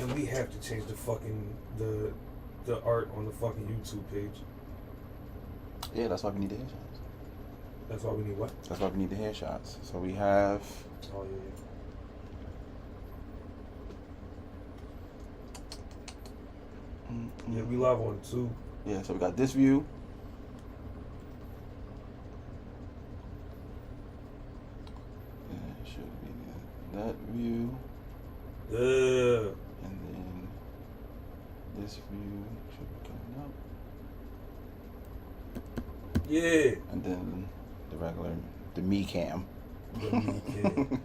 And we have to change the fucking the art on the fucking YouTube page. Yeah, that's why we need the headshots. That's why we need what? That's why we need the headshots. So we have. Oh yeah. Yeah, we live on too. Yeah, so we got this view. Yeah, it should be that view. Yeah. And then this view should be coming up. Yeah. And then the regular, the me cam. The me cam.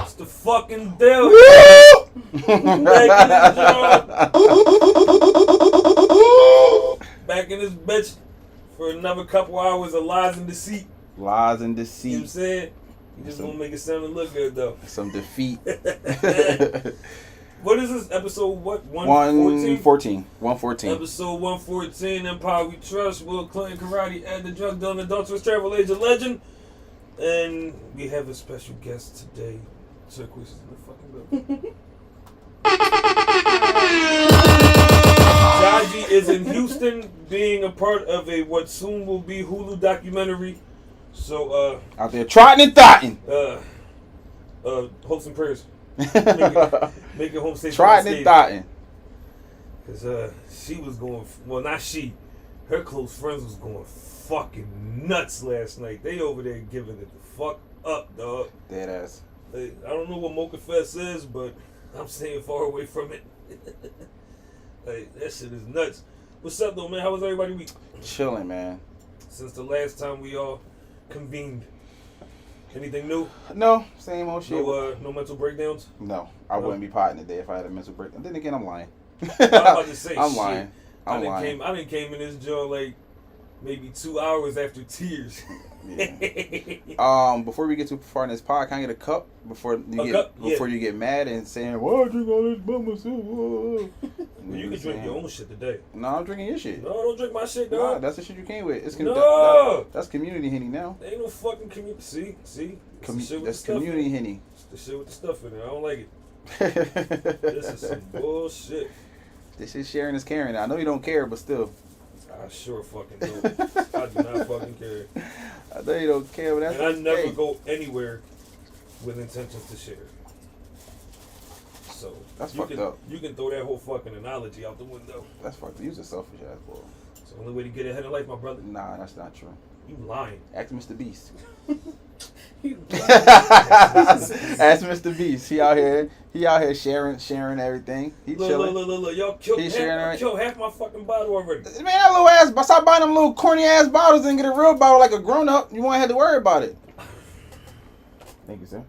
It's the fucking deal. Back in this bitch for another couple hours of lies and deceit. Lies and deceit. You know what I'm saying? You just gonna make it sound and look good though. Some defeat. What is this episode? What 114? 114. Episode 114. Empire We Trust. Will Clinton, Karate, Ed the Drug Dealer, Adulterous, Travel Agent, Legend, and we have a special guest today. Turquoise is in the fucking building. Jaji is in Houston, being a part of a what soon will be Hulu documentary. So out there trotting and thotting. Hopes and prayers. Make it home safe. Trotting and thotting. Cause she was going, well, not she, her close friends was going fucking nuts last night. They over there giving it the fuck up, dog. Dead ass. I don't know what Mocha Fest is, but I'm staying far away from it. Like, that shit is nuts. What's up, though, man? How was everybody week? Chilling, man. Since the last time we all convened. Anything new? No, same old shit. No mental breakdowns? No, I wouldn't be potting today if I had a mental breakdown. Then again, I'm lying. I'm about to say, I'm lying. I didn't came in this joint like maybe 2 hours after tears. Yeah. Before we get too far in this pod, can I get a cup before you get mad and saying, "Why I drink all this by myself?" Well, you can drink your own shit today. No, I'm drinking your shit. No, don't drink my shit, dog. Nah, that's the shit you came with. It's that's community Henny now. Ain't no fucking community. See, that's community Henny. It's the shit with the stuff in it. I don't like it. This is some bullshit. This is sharing is caring. I know you don't care, but still. I sure fucking do. I do not fucking care. I know you don't care, but that's and I never go anywhere with intentions to share. So that's fucked up. You can throw that whole fucking analogy out the window. That's fucked up. You're a selfish ass boy. It's the only way to get ahead in life, my brother. Nah, that's not true. You lying. Ask Mr. Beast. Ask Mr. Beast. He out here sharing everything. He chilling. Look. Y'all killed half my fucking bottle already. Man, that little ass, stop buying them little corny ass bottles and get a real bottle like a grown up. You won't have to worry about it. Thank you, sir.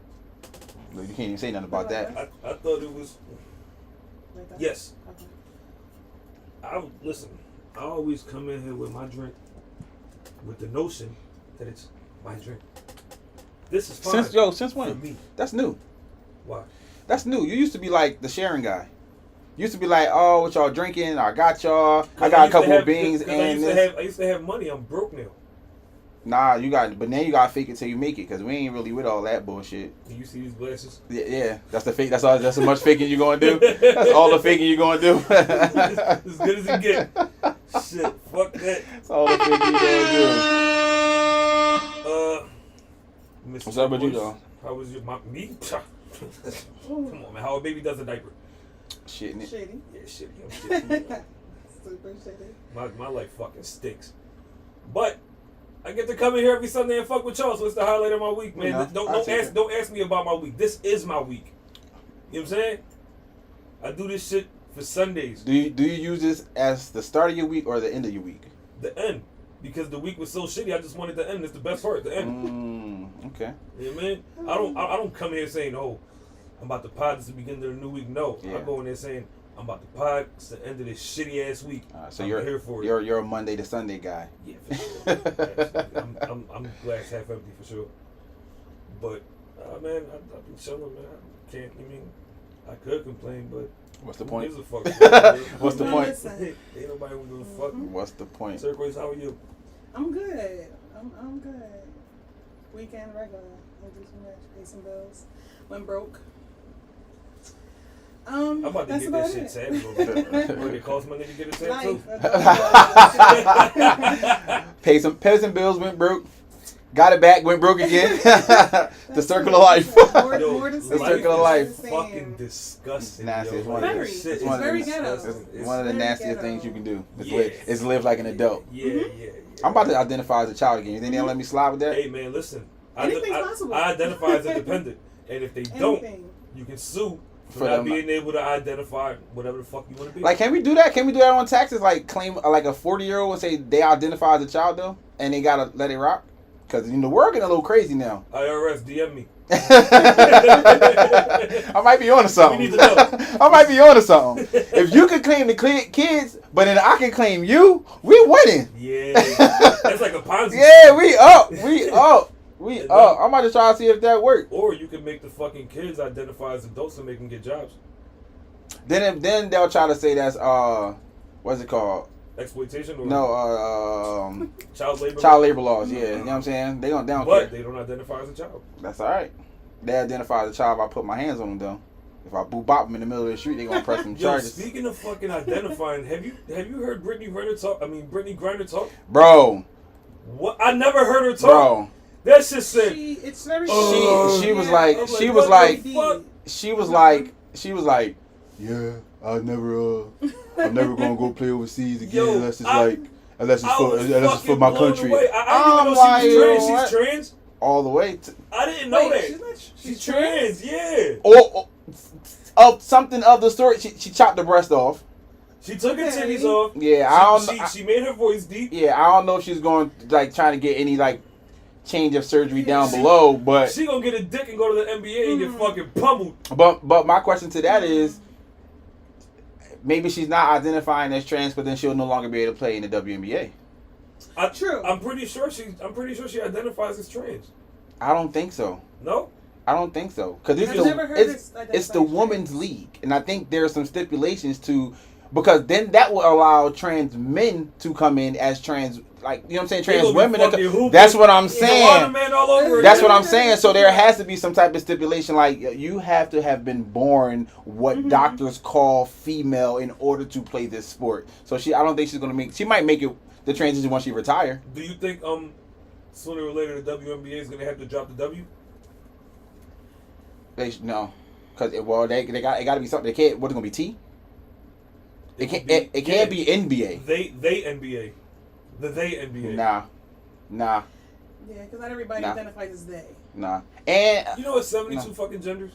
Look, you can't even say nothing about that. I thought it was. Yes. Listen, I always come in here with my drink with the notion that it's my drink. This is fine. Since when? For me. That's new. Why? That's new. You used to be like the sharing guy. You used to be like, oh, what y'all drinking? I got y'all. I got a couple of beans and I used to have money. I'm broke now. Nah, but now you gotta fake it till you make it, cause we ain't really with all that bullshit. Do you see these glasses? Yeah. That's the fake. That's all. That's as much faking you gonna do. That's all the faking you gonna do. As good as it get. Shit, fuck that. That's all the faking you gonna do. What's up with you though? How was me? Come on, man. How a baby does a diaper? Shitting it. Shitty. Yeah, shitty. I'm shitty. Super shitty. My life fucking stinks. But I get to come in here every Sunday and fuck with y'all, so it's the highlight of my week, man. Yeah, Don't ask me about my week. This is my week. You know what I'm saying? I do this shit for Sundays. Do you use this as the start of your week or the end of your week? The end. Because the week was so shitty, I just wanted the end. It's the best part, the end. Okay. You know what I mean? I don't come here saying, oh, I'm about to pod, this is the beginning of the new week. No. Yeah. I go in there saying, I'm about to pod, it's the end of this shitty ass week. So I'm here for it. You're a Monday to Sunday guy. Yeah, for sure. I'm glass half empty for sure. But man, I've been chilling, man. I can't. I could complain, but what's the point? Who gives a fuck? What's the point? Ain't nobody gonna give a fuck. What's the point? Turquoise, how are you? I'm good. I'm good. Weekend regular. I'll do too much. Pay some bills. Went broke. I'm about to that's get about that it. shit tattooed. What it cost money to get it tattooed? Pay some bills, went broke. Got it back, went broke again. The circle of life. The circle of life. Fucking disgusting. Nasty. Yo. It's very ghetto. It's one of the nastiest things you can do. Yeah. Is live like an adult. Yeah. I'm about to identify as a child again. You think they'll let me slide with that? Hey man, listen. Anything's possible. I identify as independent, and if they don't, you can sue for not being able to identify whatever the fuck you want to be. Like, can we do that? Can we do that on taxes? Like, claim like a 40-year-old and say they identify as a child though, and they gotta let it rock? Because the world getting a little crazy now. IRS, DM me. I might be onto something. We need to know. I might be onto something. If you can claim the kids, but then I can claim you, we winning. Yeah, that's like a Ponzi. Yeah, we up. I'm about to try to see if that works. Or you can make the fucking kids identify as adults and make them get jobs. Then they'll try to say that's what's it called? Exploitation or child labor laws. Yeah, you know what I'm saying? They don't care. But they don't identify as a child. That's all right. They identify as a child if I put my hands on them though. If I bop them in the middle of the street, they gonna press some charges. Speaking of fucking identifying, have you heard Brittany Griner talk? Bro. What? I never heard her talk. Bro. That shit said. It's very. She was like, yeah, I'm never gonna go play overseas again unless it's for my country. I didn't even know she was trans. She's trans. All the way. I didn't know that. She's trans. Yeah. Or something of the story. She chopped the breast off. She took her titties off. Yeah, I don't know. She made her voice deep. Yeah, I don't know if she's going like trying to get any like change of surgery down below, but she gonna get a dick and go to the NBA and get fucking pummeled. But my question to that is, maybe she's not identifying as trans, but then she'll no longer be able to play in the WNBA. True. I'm pretty sure she identifies as trans. I don't think so. No? I don't think so. Because it's the women's league. And I think there are some stipulations because then that will allow trans men to come in as trans, like, you know what I'm saying, trans women. That's what I'm saying. That's what I'm saying. So there has to be some type of stipulation, like you have to have been born what doctors call female in order to play this sport. So I don't think she's going to she might make it the transition once she retire. Do you think sooner or later the WNBA is going to have to drop the W? No. Because, it got to be something. What's it going to be, T? It can't be NBA. They NBA. They NBA. Nah. Yeah, because not everybody identifies as they. Nah. And you know what's 72 fucking genders?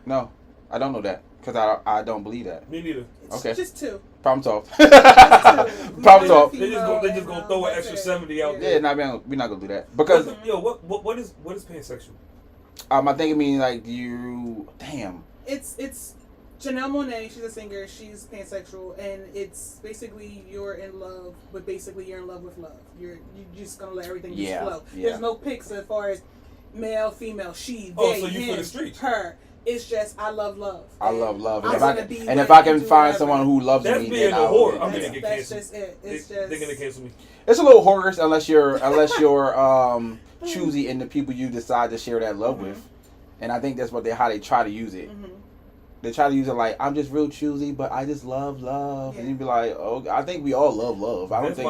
No, I don't know that because I don't believe that. Me neither. It's just 2. Problem solved. Problem solved. They just gonna throw an extra 70 out there. Yeah, we're not gonna do that because what is pansexual? I think it means like you. Damn. It's Janelle Monáe, she's a singer, she's pansexual, and it's basically you're in love, but basically you're in love with love. You're just gonna let everything just flow. Yeah. There's no pics as far as male, female, she, they, so you him, for the streets. her. It's just I love love. I love love. And if I can find someone who loves that's me, being then a whore. I'm gonna get that's canceled. just it. They're gonna cancel me. It's a little whorish unless you're choosy in the people you decide to share that love with, and I think that's how they try to use it. They try to use it like, I'm just real choosy, but I just love love. Yeah. And you'd be like, oh, I think we all love love. That's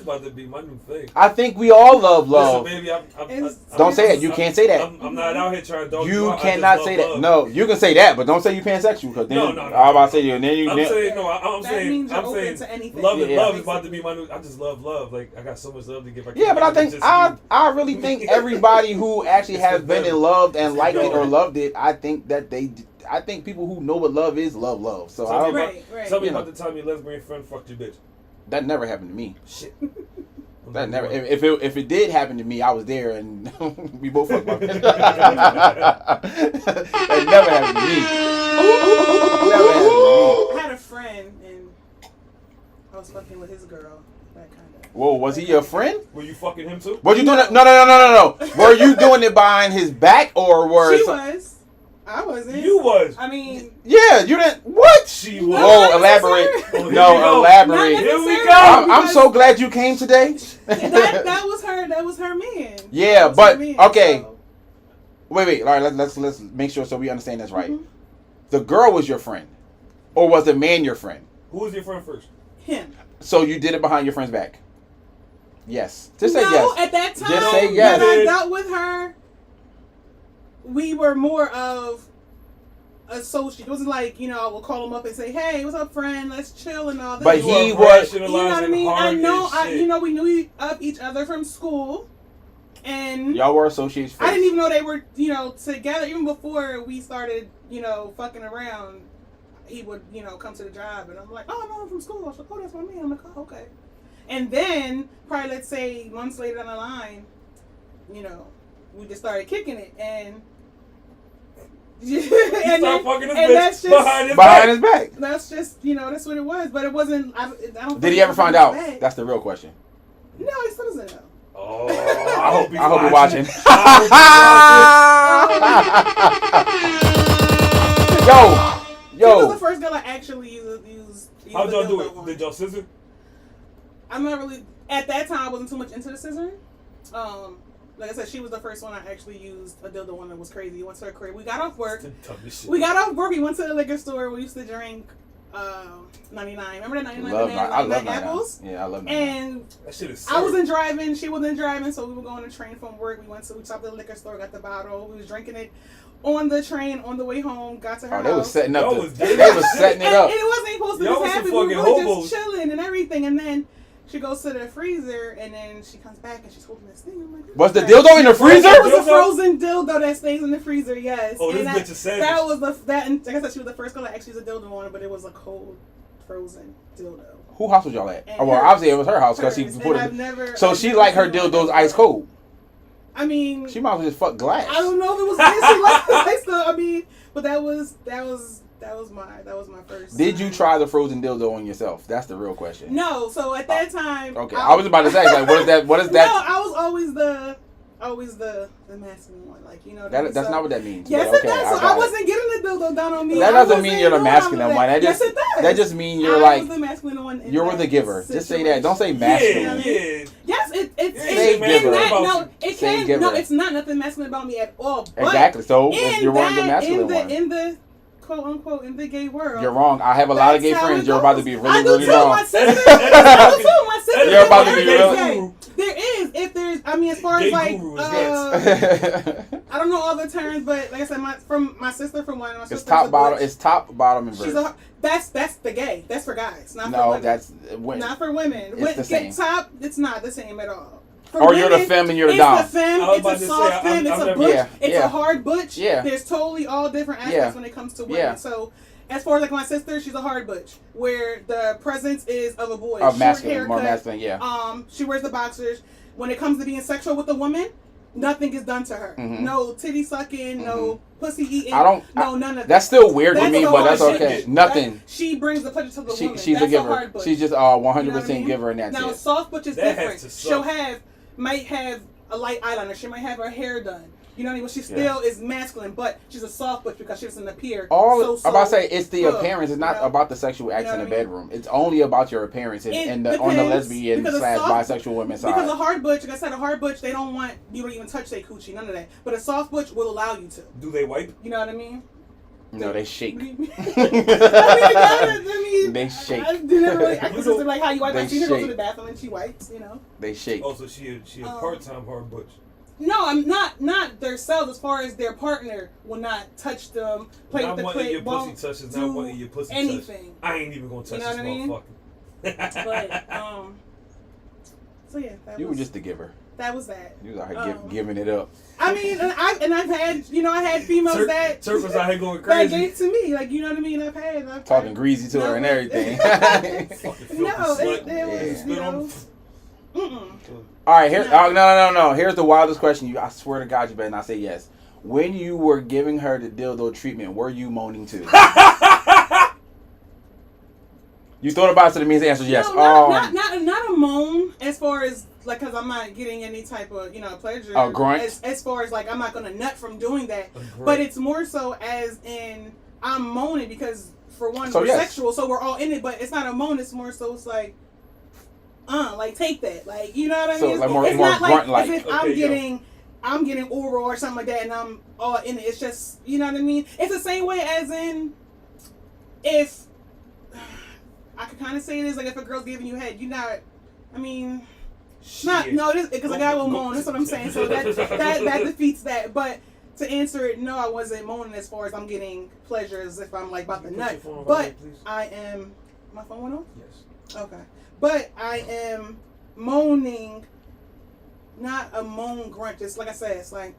about to be my new thing. I think we all love love. Listen, baby, don't say it. You can't say that. I'm not out here trying to dog you cannot say that. Love. No, you can say that, but don't say you pansexual. Cause then I'm about to say you. And then I'm saying love is about to be my new. I just love love. Like I got so much love to give. Yeah, but I think I really think everybody who actually has been in love and liked it or loved it, I think people who know what love is love. So tell me about the time your lesbian friend fucked your bitch. That never happened to me. Shit. That never. If it did happen to me, I was there and we both fucked my bitch. That never happened to me. Never happened to me. I had a friend and I was fucking with his girl. That kind of. Whoa, was he your friend? Were you fucking him too? Were you doing it? No. Were you doing it behind his back or were she was? I wasn't. You was. I mean. Yeah, you didn't. What? She was. Oh, elaborate. No, elaborate. Here we go. I'm so glad you came today. that was her. That was her man. Yeah, but okay. So. Wait. All right, let's make sure so we understand this right. Mm-hmm. The girl was your friend, or was the man your friend? Who was your friend first? Him. So you did it behind your friend's back? Yes. Just say yes. No, at that time, just say yes. When I dealt with her, we were more of associates. It wasn't like, I would call him up and say, "Hey, what's up, friend? Let's chill and all that." But he was, you know what I mean? I know, we knew of each other from school, and y'all were associates first. I didn't even know they were, together. Even before we started, fucking around, he would, come to the job, and I'm like, "Oh, I know him from school." I was like, "Oh, that's my man." I'm like, "Oh, okay." And then, probably let's say months later down the line, we just started kicking it, and that's just behind his back. That's just, that's what it was. But it wasn't. I don't. Did he ever find out? That's the real question. No, he still doesn't know. Oh, I hope you're watching. Yo. She was the first girl I actually used. How'd y'all do it? Did y'all scissor? I'm not really. At that time, I wasn't too much into the scissoring. Like I said, she was the first one I actually used a dildo on that was crazy. We went to her crib. We got off work. We went to the liquor store. We used to drink 99. Remember that 99 I love apples? Yeah, I love 99. And that shit is I wasn't driving. She wasn't driving, so we were going to train from work. We stopped at the liquor store, got the bottle. We was drinking it on the train on the way home. Got to her house. They was setting up. They was setting it up. And it wasn't supposed to just happen. We were just chilling and everything, and then she goes to the freezer, and then she comes back, and she's holding this thing. I'm like, was the dildo in the freezer? It was a frozen dildo that stays in the freezer, yes. Oh, this bitch is savage. That was and like I said, she was the first girl that actually used a dildo on it, but it was a cold, frozen dildo. Who house was y'all at? Well, obviously it was her house, because she put it. So she like her dildos ice cold. I mean, she might as well just fuck glass. I don't know if it was she like ice cold. I mean, but that was my first. Did you try the frozen dildo on yourself? That's the real question. No. So at that time. Okay. I was about to say, like, what is that? What is that? No, I was always the masculine one. Like, that's not what that means. Yes, it does. So I wasn't getting the dildo down on me. That doesn't mean you're the masculine one. Yes, it does. That just means you're like. I was the masculine one. You're the giver. Just say that. Don't say masculine. Yeah. Yes, it's giver. No, it can. No, it's not nothing masculine about me at all. But exactly. So if you're one of the masculine ones. In the quote unquote in the gay world. You're wrong. I have a lot of gay friends. You're about to be really, really wrong. My sister. I do too. My sister. You're about to be really. There is. If there's, I mean, as far as like, I don't know all the terms, but like I said, my sister from one of my sisters. It's top bottom. It's top bottom and verse. That's the gay. That's for guys, not for women. That's women. Not for women. It's the same. Top. It's not the same at all. For or women, you're the femme and you're the dom. It's the femme, it's a soft femme, it's a butch, it's a hard butch. Yeah. There's totally all different aspects when it comes to women. Yeah. So, as far as like my sister, she's a hard butch, where the presence is of a boy. Of masculine, haircut, more masculine, yeah. She wears the boxers. When it comes to being sexual with a woman, nothing is done to her. Mm-hmm. No titty sucking, no pussy eating. None of that. That's still weird to me, but that's okay. Nothing. She brings the pleasure to the woman. She's that's a giver. A hard butch. She's just 100% giver, and that's now, it. Now, soft butch is different. Might have a light eyeliner. She might have her hair done. You know what I mean? But she still is masculine, but she's a soft butch because she doesn't appear. I'm about to say it's the appearance. It's not about the sexual acts in the bedroom. It's only about your appearance and on the lesbian / bisexual women's side. Because a hard butch, like I said, a hard butch, they don't want you to even touch their coochie, none of that. But a soft butch will allow you to. Do they wipe? You know what I mean? No, they shake. They shake. I consider like how you wipe. I see her go to the bathroom and she wipes. They shake. Oh, so she a part-time hard butch. No, I'm not themselves. As far as their partner will not touch them, play with the clit, your pussy touches, not wanting your pussy anything. I ain't even gonna touch this motherfucker. But so yeah, you were just a giver. That was that. You was out here giving it up. I mean, I've had I had females that Turk was out here going crazy. That gave to me, like you know what I mean. I've talking greasy to her and everything. No, it was All right, here. No. Here's the wildest question. I swear to God, you better not say yes. When you were giving her the dildo treatment, were you moaning too? You thought about it, so the means the answer is yes. No, not a moan as far as like because I'm not getting any type of pleasure. Oh, grunt. As far as like I'm not gonna nut from doing that, but it's more so as in I'm moaning because for one, So, we're yes. sexual, so we're all in it. But it's not a moan. It's more so it's like, like take that, like you know what I mean. So like more it's more not grunt like like. if I'm getting oral or something like that, and I'm all in it. It's just you know what I mean. It's the same way as in if I could kind of say it is like if a girl's giving you head, you're not. I mean. Because a guy will moan. That's what I'm saying. So that defeats that. But to answer it, no, I wasn't moaning as far as I'm getting pleasures if I'm like about to nut. But I am. My phone went off? Yes. Okay. But I am moaning, not a moan grunt. Just like I said, it's like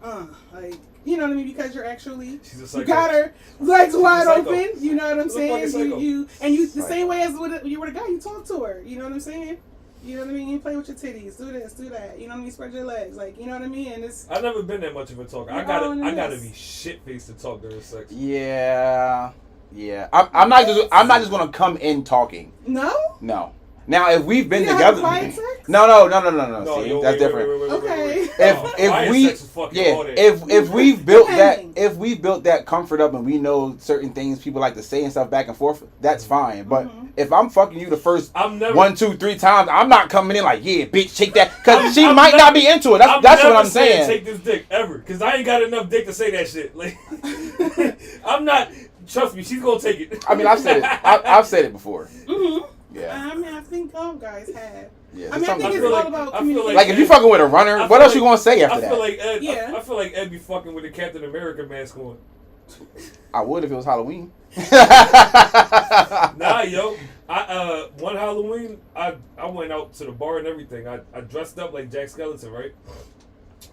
you know what I mean? Because you're actually you got her legs wide open. You know what I'm saying? You the same way as you were a guy. You talk to her. You know what I'm saying? You know what I mean? You play with your titties, do this, do that. You know what I mean? Spread your legs, like you know what I mean. And it's I've never been that much of a talker. I gotta be shit faced to talk during sex. Yeah. I'm not just gonna come in talking. No. Now, if we've been together, no. See, that's different. Okay. If we've built that comfort up and we know certain things people like to say and stuff back and forth, that's fine. But if I'm fucking you the first 1, 2, 3 times, I'm not coming in like, yeah, bitch, shake that, because she might not be into it. That's what I'm saying. Take this dick ever, because I ain't got enough dick to say that shit. Like, I'm not. Trust me, she's gonna take it. I mean, I've said it. I've said it before. Mm-hmm. Yeah. I mean, I think all guys have. Yeah, I mean, I think it's all about communication. Like if you fucking with a runner, what else you gonna say after that? I feel like Ed be fucking with the Captain America mask on. I would if it was Halloween. Nah, yo. One Halloween, I went out to the bar and everything. I dressed up like Jack Skellington, right?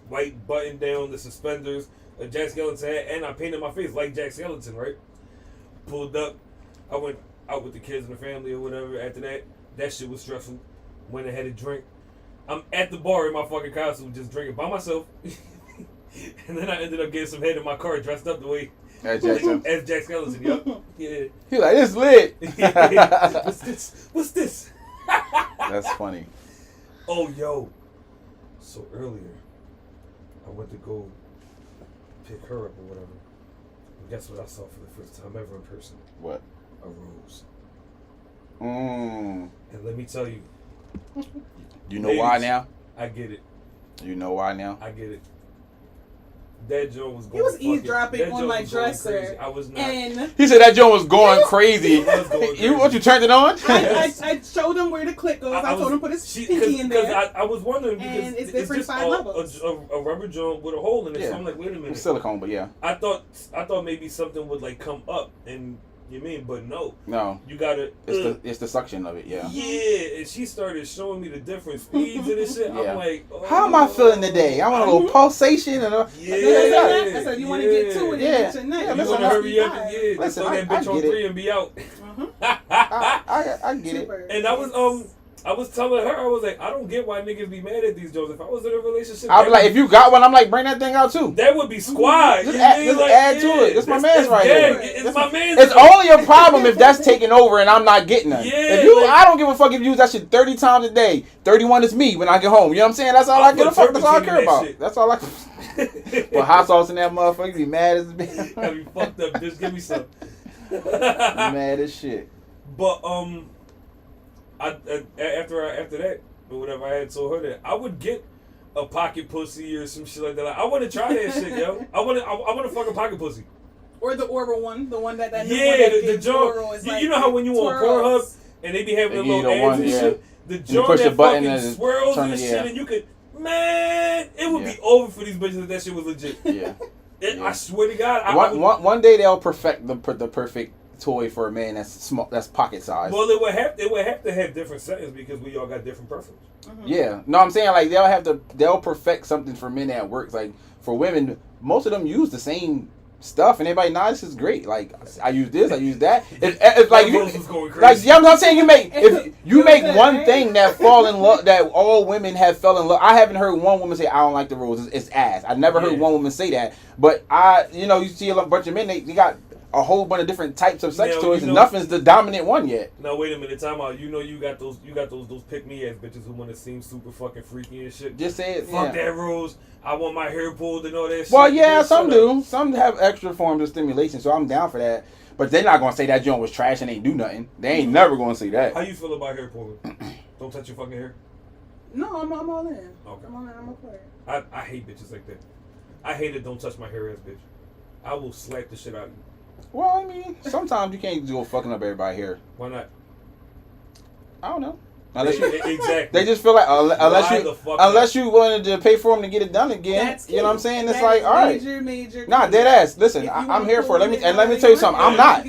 White button down, the suspenders, a Jack Skellington hat, and I painted my face like Jack Skellington, right? Pulled up. I went out with the kids and the family or whatever. After that shit was stressful. Went and had a drink. I'm at the bar in my fucking costume just drinking by myself. And then I ended up getting some head in my car dressed up the way as Jack Skellington, yo. Yeah. He like, it's lit. What's this? That's funny. Oh, yo. So earlier, I went to go pick her up or whatever. And guess what I saw for the first time ever in person? What? A rose. And let me tell you. You know why now? I get it. You know why now? I get it. That joint was going. He was eavesdropping on my dresser. I was not. And he said that joint was going crazy. What, you turned it on? I showed him where the clip goes. I told him put his pinky in there. Because I was wondering because it's different just 5 levels. A rubber joint with a hole in it. Yeah. So I'm like, wait a minute. Silicone, but yeah. I thought maybe something would like come up and. You mean, but no. You gotta. It's the suction of it, yeah. Yeah, and she started showing me the different speeds of this shit. Yeah. I'm like, how am I feeling today? I want a little pulsation and I said, you want to get to it and get your nut. You want to hurry up and listen, throw that bitch on 3 and be out. I get it. And I was telling her, I was like, I don't get why niggas be mad at these jokes. If I was in a relationship, I'd be like, if you got one, I'm like, bring that thing out too. That would be squad. Just add to it. It's my man's right here. It's my man's. It's only a problem if that's taking over and I'm not getting none. Yeah, I don't give a fuck if you use that shit 30 times a day. 31 is me when I get home. You know what I'm saying? That's all I give a fuck. That's all I care about. That's all I. Put hot sauce in that motherfucker. You be mad as a bitch. Gotta be fucked up. Just give me some. Mad as shit. But after that or whatever, I had told her that I would get a pocket pussy or some shit like that. Like, I want to try that shit, yo. I want to fuck a pocket pussy. Or the oral one, the one that the joint. You know how when you on Pornhub and they be having the little ads and shit, the joint that fucking swirls and shit, and you could, man, it would be over for these bitches if that shit was legit. Yeah. I swear to God, one day they'll perfect the perfect toy for a man that's small, that's pocket size. Well, it would have to have different settings because we all got different preferences. Mm-hmm. Yeah, no, I'm saying like they'll perfect something for men that works. Like for women, most of them use the same stuff, and everybody, nah, this is great. Like I use this, I use that. If like I'm saying you make one thing that fall in love that all women have fell in love. I haven't heard one woman say I don't like the roses. It's ass. I never heard one woman say that. But you see a bunch of men they got a whole bunch of different types of sex Now, toys, and nothing's the dominant one yet. Now wait a minute, time out. You know you got those pick me ass bitches who want to seem super fucking freaky and shit. Just say it. Fuck that rules. I want my hair pulled and all that shit. Well, yeah, some do. Some have extra forms of stimulation, so I'm down for that. But they're not gonna say that joint was trash and ain't do nothing. They ain't never gonna say that. How you feel about hair pulling? Don't touch your fucking hair. No, I'm all in. Okay. I'm all in. I'm okay. I hate bitches like that. I hate it. Don't touch my hair ass bitch. I will slap the shit out of you. Well, I mean, sometimes you can't go fucking up everybody's hair. Why not? I don't know. Unless you, exactly. They just feel like unless you wanted to pay for them to get it done again. You know what I'm saying? It's like, all right. Major. Nah, dead ass. Listen, I'm here for it. Let me tell you something. I'm not.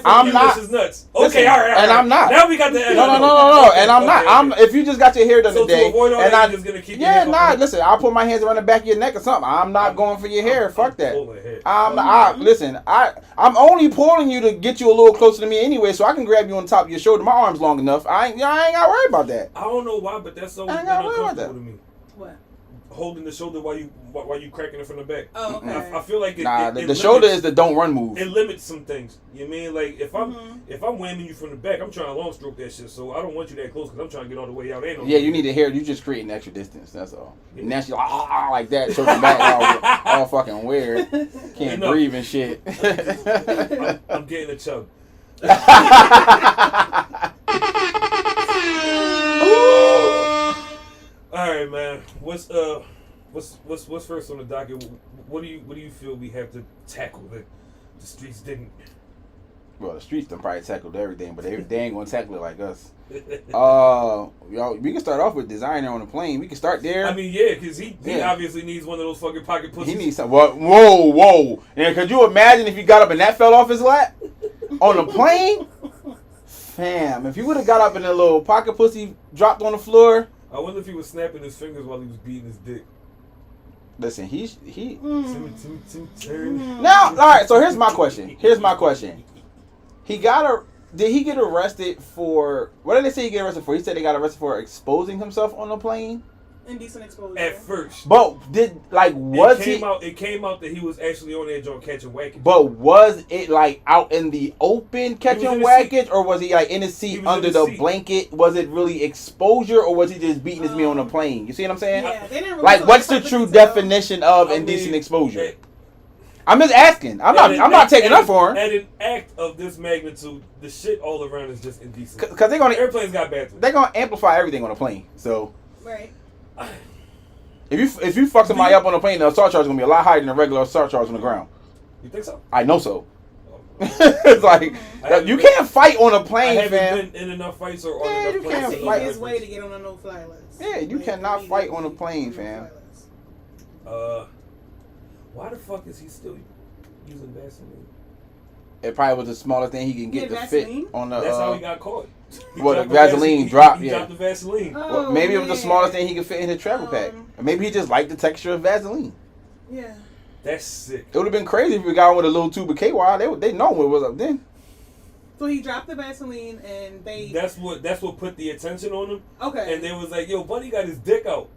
I'm not. This is nuts. Okay, all right. And I'm not. Now we got the. No. And I'm not. If you just got your hair done today, to avoid all and that, you're just gonna keep listen, I'll put my hands around the back of your neck or something. I'm not going for your hair. Fuck that. Listen, I'm only pulling you to get you a little closer to me anyway, so I can grab you on top of your shoulder. My arm's long enough. I ain't gotta worry about that. I don't know why, but that's always been uncomfortable to me. What? Holding the shoulder while you cracking it from the back. Oh, okay. I feel like the shoulder is the don't run move. It limits some things. You know what I mean? Like if I'm whamming you from the back, I'm trying to long stroke that shit. So I don't want you that close because I'm trying to get all the way out. You need the hair. You just create an extra distance. That's all. Yeah. And now she's like that, choking back all fucking weird. Can't breathe and shit. I'm getting a chub. All right, man. What's first on the docket? What do you feel we have to tackle that the streets didn't? Well, the streets done probably tackled everything, but they ain't gonna tackle it like us. Y'all, we can start off with Desiigner on the plane. We can start there. I mean, yeah, because he obviously needs one of those fucking pocket pussies. He needs some. Whoa! And could you imagine if he got up and that fell off his lap on the plane? Fam, if he would have got up and a little pocket pussy dropped on the floor. I wonder if he was snapping his fingers while he was beating his dick. Listen, he. Now, all right. So here's my question. Did he get arrested for? What did they say he get arrested for? He said they got arrested for exposing himself on the plane. Indecent exposure. At first. But it came out that he was actually on that joint catching whackage. But was it like out in the open catching whackage, or was he like in his seat under the blanket? Was it really exposure, or was he just beating his meal on the plane? You see what I'm saying? Yeah, they didn't really like, what's the true definition of indecent exposure? I'm just asking. I'm not taking up for him. At an act of this magnitude, the shit all around is just indecent. Because airplanes got bathrooms. They're gonna amplify everything on a plane. So right. If you fuck somebody up on a plane, the assault charge is gonna be a lot higher than a regular assault charge on the ground. You think so? I know so. It's like you can't fight on a plane, I haven't fam. been in enough fights or on enough planes. That's the easiest way to get on a no-fly list. Yeah, you cannot fight on a plane, fam. Why the fuck is he still using Vaseline? It probably was the smallest thing he can get to fit on the. That's how he got caught. The Vaseline dropped. He dropped the Vaseline. Well, maybe it was the smallest thing he could fit in his travel pack. Or maybe he just liked the texture of Vaseline. Yeah. That's sick. It would have been crazy if we got with a little tube of KY. They know what was up then. So he dropped the Vaseline and they. That's what put the attention on him. Okay. And they was like, "Yo, Bunny got his dick out,"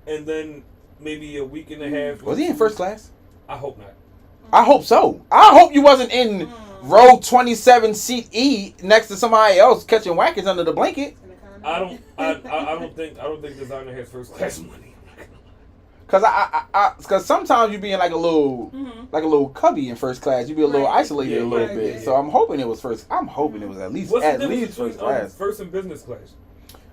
and then maybe a week and a half. Was he in first class? I hope not. I hope so. I hope you wasn't in row 27 seat E next to somebody else catching whackers under the blanket. I don't think Desiigner has first class money. Cause sometimes you be in like a little cubby in first class. You be a little isolated a little bit. Yeah. So I'm hoping it was first. I'm hoping it was at least first class. First and business class.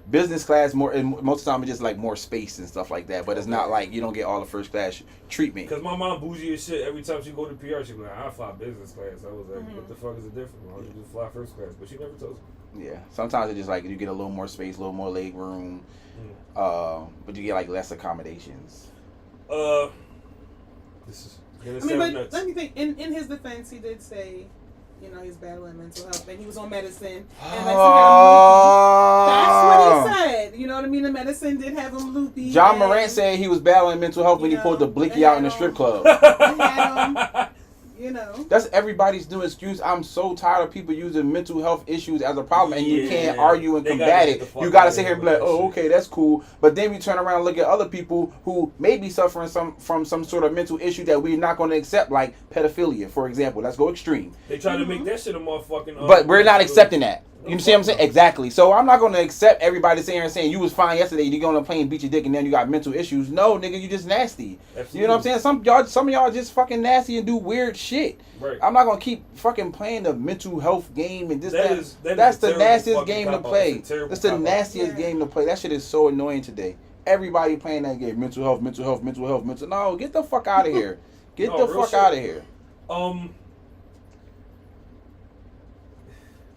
Business class more, and most of the time it's just like more space and stuff like that. But it's not like you don't get all the first class treatment. Because my mom bougie as shit. Every time she go to PR, she be like, "I fly business class." I was like, "What the fuck is the difference? Why don't you just fly first class?" But she never told me. Yeah, sometimes it's just like you get a little more space, a little more leg room, but you get like less accommodations. This is. But let me think. In his defense, he did say, you know, he's battling mental health and he was on medicine. And that's what he said. You know what I mean? The medicine did have him loopy. John Morant said he was battling mental health when he pulled the blicky out in the strip club. you know. That's everybody's new excuse. I'm so tired of people using mental health issues as a problem, and you can't argue and combat it. You gotta sit here and be like, oh, okay, that's cool. But then we turn around and look at other people who may be suffering from some sort of mental issue that we're not going to accept, like pedophilia, for example. Let's go extreme. They try to make that shit a motherfucking. But we're not accepting that. You see what I'm saying? Exactly. So I'm not going to accept everybody sitting here and saying you was fine yesterday, you go on a plane, beat your dick, and then you got mental issues. No, nigga, you just nasty. Absolutely. You know what I'm saying? Some of y'all just fucking nasty and do weird shit. Right. I'm not going to keep fucking playing the mental health game and this, that. That's the nastiest game to play. That's the nastiest game to play. That shit is so annoying today. Everybody playing that game. Mental health. No, get the fuck out of here. Get the fuck out of here.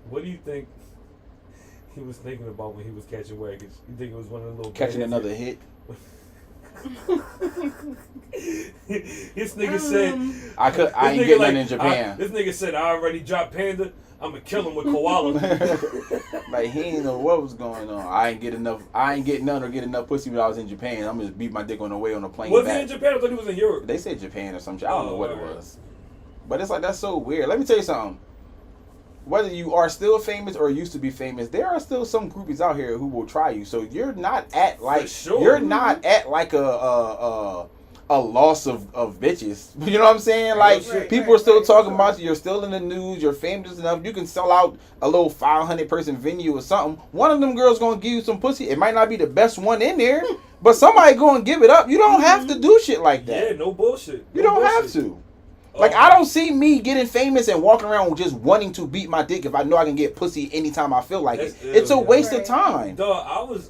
What do you think he was thinking about when he was catching wagons? You think it was one of the little catching another hit? This nigga said I ain't getting none in Japan. This nigga said I already dropped Panda. I'm gonna kill him with koala. Like he ain't know what was going on. I ain't getting none or get enough pussy when I was in Japan. I'm just beat my dick on the way on the plane. Was he in Japan? I thought he was in Europe. They said Japan or some shit. I don't know what it was. But it's like that's so weird. Let me tell you something. Whether you are still famous or used to be famous, there are still some groupies out here who will try you. So you're not at like you're not at like a loss of bitches. You know what I'm saying? Like people are still talking about you. You're still in the news. You're famous enough. You can sell out a little 500 person venue or something. One of them girls gonna give you some pussy. It might not be the best one in there, but somebody gonna give it up. You don't have to do shit like that. Yeah, no bullshit. You don't have to. Like, I don't see me getting famous and walking around just wanting to beat my dick if I know I can get pussy anytime I feel like it. It's a waste of time. Dog,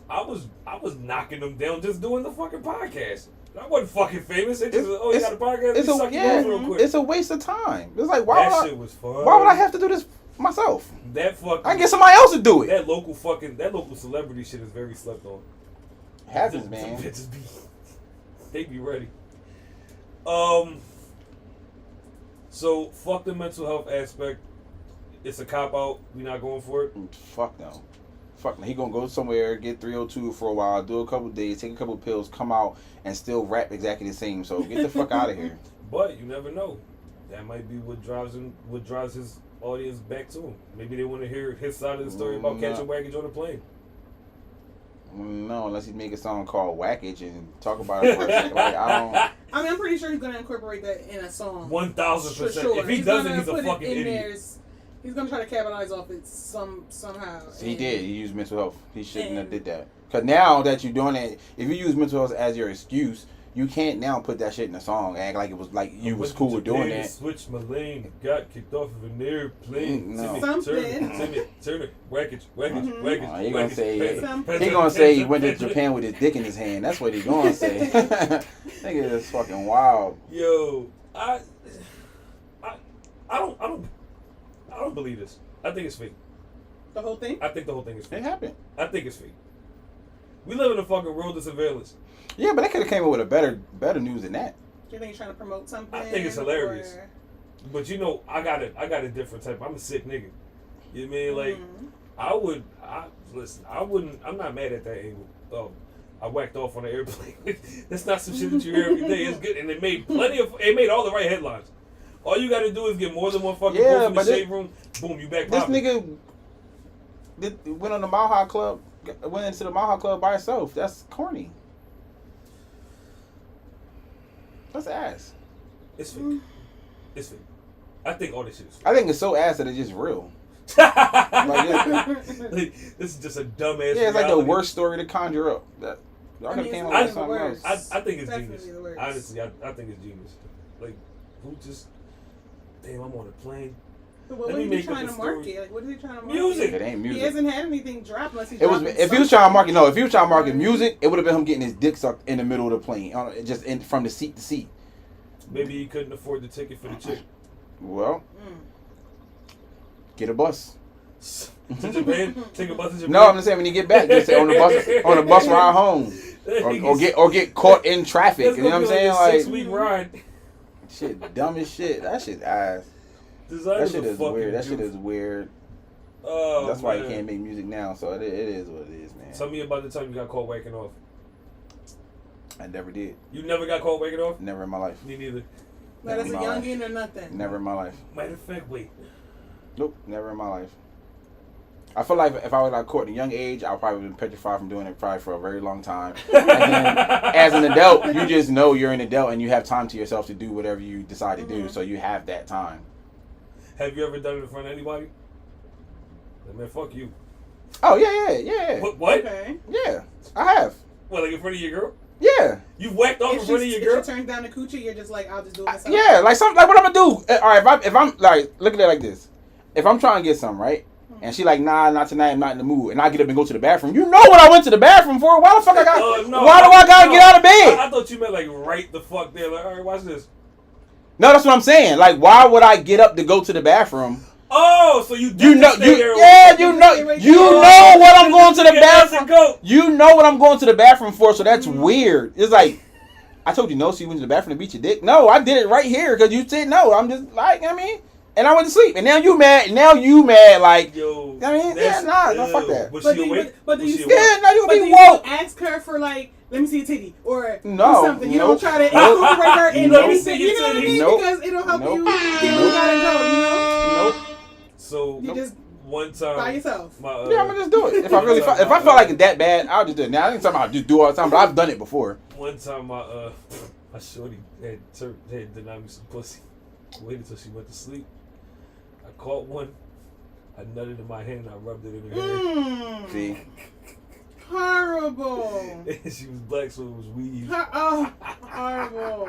I was knocking them down just doing the fucking podcast. I wasn't fucking famous. It just, you got a podcast? It's a waste of time. It's like, shit was fun. Why would I have to do this myself? That fucking... I can get somebody else to do it. That local celebrity shit is very slept on. Happens, man. They be ready. So, fuck the mental health aspect. It's a cop-out. We not going for it? Fuck no. Fuck no. He gonna go somewhere, get 302 for a while, do a couple days, take a couple pills, come out, and still rap exactly the same. So, get the fuck out of here. But, you never know. That might be what drives his audience back to him. Maybe they want to hear his side of the story about catching whackage on a plane. No, unless he make a song called Whackage and talk about it for a second. Like, I mean, I'm pretty sure he's gonna incorporate that in a song. 1000%. Sure. If he doesn't, he's a fucking idiot. He's gonna try to capitalize off it somehow. He did. He used mental health. He shouldn't have did that. Because now that you're doing it, if you use mental health as your excuse, you can't now put that shit in a song. Act like it was like you was cool with doing that. Switched my lane, got kicked off of an airplane. No. Turn it, whackage. He gonna say he went to Japan with his dick in his hand. That's what he gonna say. Nigga is fucking wild. Yo, I don't believe this. I think it's fake. The whole thing? I think the whole thing is fake. It happened. I think it's fake. We live in a fucking world of surveillance. Yeah, but they could have came up with a better news than that. Do you think he's trying to promote something? I think it's hilarious. But you know, I got a different type. I'm a sick nigga. You know what I mean? Like, I'm not mad at that angle. Oh, I whacked off on an airplane. That's not some shit that you hear every day. It's good, and it made all the right headlines. All you got to do is get more than one fucking post in the shade room. Boom, you back popping. This nigga went on the Mile High Club. Went into the Mile High Club by herself. That's corny. That's ass. It's fake. It's fake. I think all this shit is fake. I think it's so ass that it's just real. Like, this is just a dumbass. Yeah, it's like the worst story to conjure up. Y'all could have came up with something else. I think it's genius. Honestly, I think it's genius. Like, who just... Damn, I'm on a plane. But what is he trying to market? Like, what is he trying to market? Music. It ain't music. He hasn't had anything drop unless he's if he was trying to market music, it would have been him getting his dick sucked in the middle of the plane, just from the seat to seat. Maybe he couldn't afford the ticket for the chick. Well, get a bus. To Japan? Take a bus to Japan? No, I'm just saying when you get back, just say on the bus ride home, or get caught in traffic. You know what I'm saying? Like a 6-week ride. Shit, dumb as shit. That shit ass. That shit is weird. That shit is weird. Oh, that's why you can't make music now. So it is what it is, man. Tell me about the time you got caught whacking off. I never did. You never got caught whacking off? Never in my life. Me neither. Not as a youngin' or nothing. Never in my life. Matter of fact, wait. Nope, never in my life. I feel like if I was caught at a young age, I'd probably been petrified from doing it probably for a very long time. And then, as an adult, you just know you're an adult and you have time to yourself to do whatever you decide to do. So you have that time. Have you ever done it in front of anybody? Man, fuck you. Oh yeah. What? Okay. Yeah, I have. What, like in front of your girl? Yeah. You whacked off in front of your girl? If she turns down the coochie, you're just like, I'll just do it myself. Yeah, like what I'm gonna do. All right, if I'm like, look at it like this. If I'm trying to get something, right? And she like, nah, not tonight, I'm not in the mood. And I get up and go to the bathroom. You know what I went to the bathroom for? Why the fuck I got, why do I gotta get out of bed? I thought you meant like right the fuck there. Like, all right, watch this. No, that's what I'm saying. Like, why would I get up to go to the bathroom? Oh, so you know what I'm going to the bathroom. You know what I'm going to the bathroom for, so that's weird. It's like, I told you no, so you went to the bathroom to beat your dick. No, I did it right here because you said no. I'm just like, I mean, and I went to sleep. And now you mad. Like, yo, I mean, yeah, nah, no, fuck that. Was she awake? But do you you gonna be woke. Ask her for like, let me see a titty or no, do something. You don't try to incorporate her in anything. You know what I mean? Nope. Because it'll help you get where you gotta go. You know? Nope. So you just one time by yourself. Yeah, I'm gonna just do it. If I felt like it that bad, I'll just do it. Now I ain't something I just do all the time, but I've done it before. One time my shorty had denied me some pussy. Waited till she went to sleep. I caught one. I nutted in my hand and I rubbed it in her hair. See? Horrible. She was black, so it was weed. Oh, horrible.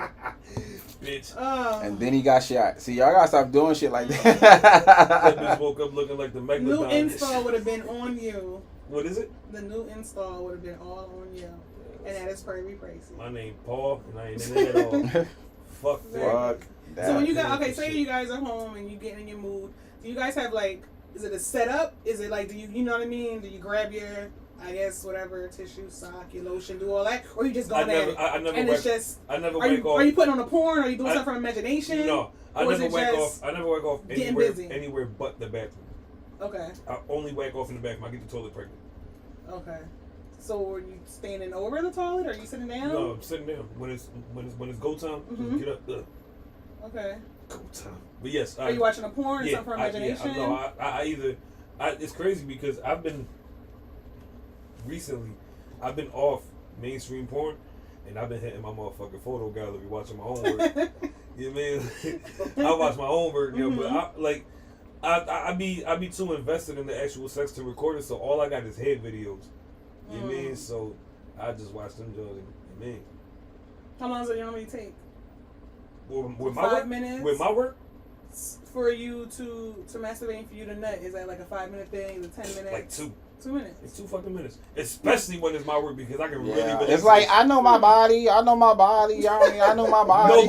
Bitch. And then he got shot. See, y'all gotta stop doing shit like that. That bitch woke up looking like the Megalodon. New install would have been on you. What is it? The new install would have been all on you. And that is pretty crazy. My name Paul, and I ain't in it at all. Fuck that. Fuck that. So when you got, okay, say you guys are home and you get in your mood, do you guys have like, is it a setup? Is it like, do you know what I mean? Do you grab your, I guess, whatever, tissue, sock, your lotion, do all that? Or you just go at it? I never and whack, it's just, I never are whack off. Are you putting on a porn? Or are you doing something from imagination? No, I never whack off. I never whack off anywhere but the bathroom. Okay. I only whack off in the bathroom. I get the toilet pregnant. Okay. So are you standing over the toilet? Or are you sitting down? No, I'm sitting down. When it's go time, just get up. Okay. Go time. But yes, are you watching a porn or something from imagination? I either. It's crazy because I've been off mainstream porn, and I've been hitting my motherfucking photo gallery watching my homework. You know what I mean? I watch my homework, but I be too invested in the actual sex to record it. So all I got is head videos. You know what I mean? So I just watch them Jones. You mean? How long does it normally take? With my 5 work? minutes. With my work? For you to masturbate and for you to nut, is that like a 5-minute thing? Is it 10 minutes? Like 2. 2 minutes. It's 2 fucking minutes. Especially when it's my work because I can really. It's like I know my body. I know my body. I know my body.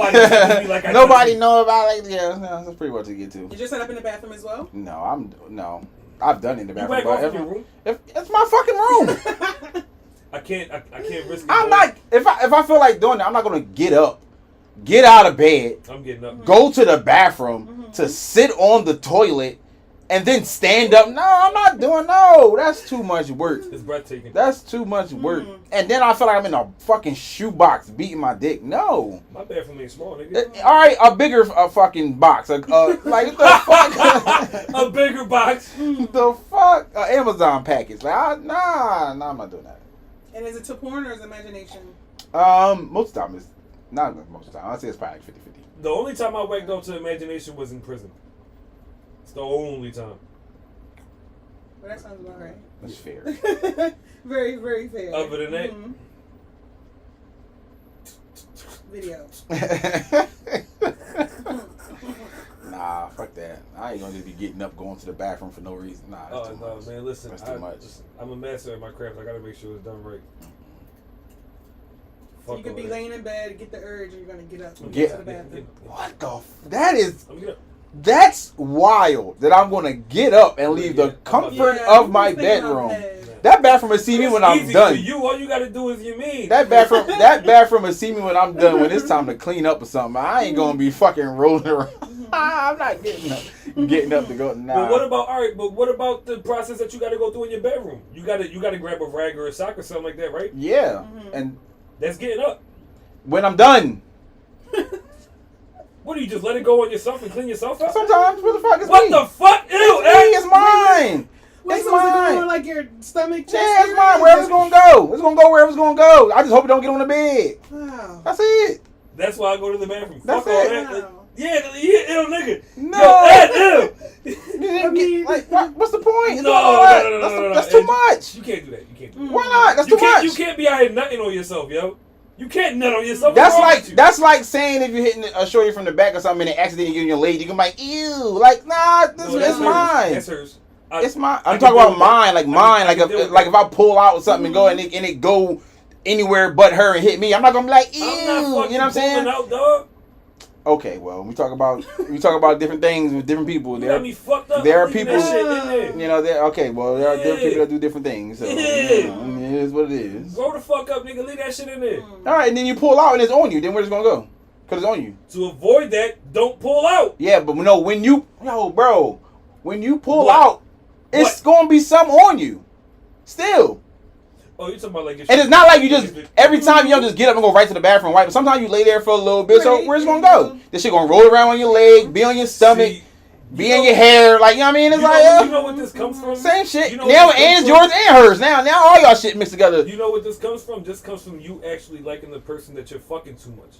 Nobody know about it. Yeah, that's pretty much to get to. Is your setup in the bathroom as well? No. I've done it in the bathroom. You whack off in your room? If it's my fucking room. I can't risk it. I'm not. If I feel like doing it, I'm not gonna get up, get out of bed. I'm getting up. Go to the bathroom to sit on the toilet, and then stand up. No, I'm not doing. No, that's too much work. It's breathtaking. That's too much work. And then I feel like I'm in a fucking shoebox beating my dick. No. My bathroom ain't small, nigga. All right, a bigger fucking box. Like what the fuck? A bigger box. The fuck? Amazon package. Like nah, I'm not doing that. And is it to porn or is it imagination? Most of the time it's not most of the time. I'd say it's probably like 50-50. The only time I whacked off to imagination was in prison. It's the only time. Well, that sounds about right. That's fair. Very, very fair. Other than that, video. Nah, fuck that. I ain't gonna just be getting up, going to the bathroom for no reason. Nah, that's too much. Man, listen, that's too much. I'm a master at my craft. I gotta make sure it's done right. So you could be laying in bed, get the urge, and you're gonna get up and get to the bathroom. What the? That's wild. That I'm gonna get up and leave the comfort of my bedroom. That bathroom will see me when I'm done. You, all you gotta do is you mean. That bathroom will see me when I'm done. When it's time to clean up or something, I ain't gonna be fucking rolling around. I'm not getting up to go. Nah. But what about the process that you gotta go through in your bedroom? You gotta grab a rag or a sock or something like that, right? Yeah, and that's getting up. When I'm done. What do you just let it go on yourself and clean yourself up? Sometimes, what the fuck is what me? the fuck? Ew, It's mine. What's It's supposed to mine. go on like your stomach? Chest Yeah, it's area? mine. Wherever it's gonna go, it's gonna go wherever it's gonna go. I just hope it don't get on the bed. Wow. That's it. That's why I go to the bathroom. That's Fuck all it. that. Yeah, ew, nigga. No. Yo, Ed, You didn't get, like, what's the point? No. That's too much. You can't do that. You can't do that. Why not? That's too much. You can't be out here nutting on yourself, yo. You can't nut on yourself. That's like saying if you're hitting a shorty from the back or something and accidentally getting your leg, you can be like, ew, like nah, it's mine. That's hers. It's mine. I'm talking about mine, like mine, like if I pull out something and go and it go anywhere but her and hit me, I'm not gonna be like, ew. You know what I'm saying? Out, dog. Okay, well, we talk about different things with different people. There are people, you know. There are different people that do different things. So, it is what it is. Grow the fuck up, nigga. Leave that shit in there. All right, and then you pull out and it's on you. Then where's it gonna go? Cause it's on you. To avoid that, don't pull out. Yeah, but no, when you pull out, it's gonna be something on you. Still. Oh, you talking about like? And it's not like you just every time you don't just get up and go right to the bathroom and wipe. Sometimes you lay there for a little bit. So where's it gonna go? This shit gonna roll around on your leg, be on your stomach, be in your hair. Like, you know what I mean? It's like you know what this comes from? Same shit. Now and yours and hers. Now all y'all shit mixed together. You know what this comes from? This comes from you actually liking the person that you're fucking too much.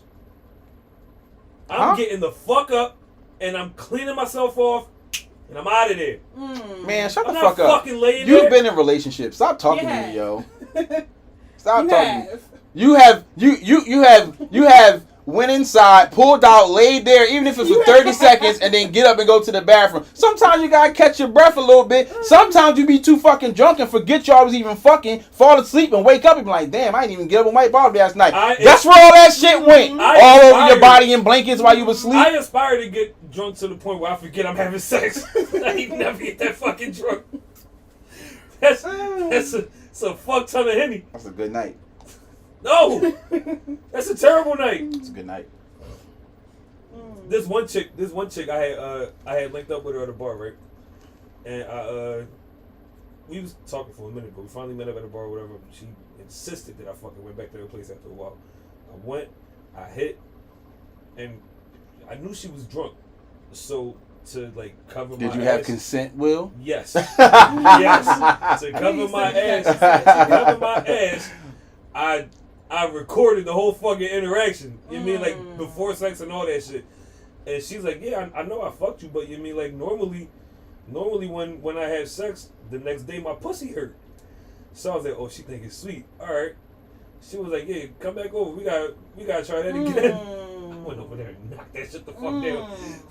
I'm getting the fuck up and I'm cleaning myself off and I'm out of there. Man, shut the fuck up. You've been in relationships. Stop talking to me, yo. Stop talking. You have went inside, pulled out, laid there, even if it's for 30 seconds, and then get up and go to the bathroom. Sometimes you gotta catch your breath a little bit. Sometimes you be too fucking drunk and forget y'all was even fucking, fall asleep and wake up and be like, damn, I didn't even get up and wipe off last night. That's where all that shit went. All over your body in blankets while you was asleep. I aspire to get drunk to the point where I forget I'm having sex. I ain't never get that fucking drunk. That's a fuck ton of Henny. That's a good night. No, that's a terrible night. It's a good night. This one chick, I had linked up with her at a bar, right? And we was talking for a minute, but we finally met up at a bar or whatever. She insisted that I fucking went back to her place after a while. I went, I hit, and I knew she was drunk, so to like cover my ass. Did you have consent, Will? Yes. Yes. To cover my ass, I recorded the whole fucking interaction. You mean like before sex and all that shit. And she's like, yeah, I know I fucked you, but you mean like normally when I have sex, the next day my pussy hurt. So I was like, oh, she think it's sweet. All right. She was like, yeah, come back over. We gotta try that again. I went over there and knocked that shit the fuck down.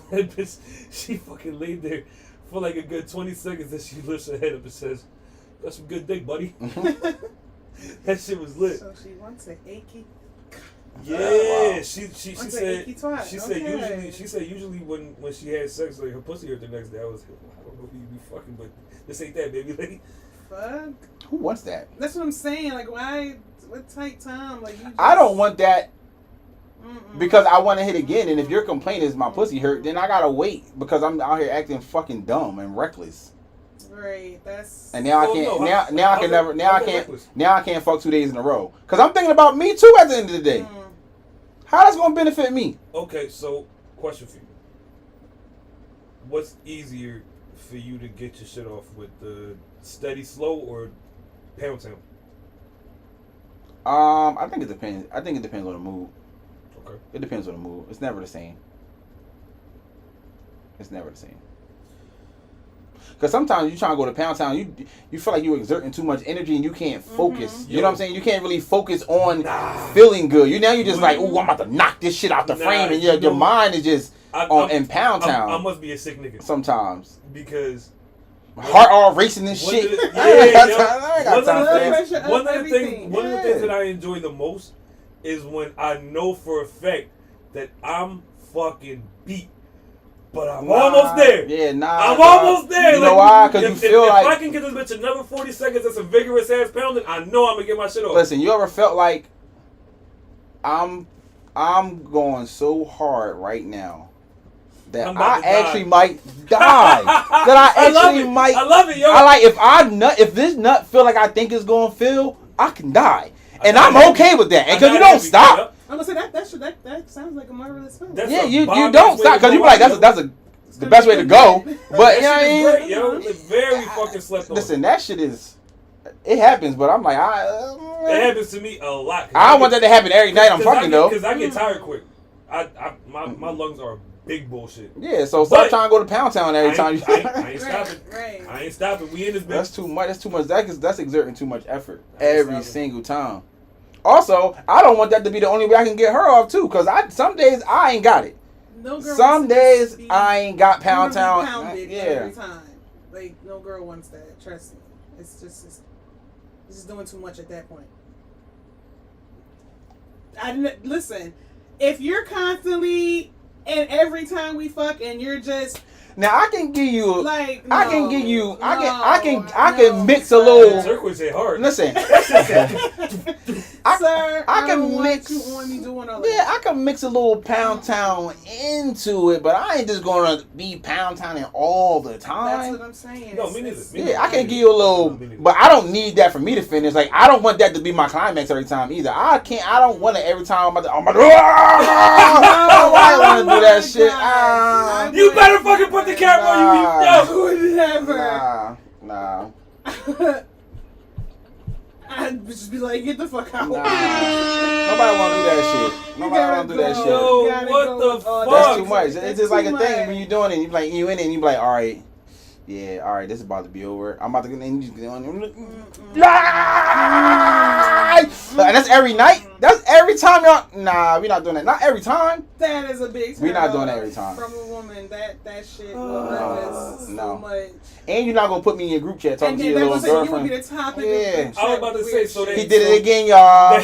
That bitch, she fucking laid there for like a good 20 seconds, and she lifts her head up and says, "That's some good dick, buddy." That shit was lit. So she wants an achy. Yeah, wow. she said usually when she had sex, like her pussy hurt the next day. I was like, I don't know who you be fucking, but this ain't that, baby lady. Fuck. Who wants that? That's what I'm saying. Like, why? What tight time? Like, I don't want that. Because I want to hit again, and if your complaint is my pussy hurt, then I gotta wait because I'm out here acting fucking dumb and reckless. Right, that's. And now I can't. Now I can't fuck 2 days in a row because I'm thinking about me too at the end of the day. How that's gonna benefit me? Okay, so question for you: what's easier for you to get your shit off with, the steady slow or pound town? I think it depends. I think it depends on the mood. Okay. It depends on the mood. It's never the same. It's never the same. Because sometimes you trying to go to Pound Town, you feel like you're exerting too much energy and you can't focus. You know what I'm saying? You can't really focus on feeling good. You just like, ooh, I'm about to knock this shit out the frame, and your mind is just in Pound Town. I must be a sick nigga. Sometimes. Because heart all racing and shit. One of the things that I enjoy the most is when I know for a fact that I'm fucking beat. But I'm almost there. Yeah, I'm almost there. You know why? Because you feel like... If I can get this bitch another 40 seconds of some vigorous ass pounding, I know I'm going to get my shit off. Listen, you ever felt like I'm going so hard right now that I actually might die. That I actually might... I love it, yo. I like, if this nut feel like I think it's going to feel, I can die. And I'm okay with that. And because you don't stop. gonna say that sounds like a marvelous film. Yeah, you don't stop because you be like that's the best way to go. But you know what I mean? Great, yo. It's very fucking slept on. Listen, that shit is. It happens, but I'm like, it happens to me a lot. I don't want that to happen every night. I'm fucking though. Because I get tired quick. My lungs are big bullshit. Yeah, so stop trying to go to Pound Town every time. I ain't stopping. Right. I ain't stopping. We in this bitch. That's too much. That's too much. That's exerting too much effort every single time. Also, I don't want that to be the only way I can get her off too. Cause some days I ain't got it. No girl. Some days I ain't got Pound Town. Every time. Like no girl wants that. Trust me. It's just doing too much at that point. Listen. If you're constantly and every time we fuck and you're just now I can give you like I can mix a little turquoise hit hard. Listen. I can mix you on me doing all yeah, I can mix a little Pound Town into it, but I ain't just gonna be Pound Towning all the time. That's what I'm saying. No, me neither. Yeah, I can give you a little, but I don't need that for me to finish. Like I don't want that to be my climax every time either. I don't want it every time I don't want to do that shit. You better fucking put the camera on you. Never. Nah. I'd just be like, get the fuck out. Nah. Nobody want to do that shit. Nobody want to do that shit. Yo, what the fuck? That's too much. It's just like a thing when you're doing it. You like you in it and you be like, all right. Yeah, all right, this is about to be over. I'm about to get in. You just get on. And that's every night. That's every time y'all. Nah, we're not doing that. Not every time. That is a big. We're not doing that every time. From a woman, that shit will hurt so much. And you're not gonna put me in your group chat talking to your little girlfriend. You would be the topic. Yeah, I was about to say. So he did it again, y'all.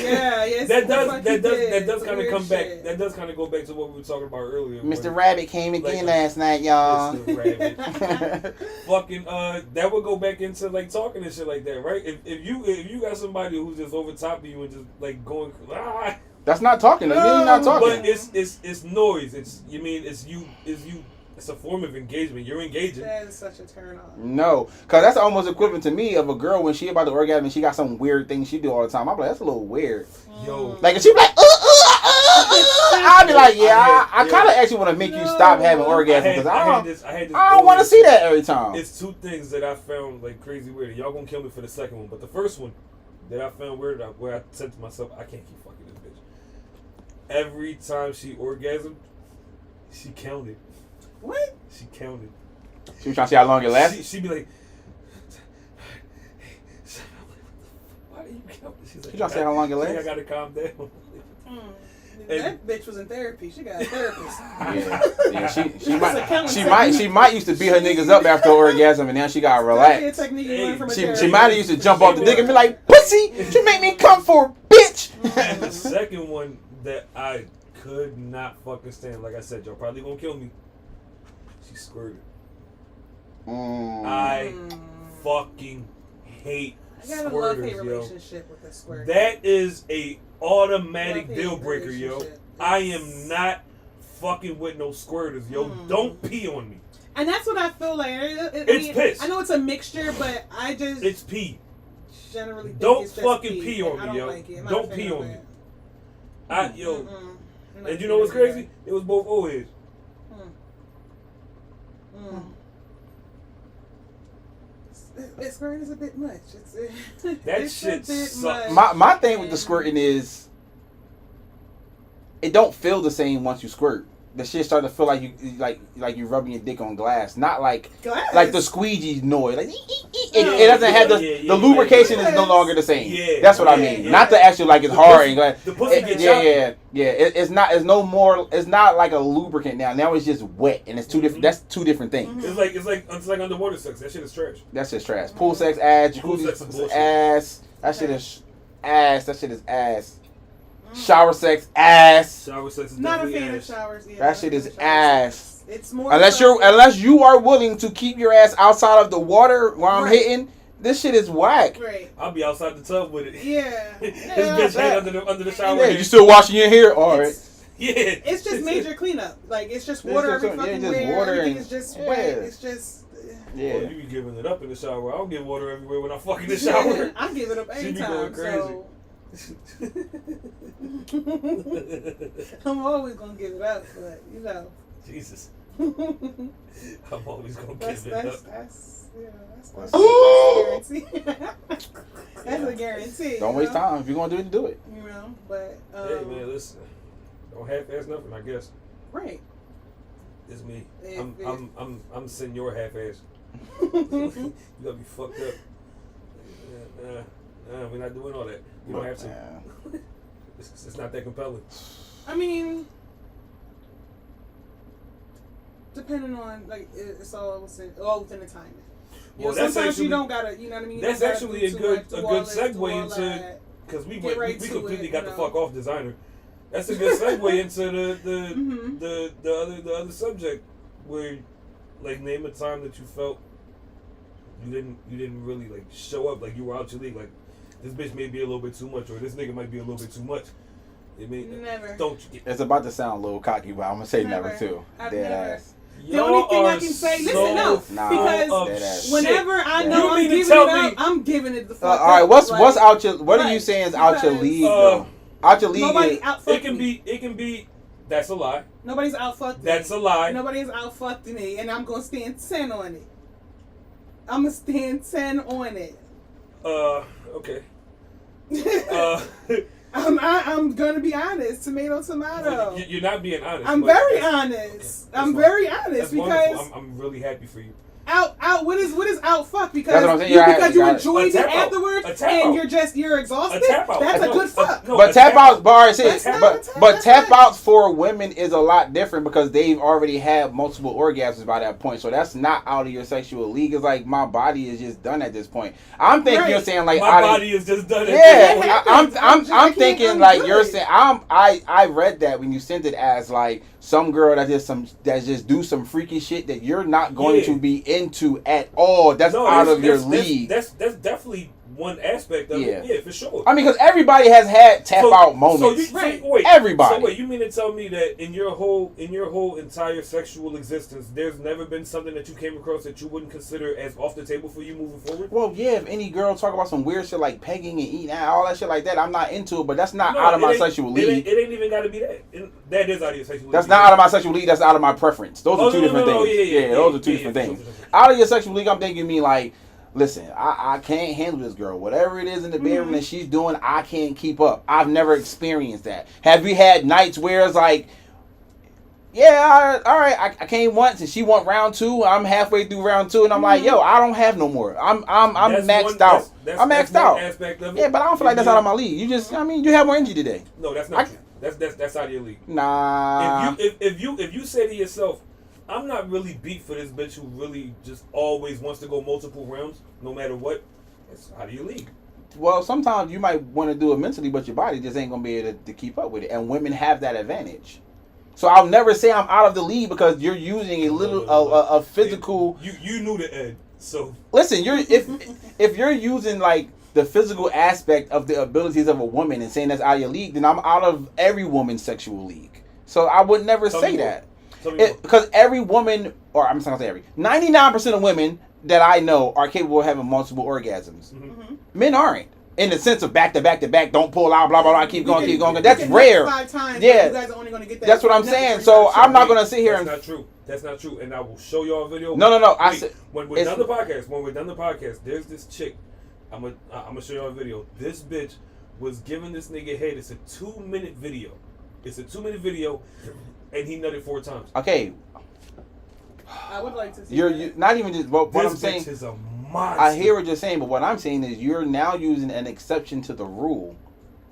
That does kind of come back. That does kind of go back to what we were talking about earlier. Mr. Rabbit came again last night, y'all. Mr. Rabbit. Fucking that would go back into like talking and shit like that, right? If you got somebody who's just over top of you and just like going that's not talking. You're not talking. But it's noise. It's a form of engagement. You're engaging. That is such a turn on. No, because that's almost equivalent to me of a girl when she about to orgasm and she got some weird thing she do all the time. I'm like, that's a little weird. Yo, like if she be like, I'll be like, I kind of actually want to make you stop having orgasms because I don't want to see that every time. It's two things that I found like crazy weird. Y'all gonna kill me for the second one, but the first one that I found weird, where I said to myself, I can't keep fucking this bitch. Every time she orgasmed, she counted. What? She counted. She was trying to see how long it lasted? She'd be like, why are you counting? She's like, she trying to see how long it lasted? I gotta calm down. That bitch was in therapy. She got a therapist. Yeah, she might used to beat her niggas up after orgasm, and now she got relaxed. She might have used to jump off the dick and be like, "Pussy, you make me come for, bitch." The second one that I could not fucking stand, like I said, y'all probably gonna kill me. She squirted. I fucking hate I got a love-hate relationship with the squirt. That is a automatic deal breaker, yo. I am not fucking with no squirters, yo. Don't pee on me. And that's what I feel like. It's piss. I know it's a mixture, but I just it's pee. Generally think don't it's fucking just pee on me, yo. Like don't pee on me. And you know what's crazy? It was both old heads. That squirting is a bit much. That shit sucks. My thing with the squirting is it don't feel the same once you squirt. The shit start to feel like you rubbing your dick on glass, not like the squeegee noise. Like it doesn't have the lubrication is no longer the same. Yeah, that's what I mean. Yeah. Not the actual like it's hard. The pussy gets choppy. It's not. It's no more. It's not like a lubricant now. Now it's just wet, and it's two different. That's two different things. It's like underwater sex. That shit is trash. That's just trash. Pool sex, ass. Jacuzzi ass. That shit is ass. That shit is ass. Shower sex, ass. Shower sex is not a fan of showers. Yeah, that shit is ass. It's more unless you are willing to keep your ass outside of the water while I'm hitting. This shit is whack. Right. I'll be outside the tub with it. Yeah. This bitch head under the shower. Yeah, you still washing your hair? All right. Yeah. It's just major cleanup. Like it's just water every fucking where. Everything is just wet. It's just. Yeah. Well, you be giving it up in the shower. I don't give water everywhere when I fuck in the shower. I give it up anytime. She be going crazy. So I'm always gonna give it up, but you know. Jesus. I'm always gonna give it up. That's a guarantee. That's a guarantee. Don't waste time. If you're gonna do it, do it. You know, but hey man, listen. Don't half-ass nothing, I guess. Right. It's me. I'm senor half-ass. You gotta be fucked up. We're not doing all that. You don't have to. It's not that compelling. I mean, depending on like it's all within the timing. Well, sometimes actually, you don't gotta. You know what I mean. That's actually a good segue into because we completely got the fuck off Desiigner. That's a good segue into the other subject where, like, name a time that you felt you didn't really like show up, like you were out your league, like this bitch may be a little bit too much or this nigga might be a little bit too much. I mean, never. Don't you get? It's about to sound a little cocky, but I'm gonna say never too. Dead ass. The only thing I can say, because whenever I know I'm giving it up, I'm giving it the fuck all right, up. what's out your? What are you saying is out your league? Out your league. Nobody it can be. That's a lie. Nobody's out fucked. That's a lie. Nobody's out fucked me, and I'm gonna stand 10 on it. I'm gonna stand 10 on it. Okay. I'm gonna be honest. Tomato. You're not being honest. I'm very honest. Okay, I'm very honest because I'm really happy for you. Out. What is out? Fuck because that's what I'm saying. because you enjoyed it afterwards and you're exhausted. That's a good fuck. But tap outs, but tap outs for women is a lot different because they've already had multiple orgasms by that point. So that's not out of your sexual league. It's like my body is just done at this point. I'm thinking you're saying like my body is just done. Yeah, I'm thinking like you're saying. I read that when you sent it as like some girl that just do some freaky shit that you're not going to be into at all. That's out of your league. That's definitely one aspect of it. Yeah, for sure. I mean, because everybody has had tap out moments. Everybody. So wait, you mean to tell me that in your whole entire sexual existence, there's never been something that you came across that you wouldn't consider as off the table for you moving forward? Well, yeah. If any girl talk about some weird shit like pegging and eating all that shit like that, I'm not into it. But that's not out of my sexual league. It ain't even got to be that. That is out of your sexual league. That's not out of my sexual league. That's out of my preference. Those are two different things. Yeah, those are two different things. Out of your sexual league, I'm thinking me like, listen, I can't handle this girl. Whatever it is in the bedroom that she's doing, I can't keep up. I've never experienced that. Have you had nights where it's like, yeah, all right, I came once and she went round 2. I'm halfway through round 2 and I'm like, yo, I don't have no more. I'm maxed out. I'm maxed out. Aspect of it. Yeah, but I don't feel like that's out of my league. You just, I mean, you have more energy today. No, that's not true. That's out of your league. Nah. If you say to yourself, I'm not really beat for this bitch who really just always wants to go multiple rounds, no matter what, it's out of your league. Well, sometimes you might want to do it mentally, but your body just ain't going to be able to keep up with it. And women have that advantage. So I'll never say I'm out of the league because you're using a physical... You knew the end, so... Listen, if you're using like the physical aspect of the abilities of a woman and saying that's out of your league, then I'm out of every woman's sexual league. So I would never say that. Because every woman, or I'm not going to say every, 99% of women that I know are capable of having multiple orgasms. Mm-hmm. Men aren't. In the sense of back to back to back, don't pull out, blah, blah, blah, keep going. That's rare. 5 times, yeah. You guys are only going to get that. That's what I'm saying. So I'm not going to sit here That's not true. And I will show y'all a video. No. When we're done the podcast, there's this chick. I'm gonna show y'all a video. This bitch was giving this nigga head. It's a 2-minute video. And he nutted 4 times. Okay. I would like to see you're not even just what I'm saying. This bitch is a monster. I hear what you're saying, but what I'm saying is you're now using an exception to the rule.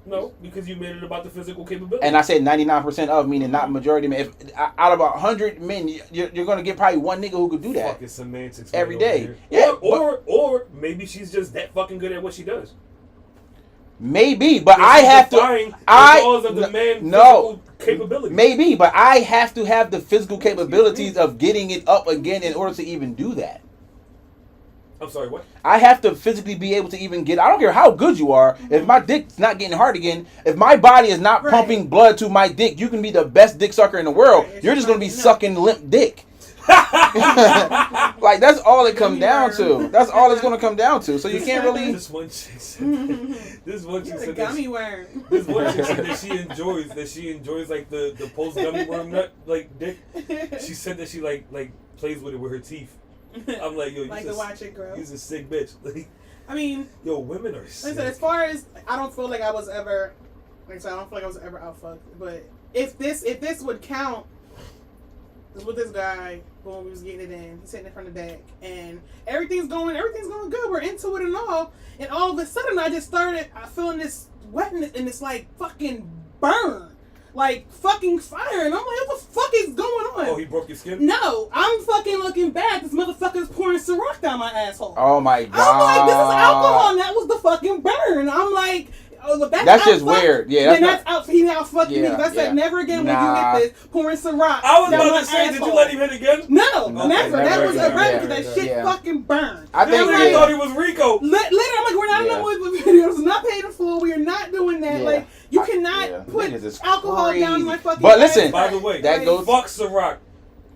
No, because you made it about the physical capability. And I said 99% of, meaning not majority men. If out of 100 men, you're going to get probably one nigga who could do that. Fucking semantics. Every day. Yeah. Or maybe she's just that fucking good at what she does. Maybe, but I have to. Capability. Maybe, but I have to have the physical capabilities of getting it up again in order to even do that. I'm sorry, what? I have to physically be able to even get. I don't care how good you are. If my dick's not getting hard again, if my body is not pumping blood to my dick, you can be the best dick sucker in the world. You're just gonna be sucking limp dick. Like that's all it comes down to. That's all it's gonna come down to. So you can't really. This one chick said. This one chick said gummy worm. This one chick said that she enjoys like the post gummy worm nut like dick. She said that she like plays with it with her teeth. I'm like, yo, you like to watch it grow. You's a sick bitch. Like, I mean, yo, women are sick. Listen, as far as I don't feel like I was ever, like I said, I don't feel like I was ever out fucked. But if this would count, was with this guy when we was getting it in. He's sitting in front of the back, and everything's going good. We're into it and all of a sudden I just started feeling this wetness and this like fucking burn. Like fucking fire, and I'm like, what the fuck is going on? Oh, he broke your skin? No, I'm fucking looking back. This motherfucker's pouring Ciroc down my asshole. Oh my god! I'm like, this is alcohol, and that was the fucking burn. I'm like, oh, that's just weird. Yeah, that's out. He now fucking me. That's like, never again will you hit this pouring Ciroc. I was about to say, did you let him hit again? No, never. That was a burn because that shit fucking burned. I think I thought he was Rico. Later, I'm like, we're not in the videos. Not paid in full. We are not doing that. Like. You cannot put alcohol down my fucking. But listen, by the way, that goes. Fuck Ciroc.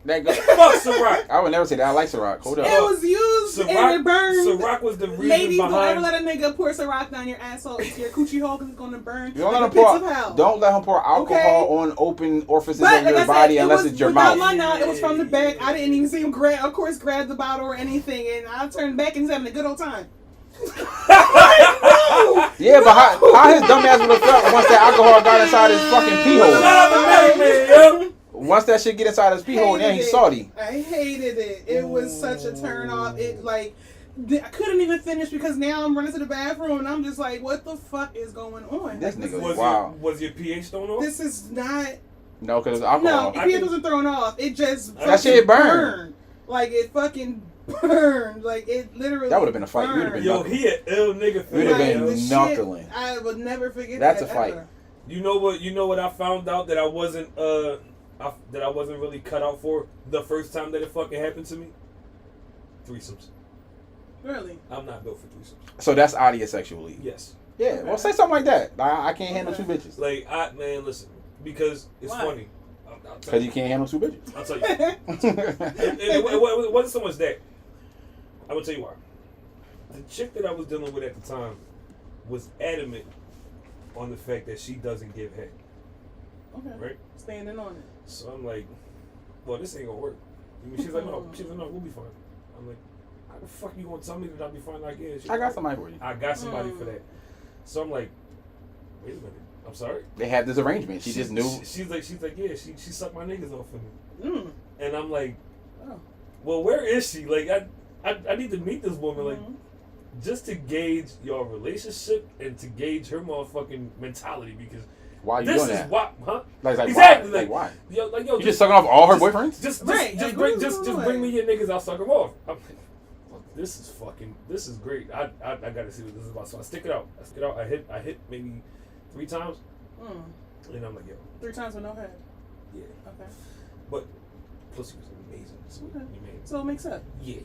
That goes. Fuck Ciroc. I would never say that. I like Ciroc. Hold up. It was used and it burned. Ciroc was the reason Ladies, behind. don't ever let a nigga pour Ciroc down your asshole into your coochie hole because it's gonna burn. Don't let him pour. Don't let him pour alcohol on open orifices of your body unless it's your mouth. It was from the back. I didn't even see him grab the bottle or anything, and I turned back and he's having a good old time. Yeah, but how his dumb ass would have felt once that alcohol got inside his fucking pee hole? Once that shit get inside his pee hole, then he's salty. I hated it. It was such a turn off. It like I couldn't even finish because now I'm running to the bathroom and I'm just like, what the fuck is going on? This nigga was wow. Was your pH thrown off? This is not. No, because it's alcohol. No, pH wasn't thrown off. It just that shit burned. Like it fucking burned. Like it literally. That would have been a fight. Burned. Been yo, he an ill nigga. You'd have been knuckling. I would never forget. That's that a fight. Ever. You know what I found out that I wasn't really cut out for the first time that it fucking happened to me? Threesomes. Really? I'm not built for threesomes. So that's out of your sexual league. Yes. Yeah. Okay. Well, say something like that. I can't handle two bitches. Like man, listen, because it's funny. Because you can't handle two bitches. I'll tell you. It wasn't so much that. I will tell you why. The chick that I was dealing with at the time was adamant on the fact that she doesn't give head. Okay. Right? Standing on it. So I'm like, well, this ain't gonna work. She's like, no, we'll be fine. I'm like, how the fuck you gonna tell me that I'll be fine like this? I got somebody for you. I got somebody for that. So I'm like, wait a minute. I'm sorry. They had this arrangement. She just knew. She's like, yeah. She sucked my niggas off for me. Mm. And I'm like, oh. Well, where is she? Like, I need to meet this woman, like, just to gauge your relationship and to gauge her motherfucking mentality because. Why are you doing that? Why, huh? Like exactly. Why? Like why? Yo, you just sucking off all her boyfriends? Just bring me your niggas. I'll suck them off. I'm like, look, this is great. I gotta see what this is about. So I stick it out. I hit maybe 3 times. And I'm like, yo. 3 times with no head. Yeah. Okay. But pussy was amazing. So, so it makes up. Yeah.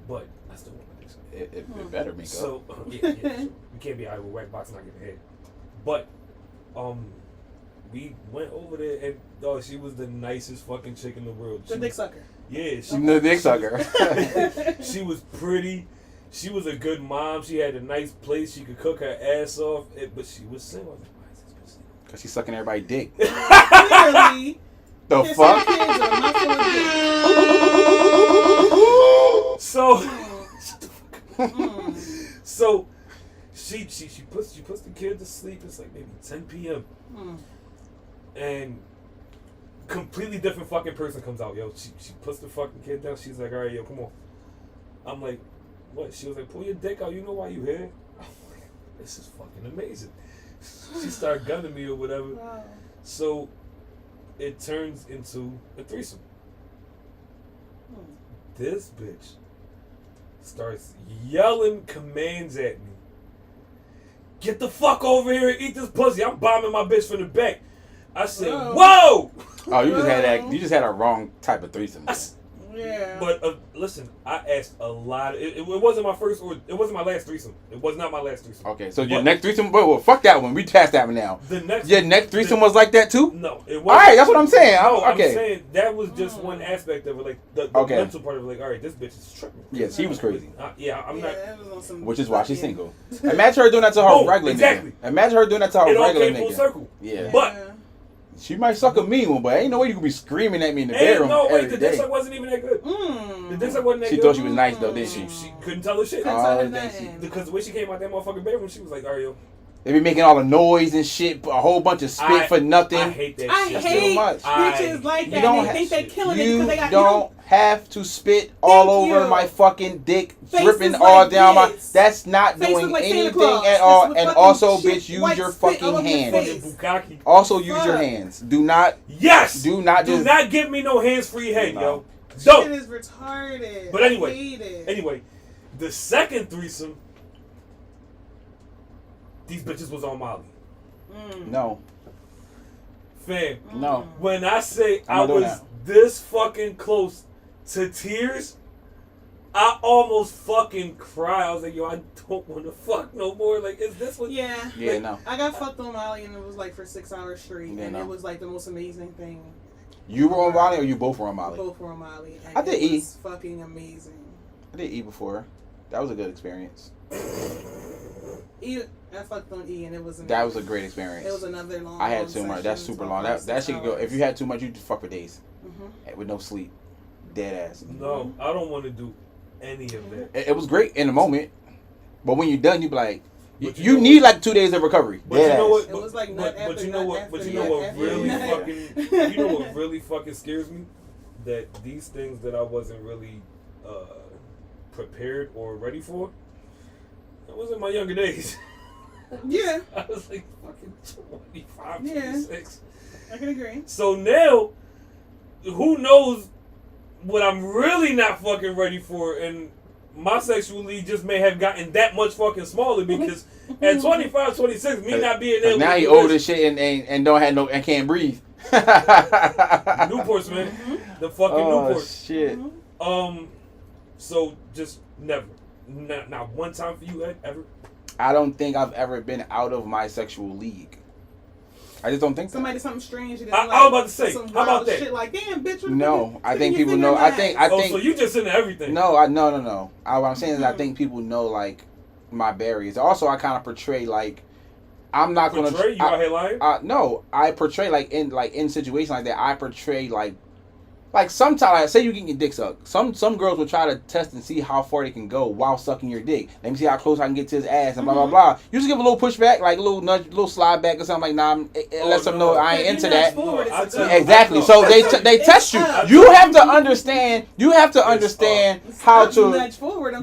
But I still want my dick. It better make up. So yeah. You can't be out with whack box and not getting head. But we went over there and dog, she was the nicest fucking chick in the world. The dick sucker. Yeah, the dick sucker. She was pretty. She was a good mom. She had a nice place. She could cook her ass off. But she was single. Why is this bitch single? Because she's sucking everybody's dick. Clearly. The fuck? So, shut the fuck up. So, she puts the kid to sleep. It's like maybe 10 p.m. And completely different fucking person comes out, yo. She puts the fucking kid down. She's like, all right, yo, come on. I'm like, what? She was like, pull your dick out. You know why you here? I'm like, this is fucking amazing. She started gunning me or whatever. Wow. So it turns into a threesome. This bitch starts yelling commands at me. Get the fuck over here and eat this pussy. I'm bombing my bitch from the back. I said, whoa! Oh, you just had a wrong type of threesome. Yeah. But listen, I asked a lot. It wasn't my first or it wasn't my last threesome. It was not my last threesome. Okay, so your next threesome, well, fuck that one. We passed that one now. Your next threesome was like that too? No, it wasn't. All right, that's what I'm saying. No, okay. I'm saying that was just one aspect of it, like the mental part of it. Like, all right, this bitch is tripping. Yeah, she was crazy. I'm not. Which is why she's single. Imagine her doing that to her regular exactly. nigga. Imagine her doing that to her regular nigga. It all came full circle. Yeah. But she might suck a mean one, but ain't no way you could be screaming at me in the bedroom. No, wait, every the day. dick suck wasn't even that good. The dick suck wasn't that She good. thought she was nice though, didn't she? She couldn't tell her shit. Because when she came out that motherfucking bedroom, she was like, Ario. They be making all the noise and shit, a whole bunch of spit for nothing. I hate that shit. I hate bitches like that. They think they're killing it because they got. You don't have to spit all over my fucking dick, dripping Faces all like down my. this. That's not Faces doing like Santa anything Claus. at all. That's And what also, fucking bitch, shit, use white your spit fucking all over your hands. face. Also, use your hands. Do not. Yes. Do not give me no hands-free head, yo. Shit is retarded. But anyway, I hate it. anyway, the second threesome, these bitches was on Molly. No. Fam. No. When I say I was this fucking close to tears, I almost fucking cried. I was like, yo, I don't want to fuck no more. Like, is this what? Yeah. Yeah, no. I got fucked on Molly and it was like for 6 hours straight. Yeah, and it was like the most amazing thing. You were on Molly or you both were on Molly? Both were on Molly. And I did E. It was fucking amazing. I did E before. That was a good experience. I fucked on E and it was amazing. That was a great experience. It was another long. I had too much. That's super long. That shit could go. If you had too much, you just fuck for days with no sleep, dead ass. No, I don't want to do any of that. It was great in the moment, but when you're done, you be like, you need like 2 days of recovery. But you know what? It was like but you know what? But you know what really fucking? You know what really fucking scares me? That these things that I wasn't really prepared or ready for. That was in my younger days. Yeah. I was like fucking 25, 26. I can agree. So now, who knows what I'm really not fucking ready for, and my sexual lead just may have gotten that much fucking smaller because at 25, 26, me not being there. Now he old as shit and don't have no and can't breathe. Newports, man. The fucking Newports. Shit. So just never. Not one time for you, Ed, ever? I don't think I've ever been out of my sexual league. I just don't think somebody something strange. I was about to say, how about that? Shit like, damn, bitch. No, I think people know. I think. So you just into everything? No. What I'm saying is, I think people know like my barriers. Also, I kind of portray like I'm not gonna. You out here lying? No, I portray like in situations like that. I portray like sometimes, like, say you getting your dick sucked. Some girls will try to test and see how far they can go while sucking your dick. Let me see how close I can get to his ass and blah blah blah. You just give a little pushback, like a little nudge, little slide back or something like nah. Let them know I ain't into that. Exactly. So they test you. You have to understand. You have to understand how to.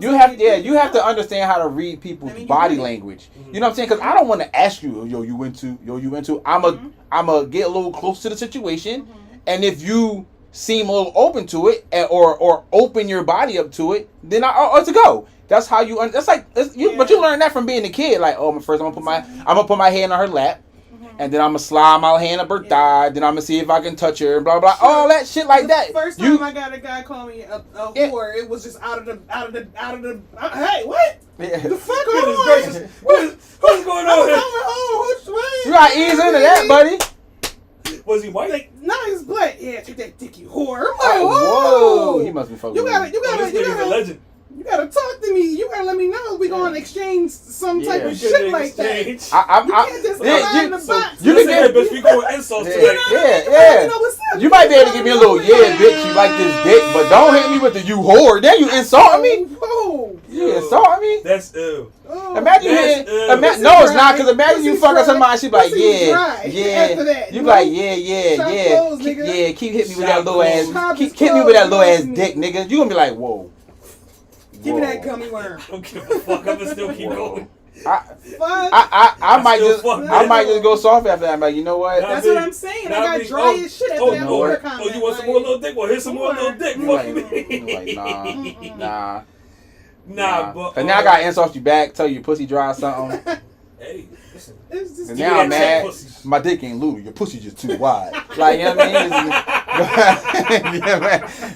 You have to understand how to read people's body language. You know what I'm saying? Because I don't want to ask you, yo, you into. I'ma get a little close to the situation, and if you seem a little open to it, or open your body up to it, then I to go. That's how you. That's like you. But you learn that from being a kid. Like, oh, first I'm gonna put my hand on her lap, and then I'm gonna slide my hand up her thigh. Then I'm gonna see if I can touch her and blah blah. All that shit like that. First time I got a guy call me a whore, it was just out of the. Hey, what? Yeah. The fuck going on? What's going on here? You gotta ease into that, buddy. Was he white? Like, no, he's black. Yeah, take that dick, you whore. I'm like, whoa. He must be fucking. You gotta, a legend. You gotta talk to me. You gotta let me know we gonna exchange some type of shit like that. You can't just come in the box. You can get it, bitch. We going insults today. Yeah. You might be able to give me a little bitch. You like this dick, but don't hit me with the you whore. Then you insult me. Whoa. You insult me. That's ill. Imagine you hitting. No, it's not. Because imagine you fuck up somebody. She be like, yeah. You be like, yeah. Keep hitting me with that little ass. Keep hitting me with that little ass dick, nigga. You gonna be like, whoa. Give me that gummy worm. Don't give a fuck. I'm gonna still keep going. I might just go soft after that. I'm like, you know what? That's what I'm saying. I got dry as shit after that order comment. Oh, you want some more little dick? Well, here's some more little dick. Nah. Nah, but and now I gotta insult you back, tell you pussy dry or something. Hey, listen. It's just And now I'm mad. My dick ain't little. Your pussy just too wide. Like, you know what I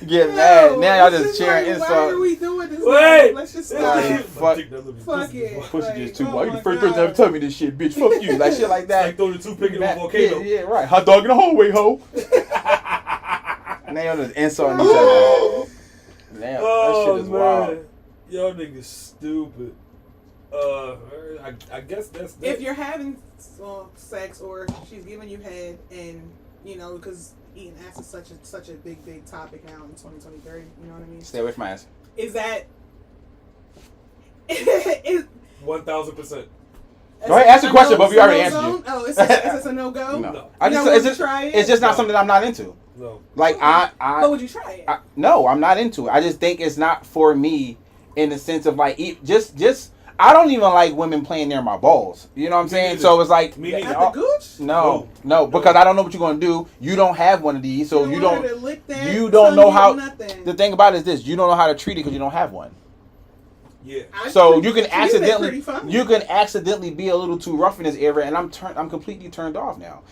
mean? Get mad. Now y'all just sharing insults. Why are we doing this? Wait. Let's just Like, stop. fuck it. Pussy Like, just too oh wide. You my the first person to ever tell me this shit, bitch. Fuck you. Like shit like that. Like throwing the toothpick in a volcano. Yeah, right. Hot dog in the hallway, ho. Now y'all just insulting each other. Damn, that shit is wild. Y'all niggas stupid. I guess that's that. If you're having sex or she's giving you head, and you know, because eating ass is such a big topic now in 2023. You know what I mean? Stay away from my ass. Is that? 1000%. Go ahead, ask your question, but we already answered you. Oh, is this a no go? No. Try it? It's just not something I'm not into. No. Like But would you try it? No, I'm not into it. I just think it's not for me in the sense of like just. I don't even like women playing near my balls. You know what I'm saying? So it's like At the gooch? No, because I don't know what you're gonna do. You don't have one of these, so you don't know how. Nothing. The thing about it is this: you don't know how to treat it because you don't have one. Yeah. So you can accidentally be a little too rough in this area, and I'm completely turned off now.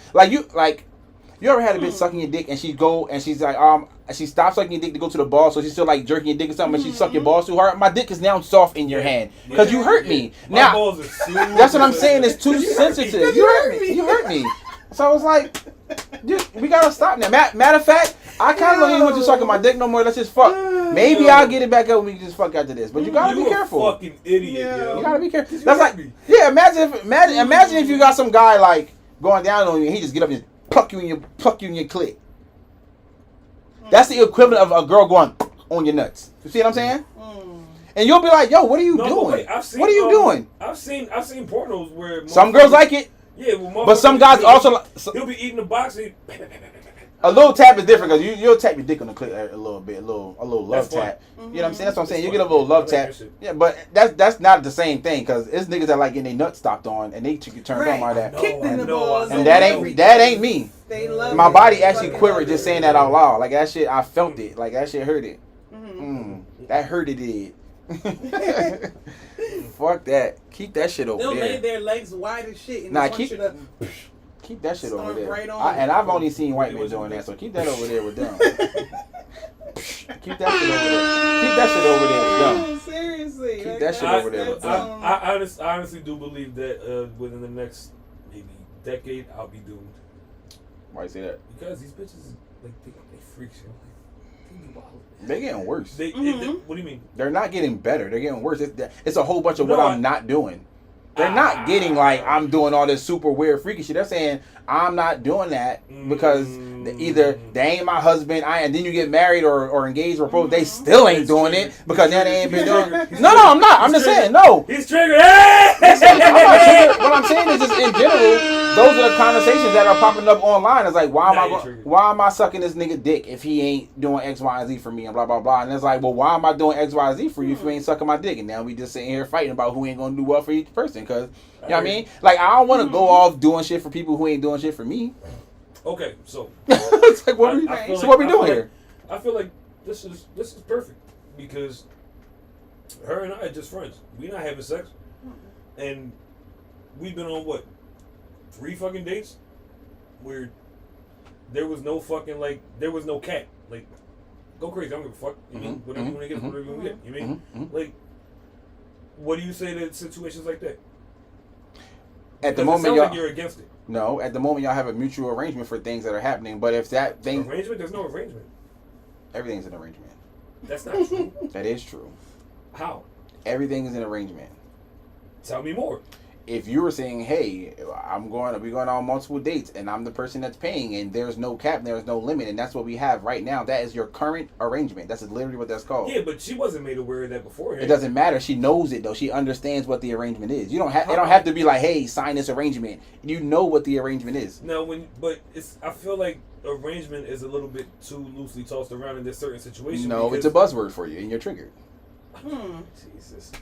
You ever had a bitch sucking your dick and she's like she stops sucking your dick to go to the ball, so she's still like jerking your dick or something, and she suck your balls too hard. My dick is now soft in your hand because you hurt me. My balls are that's what I'm saying. It's too sensitive. You hurt me. So it's like, dude, we gotta stop now. Matter of fact, I kind of don't even want you sucking my dick no more. Let's just fuck. Maybe I'll get it back up when we can just fuck after this. But you gotta be careful. You a fucking idiot. Yo. You gotta be careful. That's like, yeah. Imagine if you got some guy like going down on you and he just get up and pluck you in your clit. That's the equivalent of a girl going on your nuts. You see what I'm saying? And you'll be like, "Yo, what are you doing? Wait, what are you doing?" I've seen pornos where some girls like it. Yeah, well, but some guys also he'll be eating the box. And a little tap is different because you'll tap your dick on the clit a little bit, a little love tap. You know what I'm saying? That's what I'm saying. You get a little love tap. Yeah, but that's not the same thing because it's niggas that like getting their nuts stopped on and they turned on by that. And that ain't me. They love my body actually quivered just saying that out loud. Like that shit, I felt it. Like that shit hurt it. That hurted it. Fuck that. Keep that shit over there. They'll lay their legs wide as shit. And keep that shit over there. Right and I've only seen white men doing that, so keep that over there with them. Keep that shit over there. Keep that shit over there with them. Seriously. Keep that shit over there with them. I honestly do believe that within the next maybe decade, I'll be doomed. Why you say that? Because these bitches, like, they freaks, you know. They're getting worse. What do you mean? They're not getting better. They're getting worse. It's a whole bunch of what I'm not doing. They're not getting like I'm doing all this super weird freaky shit. They're saying I'm not doing that because either they ain't my husband, and then you get married or engaged or proposed, they still ain't doing it because now they ain't been doing it. No, I'm not. I'm just saying no. He's triggered. What I'm saying is just in general, those are the conversations that are popping up online. It's like why am I sucking this nigga dick if he ain't doing X, Y, and Z for me and blah blah blah. And it's like, well, why am I doing X, Y, and Z for you if you ain't sucking my dick? And now we just sitting here fighting about who ain't gonna do well for each person. Because, you know what I mean? Like, I don't want to go off doing shit for people who ain't doing shit for me. Okay, so. It's like, what we doing here? I feel like this is perfect. Because her and I are just friends. We not having sex. And we've been on, 3 fucking dates? Where there was no fucking, there was no cat. Like, go crazy. I don't give a fuck. You mean? Whatever you want to get, whatever you want to get. You mean? Like, what do you say to situations like that? At the moment, y'all, you're against it. No, at the moment, y'all have a mutual arrangement for things that are happening. But if that thing... Arrangement? There's no arrangement. Everything's an arrangement. That's not true. That is true. How? Everything is an arrangement. Tell me more. If you were saying, hey, we're going on multiple dates and I'm the person that's paying and there's no cap, there's no limit, and that's what we have right now, that is your current arrangement. That's literally what that's called. Yeah, but she wasn't made aware of that beforehand. It doesn't matter. She knows it though. She understands what the arrangement is. You don't have. It don't have to be like, hey, sign this arrangement. You know what the arrangement is. No, I feel like arrangement is a little bit too loosely tossed around in this certain situation. No, it's a buzzword for you and you're triggered. Jesus.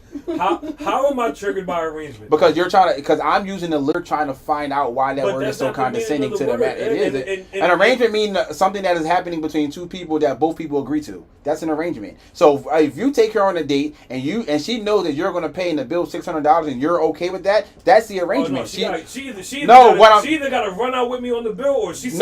How am I triggered by arrangement? Because I'm using the lyric trying to find out why that word is so condescending to the man. It is. An arrangement means something that is happening between two people that both people agree to. That's an arrangement. So if you take her on a date and she knows that you're going to pay in the bill $600 and you're okay with that, that's the arrangement. She either got to run out with me on the bill or she dick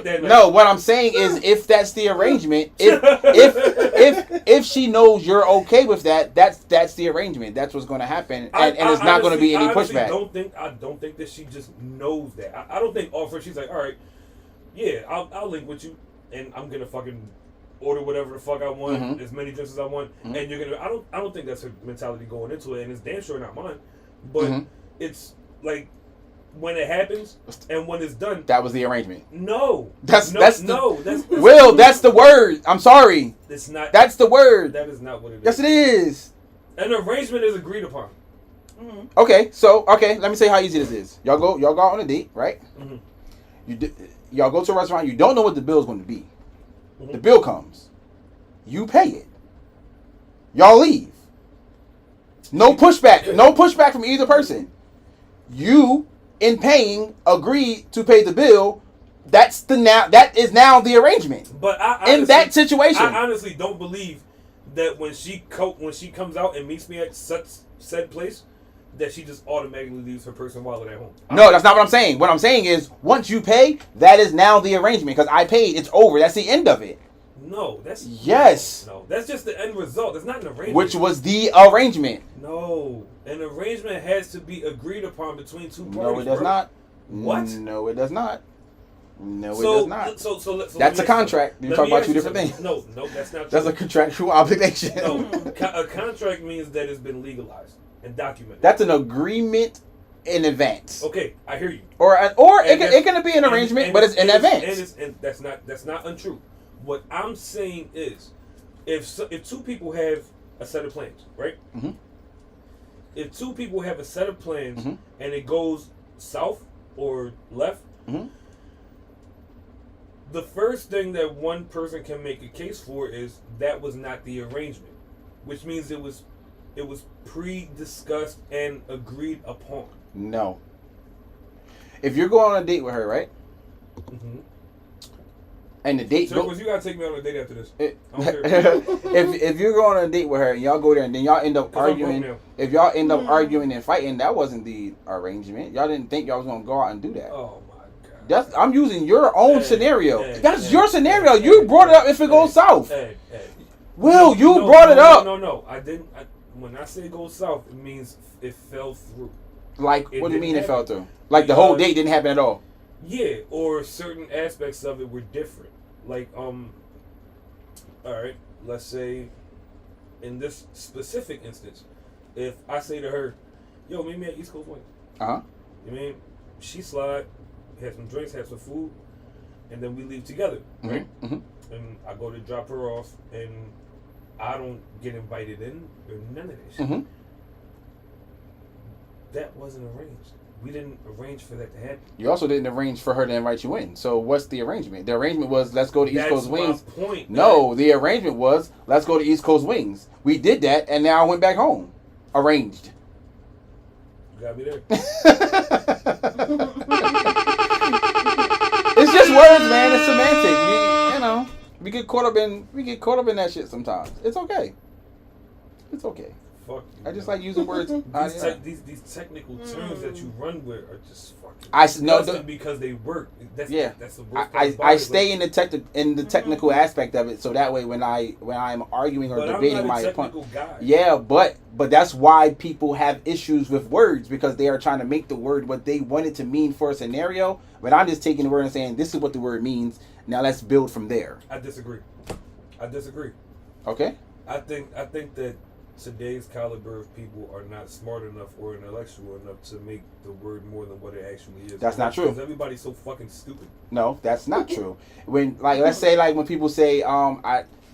that night. No, what I'm saying is if that's the arrangement, if she knows you're okay with that, that's the arrangement. That's what's going to happen, and it's not going to be any pushback. I don't think that she just knows that. I don't think first she's like, all right, yeah, I'll link with you, and I'm gonna fucking order whatever the fuck I want, as many drinks as I want, and you're gonna. I don't think that's her mentality going into it, and it's damn sure not mine. But it's like when it happens and when it's done. That was the arrangement. No, that's Will. That's the word. I'm sorry. It's not. That's the word. That is not what it is. Yes, it is. An arrangement is agreed upon. Okay, let me say how easy this is. Y'all go on a date, right? Y'all go to a restaurant. You don't know what the bill is going to be. The bill comes. You pay it. Y'all leave. No pushback. No pushback from either person. You, in paying, agree to pay the bill. That is now the arrangement. But in that situation, I honestly don't believe that when she comes out and meets me at said place, that she just automatically leaves her personal wallet at home. No, that's not what I'm saying. What I'm saying is, once you pay, that is now the arrangement. Because I paid, it's over. That's the end of it. No, that's... Yes. No, that's just the end result. It's not an arrangement. Which was the arrangement. No. An arrangement has to be agreed upon between two parties, No, it does not. What? No, it does not. No, it does not. So that's a contract. You're talking about two different things. No, that's not true. That's a contractual obligation. No, a contract means that it's been legalized and documented. That's an agreement in advance. Okay, I hear you. Or it can be an arrangement, but it's in advance. And that's not untrue. What I'm saying is, if two people have a set of plans, right? If two people have a set of plans and it goes south or left, the first thing that one person can make a case for is that was not the arrangement, which means it was pre-discussed and agreed upon. No. If you're going on a date with her, right? And the date... So, you gotta take me on a date after this. If you're going on a date with her and y'all go there and then y'all end up arguing... If y'all end up arguing and fighting, that wasn't the arrangement. Y'all didn't think y'all was going to go out and do that. Oh, my God. I'm using your own scenario. That's your scenario. You brought it up if it goes south. Will, you brought it up. No. I didn't. When I say it goes south, it means it fell through. Like, what do you mean it fell through? Like the whole date didn't happen at all? Yeah, or certain aspects of it were different. Like, all right, let's say in this specific instance, if I say to her, yo, meet me at East Coast Wings. You mean, she slide, have some drinks, have some food, and then we leave together, right? And I go to drop her off, and I don't get invited in, or none of that shit. That wasn't arranged. We didn't arrange for that to happen. You also didn't arrange for her to invite you in. So what's the arrangement? The arrangement was, let's go to East Coast Wings. That's my point. No, the arrangement was, let's go to East Coast Wings. We did that, and now I went back home. Arranged. You got me there. It's just words, man. It's semantic. We get caught up in that shit sometimes. It's okay. It's okay. Fuck you, I just like using words. These technical terms that you run with are just fucking because they work. That's the worst part. I stay in the technical aspect of it, so that way when I'm arguing or debating my opponent. Yeah, but that's why people have issues with words, because they are trying to make the word what they want it to mean for a scenario. But I'm just taking the word and saying this is what the word means. Now let's build from there. I disagree. Okay. I think that today's caliber of people are not smart enough or intellectual enough to make the word more than what it actually is. That's not true. Because everybody's so fucking stupid. No, that's not true. When, let's say, when people say,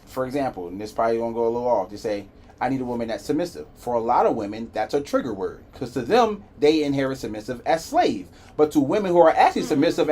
for example, and this probably gonna go a little off, just say, I need a woman that's submissive. For a lot of women, that's a trigger word, because to them, they inherit submissive as slave. But to women who are actually submissive,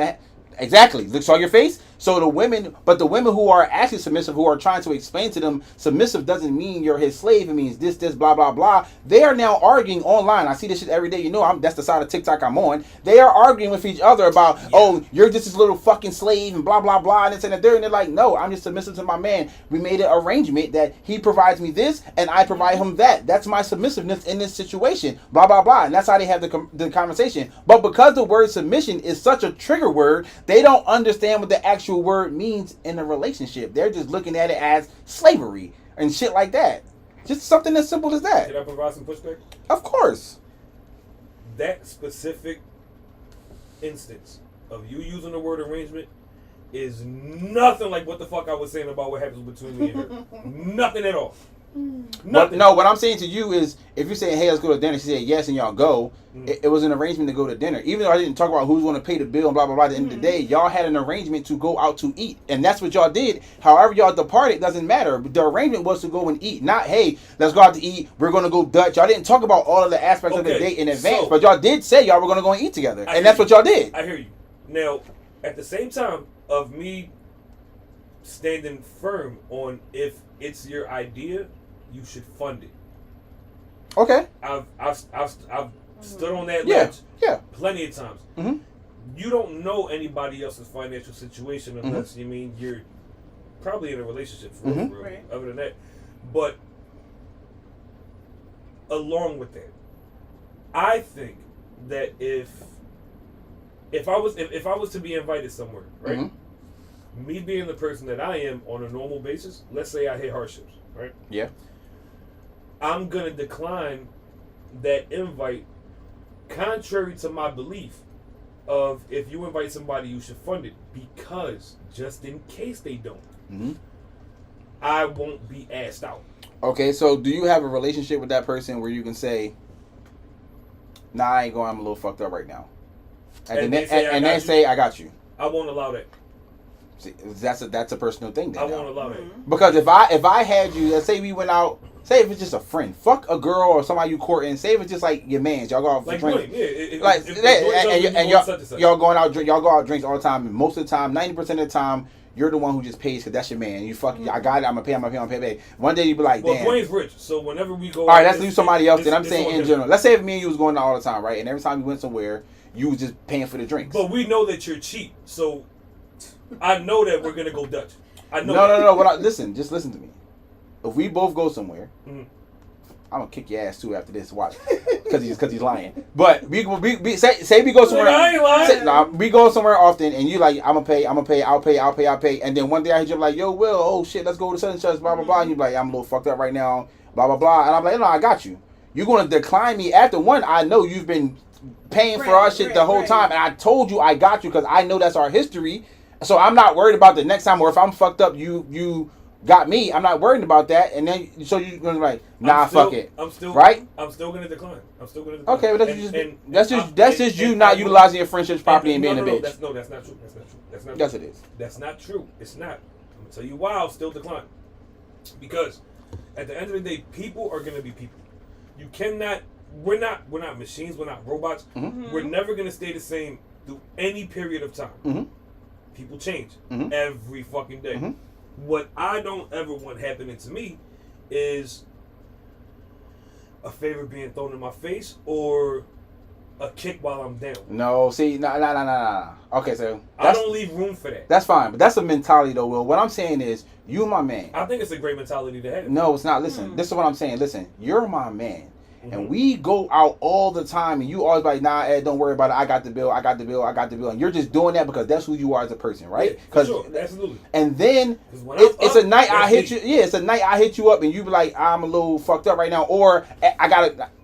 exactly, looks on your face. So the women who are actually submissive, who are trying to explain to them, submissive doesn't mean you're his slave. It means this, blah, blah, blah. They are now arguing online. I see this shit every day. You know, that's the side of TikTok I'm on. They are arguing with each other about, oh, you're just this little fucking slave and blah, blah, blah. And it's and they're and they're like, no, I'm just submissive to my man. We made an arrangement that he provides me this and I provide him that. That's my submissiveness in this situation. Blah, blah, blah. And that's how they have the conversation. But because the word submission is such a trigger word, they don't understand what the actual word means in a relationship. They're just looking at it as slavery and shit like that. Just something as simple as that. Can I provide some pushback? Of course. That specific instance of you using the word arrangement is nothing like what the fuck I was saying about what happens between me and her. Nothing at all. Nothing. No, what I'm saying to you is, if you're saying, hey, let's go to dinner, she said yes, and y'all go, it was an arrangement to go to dinner. Even though I didn't talk about who's going to pay the bill and blah, blah, blah, at the end of the day, y'all had an arrangement to go out to eat. And that's what y'all did. However y'all departed, doesn't matter. The arrangement was to go and eat. Not, hey, let's go out to eat, we're going to go Dutch. Y'all didn't talk about all of the aspects of the date in advance, but y'all did say y'all were going to go and eat together. And that's what y'all did. I hear you. Now, at the same time of me standing firm on if it's your idea, you should fund it. Okay. I've stood on that ledge plenty of times. Mm-hmm. You don't know anybody else's financial situation unless you mean you're probably in a relationship for real, Right. other than that. But along with that, I think that if I was to be invited somewhere, right? Me being the person that I am on a normal basis, let's say I hit hardships, right? Yeah. I'm gonna decline that invite, contrary to my belief of if you invite somebody, you should fund it, because just in case they don't, I won't be asked out. Okay, so do you have a relationship with that person where you can say, nah, I ain't going, I'm a little fucked up right now, and then say, I got you? I won't allow that. See, that's a personal thing. Then, I won't allow that. Because if I had you, let's say we went out, say if it's just a friend, fuck a girl or somebody you courting, say if it's just like your mans, y'all go out for like drinks, y'all going out, y'all go out drinks all the time, and most of the time, 90% of the time, you're the one who just pays because that's your man. You fuck, I got it, I'm gonna pay. One day you be like, damn. Well, Dwayne's rich, so whenever we go, all right, let's leave somebody else. Then I'm saying in general. Let's say if me and you was going out all the time, right, and every time we went somewhere, you was just paying for the drinks. But we know that you're cheap, so I know that we're gonna go Dutch. I know. No. Listen, just listen to me. If we both go somewhere, I'm gonna kick your ass too after this. Watch, because he's lying. But we say we go somewhere. I ain't lying. We go somewhere often, and you like, I'll pay. I'll pay. And then one day I hit you up like, yo, Will, oh shit, let's go to such and such, blah blah blah. And you be like, I'm a little fucked up right now, blah blah blah. And I'm like, no, I got you. You're gonna decline me after one. I know you've been paying for our shit the whole time, and I told you I got you because I know that's our history. So I'm not worried about the next time, or if I'm fucked up, you got me. I'm not worried about that. And then so you're gonna be like, nah, fuck it. I'm still gonna decline. Okay, but that's just you not utilizing your friendships properly and being a bitch. That's not true. That's not true. Yes, it is. That's not true. It's not. I'm gonna tell you why I'll still decline. Because at the end of the day, people are gonna be people. You cannot. We're not machines. We're not robots. We're never gonna stay the same through any period of time. People change every fucking day. What I don't ever want happening to me is a favor being thrown in my face or a kick while I'm down. No, see, no. Okay, so I don't leave room for that. That's fine, but that's a mentality though, Will. What I'm saying is, you my man. I think it's a great mentality to have. No, it's not. Listen, this is what I'm saying. Listen, you're my man. And we go out all the time, and you always like, nah, Ed, don't worry about it. I got the bill. And you're just doing that because that's who you are as a person, right? Yeah, sure, absolutely. And then it's a night I hit you. Yeah, it's a night I hit you up, and you be like, I'm a little fucked up right now, or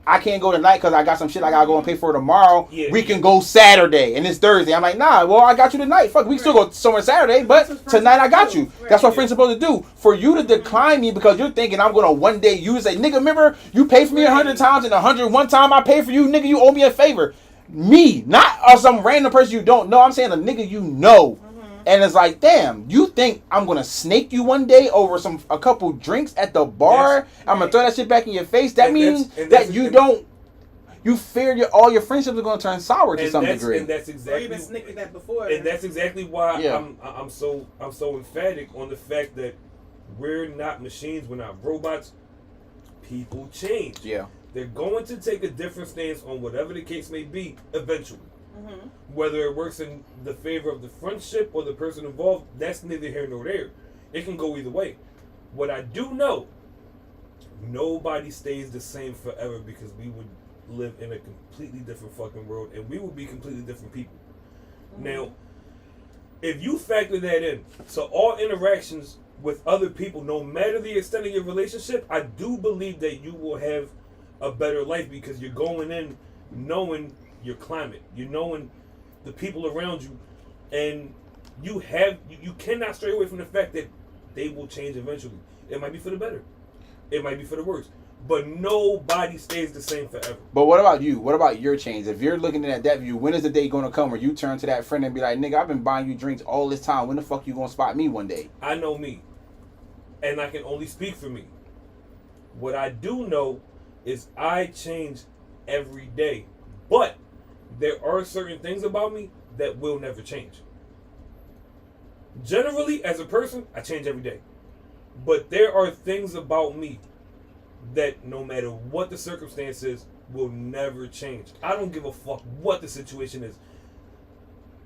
I can't go tonight because I got some shit I gotta go and pay for tomorrow. Yeah, we can go Saturday, and it's Thursday. I'm like, nah, well, I got you tonight. Fuck, we still go somewhere Saturday, but tonight I got you. That's what friends supposed to do. For you to decline me because you're thinking I'm gonna one day you say, nigga, remember you paid for me 100 times and 101 time I paid for you, nigga, you owe me a favor. Me, not some random person you don't know. I'm saying a nigga you know. And it's like, damn, you think I'm gonna snake you one day over a couple drinks at the bar? I'm gonna throw that shit back in your face. That means that you don't you fear all your friendships are going to turn sour to some degree. And that's exactly. Or even snipping that before. And that's exactly why I'm so emphatic on the fact that we're not machines, we're not robots. People change. Yeah. They're going to take a different stance on whatever the case may be eventually. Mm-hmm. Whether it works in the favor of the friendship or the person involved, that's neither here nor there. It can go either way. What I do know, nobody stays the same forever because we would live in a completely different fucking world and we would be completely different people. Mm-hmm. Now, if you factor that in, so all interactions with other people, no matter the extent of your relationship, I do believe that you will have a better life because you're going in knowing your climate, you're knowing the people around you, and you cannot stray away from the fact that they will change eventually. It might be for the better, it might be for the worse, but nobody stays the same forever. But what about you? What about your change? If you're looking at that view, when is the day going to come where you turn to that friend and be like, nigga, I've been buying you drinks all this time. When the fuck you going to spot me one day? I know me, and I can only speak for me. What I do know is I change every day, but there are certain things about me that will never change. Generally, as a person, I change every day. But there are things about me that no matter what the circumstance is, will never change. I don't give a fuck what the situation is.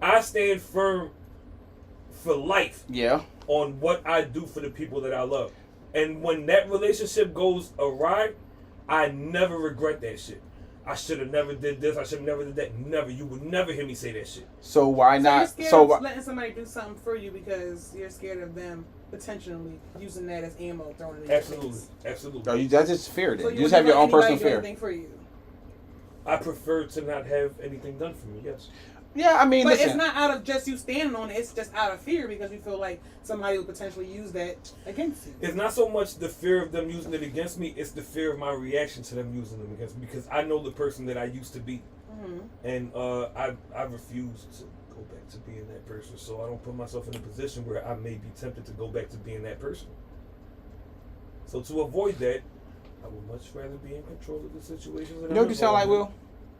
I stand firm for life on what I do for the people that I love. And when that relationship goes awry, I never regret that shit. I should have never did this. I should have never did that. Never. You would never hear me say that shit. So why not? You're scared of letting somebody do something for you because you're scared of them potentially using that as ammo thrown in your face. Absolutely. No, that's just fear. So you just have your own personal fear. For you. I prefer to not have anything done for me. Yes. Yeah, I mean, but listen. It's not out of just you standing on it. It's just out of fear because you feel like somebody will potentially use that against you. It's not so much the fear of them using it against me. It's the fear of my reaction to them using them against me because I know the person that I used to be, and I refuse to go back to being that person. So I don't put myself in a position where I may be tempted to go back to being that person. So to avoid that, I would much rather be in control of the situations. You know what you sound like, Will?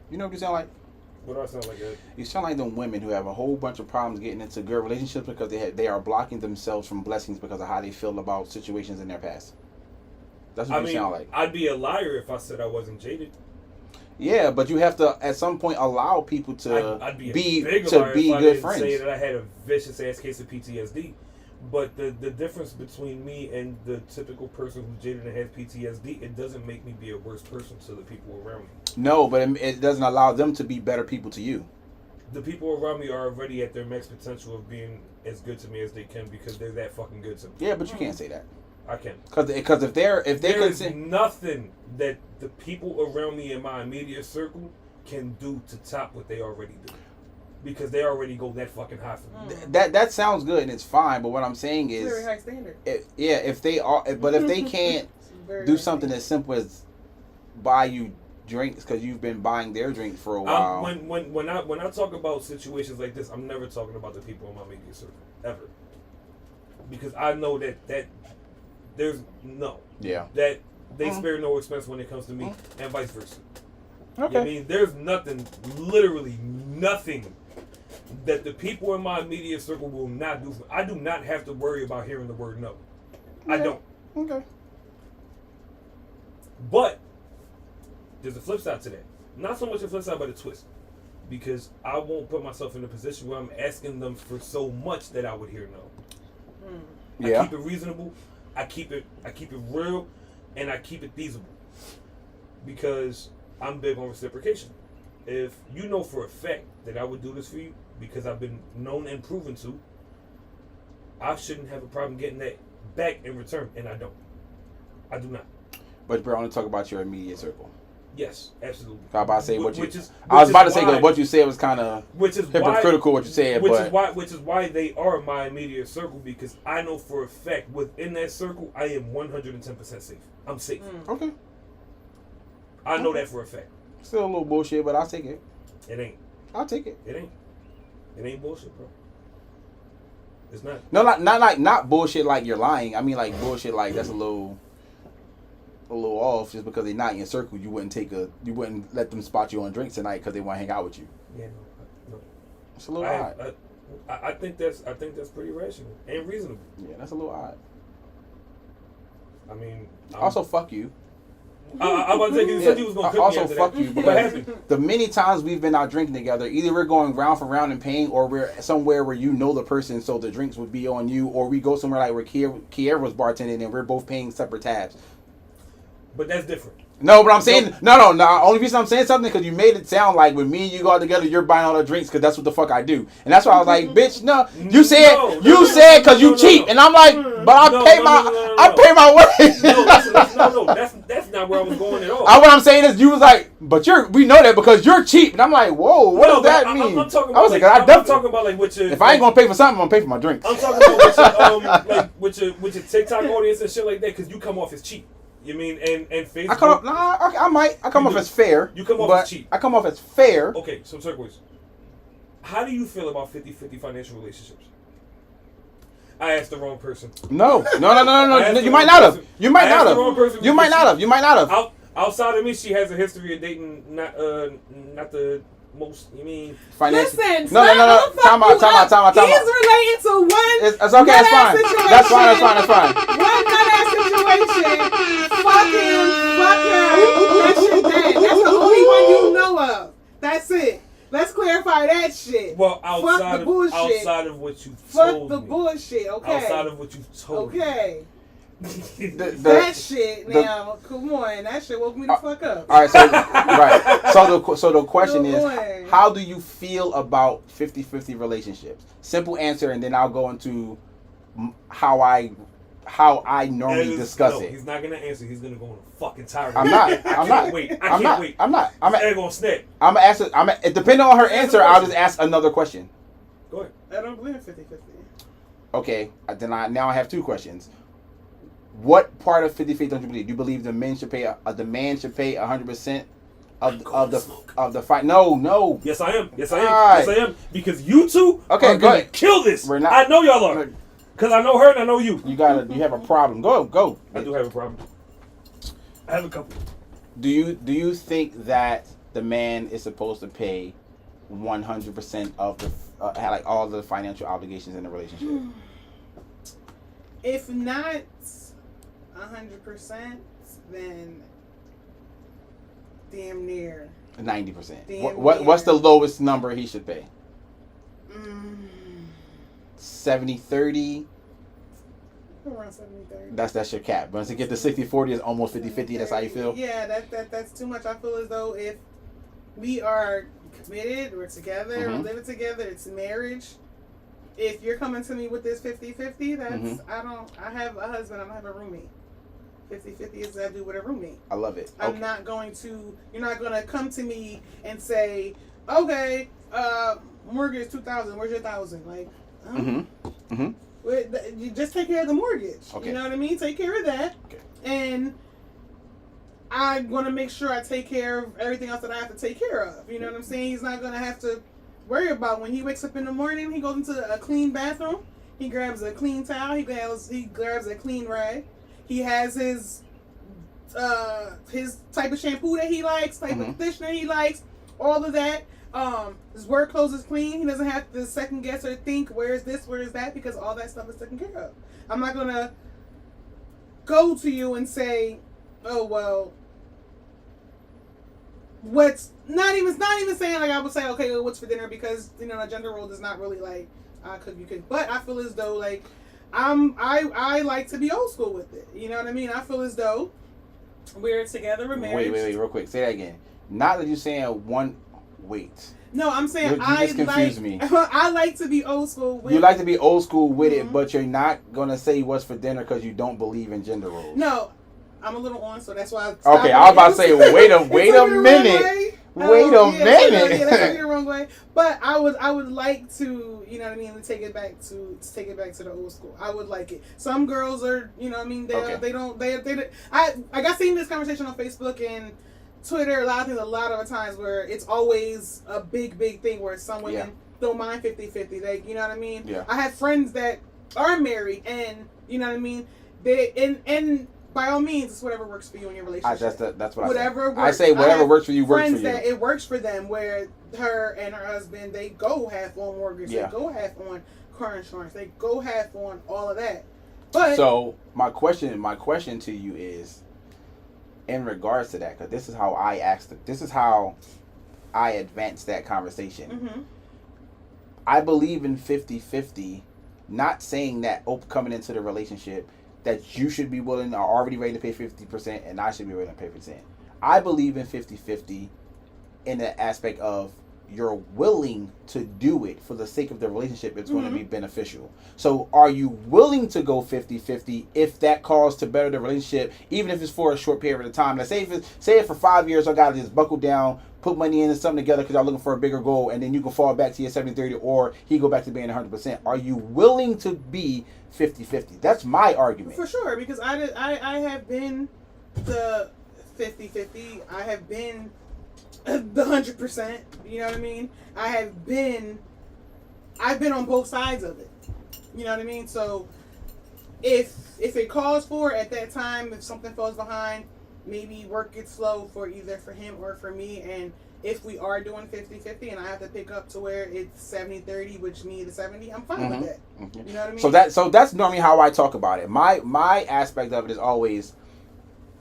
You know what you sound like? What do I sound like? You sound like them women who have a whole bunch of problems getting into good relationships because they are blocking themselves from blessings because of how they feel about situations in their past. That's what you sound like. I'd be a liar if I said I wasn't jaded. Yeah, but you have to at some point allow people to I'd be be good good friends. Say that I had a vicious ass case of PTSD, but the difference between me and the typical person who's jaded and has PTSD, it doesn't make me be a worse person to the people around me. No, but it doesn't allow them to be better people to you. The people around me are already at their max potential of being as good to me as they can because they're that fucking good to me. Yeah, but you can't say that. I can. Because if there is nothing that the people around me in my immediate circle can do to top what they already do. Because they already go that fucking high for me. That sounds good and it's fine, but what I'm saying is, it's very high standard. If they can't do something as simple as buy you drinks because you've been buying their drinks for a while. When I talk about situations like this, I'm never talking about the people in my immediate circle ever, because I know that there's that they spare no expense when it comes to me, and vice versa. Okay. I mean, there's nothing, literally nothing, that the people in my immediate circle will not do. I do not have to worry about hearing the word no. I don't. Okay. But there's a flip side to that. Not so much a flip side, but a twist. Because I won't put myself in a position where I'm asking them for so much that I would hear no. I keep it reasonable. I keep it real, and I keep it feasible. Because I'm big on reciprocation. If you know for a fact that I would do this for you because I've been known and proven to, I shouldn't have a problem getting that back in return, and I don't. I do not. But bro, I want to talk about your immediate circle. Yes, absolutely. I was about to say I was about to say because what you said was kind of hypocritical. What you said, which is why they are my immediate circle, because I know for a fact within that circle I am 110% safe. I'm safe. Okay. I know that for a fact. Still a little bullshit, but I'll take it. It ain't. I'll take it. It ain't bullshit, bro. It's not. No, not bullshit like you're lying. I mean like bullshit like that's a little. a little off just because they're not in your circle. You wouldn't let them spot you on drinks tonight because they want to hang out with you. Yeah, no. It's a little odd. I think that's pretty rational and reasonable. Yeah, that's a little odd. I mean, also fuck you. I'm about to say you said you was gonna cook also me fuck that. you. What happened? The many times we've been out drinking together, either we're going round for round in paying, or we're somewhere where you know the person, so the drinks would be on you, or we go somewhere like where Kiera was bartending and we're both paying separate tabs. But that's different. No, but I'm saying no. Only reason I'm saying something because you made it sound like when me and you go out together, you're buying all the drinks because that's what the fuck I do, and that's why I was like, bitch, no. You said because you cheap, and I'm like, but I pay my way. That's not where I was going at all. What I'm saying is, you was like, but we know that because you're cheap, and I'm like, whoa, what does that mean? I'm talking about like with your. If I ain't gonna pay for something, I'm gonna pay for my drinks. I'm talking about with your with your TikTok audience and shit like that because you come off as cheap. You mean and Facebook? I come off as fair. You come off as cheap. I come off as fair. Okay, so turquoise. How do you feel about 50-50 financial relationships? I asked the wrong person. No. You might not have. You might not have. Outside of me, she has a history of dating not the most. You mean financial? Listen, no. Time out. He's relating to one. It's okay. That's fine. One nut-ass situation. Fuck him. Fuck her. That shit dead. That's the only one you know of. That's it. Let's clarify that shit. Well, outside of what you told fuck the me. bullshit. Okay. Outside of what you told me. Okay. That shit now, come on, that shit woke me the fuck up. All right, so the question is, how do you feel about 50-50 relationships? Simple answer, and then I'll go into how I normally discuss it. He's not gonna answer. He's gonna go on a fucking tirade. I'm not. I can't wait. I'm not. I'm gonna snap. I'm gonna ask. Depending on her answer, I'll just ask another question. Go ahead. I don't believe in 50-50. Okay, then I have two questions. What part of 50-50 don't you believe? Do you believe the man should pay 100% of the fight? No. Yes, I am. Yes, I am. Because you two are gonna kill this. We're not. I know y'all are. Because I know her and I know you. You have a problem. Go. I do have a problem. I have a couple. Do you think that the man is supposed to pay 100% of the like all the financial obligations in the relationship? If not 100%, then damn near 90%. What's the lowest number he should pay? 70-30. Around 70-30. That's your cap. Once you get to 60-40, it's almost 50-50. That's how you feel? Yeah, that's too much. I feel as though if we are committed, we're together, we're living together, it's marriage. If you're coming to me with this 50-50, that's I have a husband, I don't have a roommate. 50-50 is I do with a roommate. I love it. You're not going to come to me and say, okay, mortgage $2,000, where's your $1,000? Like, you just take care of the mortgage. Okay. You know what I mean? Take care of that. Okay. And I'm going to make sure I take care of everything else that I have to take care of. You know what I'm saying? He's not going to have to worry about when he wakes up in the morning, he goes into a clean bathroom, he grabs a clean towel, he grabs a clean rag. He has his type of shampoo that he likes, type of conditioner he likes, all of that. His work clothes is clean. He doesn't have to second guess or think where's this, where's that, because all that stuff is taken care of. I'm not gonna go to you and say, oh well, what's not even saying like I would say, okay, well, what's for dinner, because you know a gender role is not really like I cook, you cook, but I feel as though like I like to be old school with it. You know what I mean? I feel as though we're together, we're married. Wait, real quick. Say that again. Not that you're saying one. Wait. No, I'm saying you just confused me. I like to be old school with it. You like to be old school with it, but you're not gonna say what's for dinner because you don't believe in gender roles. No, I'm a little on, so that's why. Okay, I was about to say, wait a minute. Wait a minute. Yeah, that's the wrong way. But I would like to, you know what I mean, to take it back to the old school. I would like it. Some girls are, you know what I mean, I got seen this conversation on Facebook and Twitter, a lot of times where it's always a big thing where some women don't mind 50-50. Like, you know what I mean? Yeah. I have friends that are married and, you know what I mean, they and by all means, it's whatever works for you in your relationship. That's what whatever I say. I say whatever works for you works for you. That it works for them, where her and her husband, they go half on mortgage, they go half on car insurance, they go half on all of that. But so my question to you is, in regards to that, because this is how I asked it. This is how I advanced that conversation. Mm-hmm. I believe in 50-50, not saying that coming into the relationship that you should be willing or already ready to pay 50% and I should be ready to pay 50%. I believe in 50-50 in the aspect of you're willing to do it for the sake of the relationship. It's going to be beneficial. So are you willing to go 50-50 if that calls to better the relationship, even if it's for a short period of time? Let's say if for 5 years I got to just buckle down, put money into something together because y'all looking for a bigger goal, and then you can fall back to your 70-30 or he go back to being 100%. Are you willing to be 50-50? That's my argument. For sure, because I have been the 50-50. I have been the 100%. You know what I mean? I've been on both sides of it. You know what I mean? So if it calls for at that time, if something falls behind, maybe work it slow for either for him or for me. And if we are doing 50-50 and I have to pick up to where it's 70-30, which me the 70, I'm fine with that. Mm-hmm. You know what I mean? So that's normally how I talk about it. My aspect of it is always,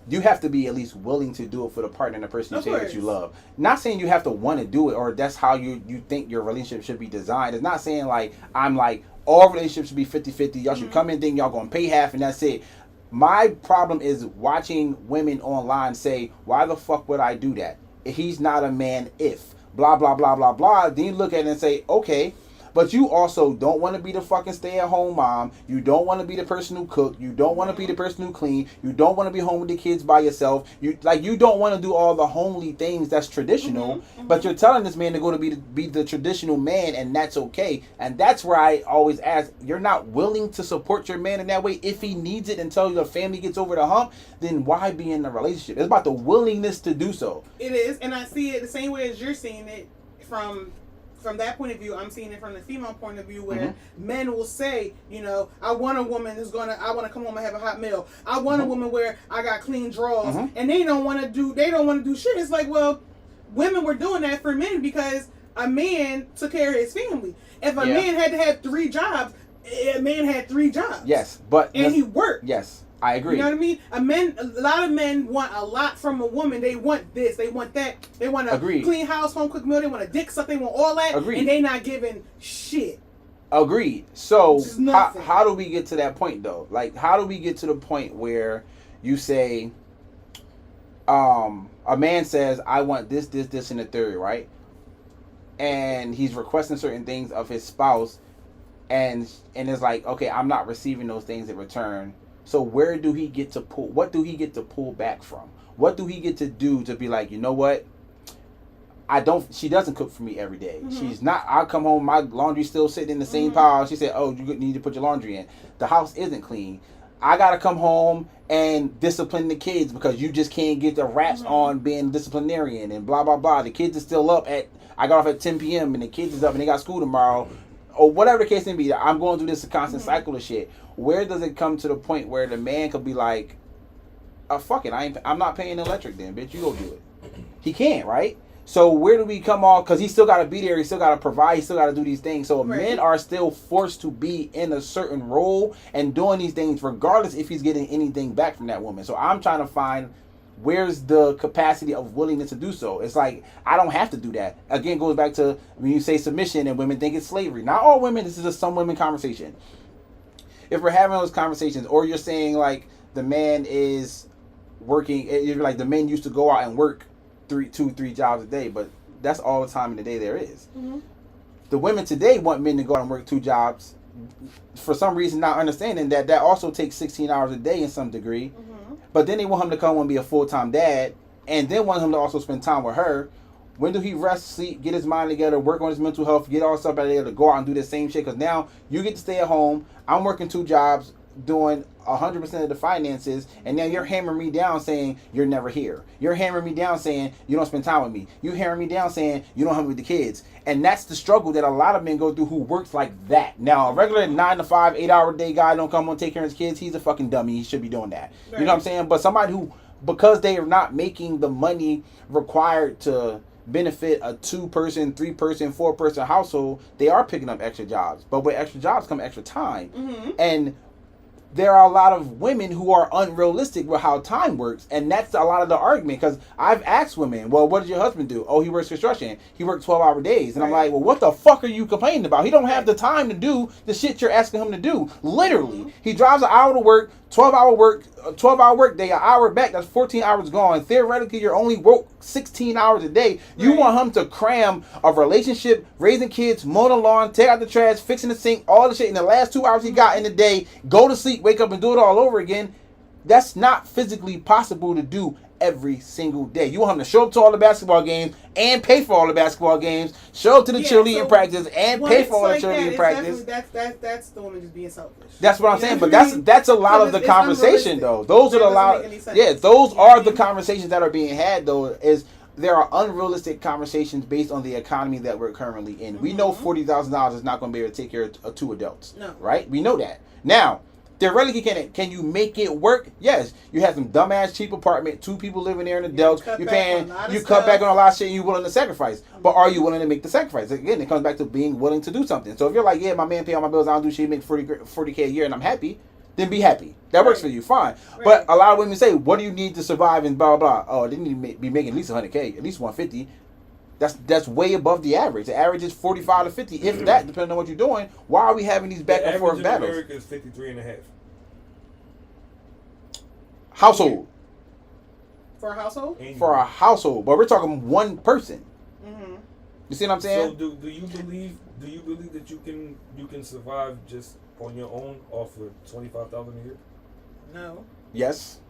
you have to be at least willing to do it for the partner and the person you say that you love. Not saying you have to want to do it or that's how you think your relationship should be designed. It's not saying like, I'm like, all relationships should be 50-50. Y'all should come in thinking y'all going to pay half and that's it. My problem is watching women online say, why the fuck would I do that? He's not a man if. Blah, blah, blah, blah, blah. Then you look at it and say, okay. But you also don't want to be the fucking stay-at-home mom. You don't want to be the person who cook. You don't want to be the person who clean. You don't want to be home with the kids by yourself. You don't want to do all the homely things that's traditional. But you're telling this man to go to be the traditional man, and that's okay. And that's where I always ask, you're not willing to support your man in that way. If he needs it until the family gets over the hump, then why be in a relationship? It's about the willingness to do so. It is, and I see it the same way as you're seeing it from that point of view. I'm seeing it from the female point of view where men will say, you know, I want a woman who's I want to come home and have a hot meal. I want a woman where I got clean drawers, and they don't want to do shit. It's like, well, women were doing that for men because a man took care of his family. If a man had to have 3 jobs, a man had 3 jobs. Yes, but he worked. Yes. I agree. You know what I mean? A lot of men want a lot from a woman. They want this. They want that. They want a clean house, home cooked meal. They want a dick suck. They want all that. Agreed. And they not giving shit. Agreed. So how do we get to that point though? Like, how do we get to the point where you say, a man says, I want this, and the third, right? And he's requesting certain things of his spouse, and it's like, okay, I'm not receiving those things in return. So where do he get to pull? What do he get to pull back from? What do he get to do to be like, you know what? She doesn't cook for me every day. She's not. I come home, my laundry's still sitting in the same pile. She said, oh, you need to put your laundry in. The house isn't clean. I gotta come home and discipline the kids because you just can't get the raps on being disciplinarian and blah blah blah. The kids are still up I got off at 10 p.m. and the kids is up and they got school tomorrow. Or whatever the case may be, I'm going through this constant cycle of shit. Where does it come to the point where the man could be like, fuck it, I'm not paying the electric then, bitch, you go do it. He can't, right? So where do we come off? Because he still got to be there, he still got to provide, he still got to do these things. So men are still forced to be in a certain role and doing these things regardless if he's getting anything back from that woman. So I'm trying to find, where's the capacity of willingness to do so? It's like, I don't have to do that. Again, it goes back to when you say submission and women think it's slavery. Not all women, this is a some women conversation. If we're having those conversations, or you're saying like the man is working, you're like the men used to go out and work 3 jobs a day, but that's all the time in the day there is. The women today want men to go out and work 2 jobs. For some reason, not understanding that also takes 16 hours a day in some degree. But then they want him to come and be a full-time dad, and then want him to also spend time with her. When do he rest, sleep, get his mind together, work on his mental health, get all stuff out of there to go out and do the same shit? Because now you get to stay at home. I'm working 2 jobs. doing 100% of the finances, and now you're hammering me down saying you're never here. You're hammering me down saying you don't spend time with me. You hammering me down saying you don't help me with the kids. And that's the struggle that a lot of men go through who works like that. Now, a regular 9 to 5, 8 hour day guy don't come on take care of his kids. He's a fucking dummy. He should be doing that. Right. You know what I'm saying? But somebody who, because they are not making the money required to benefit a 2-person, 3-person, 4-person household, they are picking up extra jobs. But with extra jobs come extra time. Mm-hmm. And there are a lot of women who are unrealistic with how time works, and that's a lot of the argument. Because I've asked women, well, what does your husband do? Oh, he works construction. He works 12-hour days. And I'm like, well, what the fuck are you complaining about? He don't have the time to do the shit you're asking him to do. Literally. Mm-hmm. He drives an hour to work, 12-hour work day, an hour back, that's 14 hours gone. Theoretically, you're only work 16 hours a day. You want him to cram a relationship, raising kids, mowing the lawn, take out the trash, fixing the sink, all the shit in the last 2 hours he got in the day, go to sleep, wake up and do it all over again. That's not physically possible to do every single day. You want him to show up to all the basketball games and pay for all the basketball games, show up to the cheerleading practice and pay for all the cheerleading practice. That's the woman just being selfish. That's what I'm saying. But that's a lot of the conversation though. Those are those are the conversations that are being had though. Is there are unrealistic conversations based on the economy that we're currently in. Mm-hmm. We know $40,000 is not going to be able to take care of 2 adults. No. Right? We know that. Now, theoretically, can you make it work? Yes. You have some dumbass cheap apartment, 2 people living there in adults. You cut back on a lot of shit and you're willing to sacrifice. But are you willing to make the sacrifice? Again, it comes back to being willing to do something. So if you're like, yeah, my man pay all my bills, I don't do shit, he makes $40K a year and I'm happy, then be happy. That works for you, fine. Right. But a lot of women say, what do you need to survive and blah, blah, blah. Oh, they need to be making at least $100K, at least $150. That's way above the average. The average is 45 to 50, if that, depending on what you're doing. Why are we having these back and forth battles? America is 53.5. Household. For a household? For a household. But we're talking one person. Mm-hmm. You see what I'm saying? So do you believe that you can survive just on your own off of $25,000 a year? No. Yes.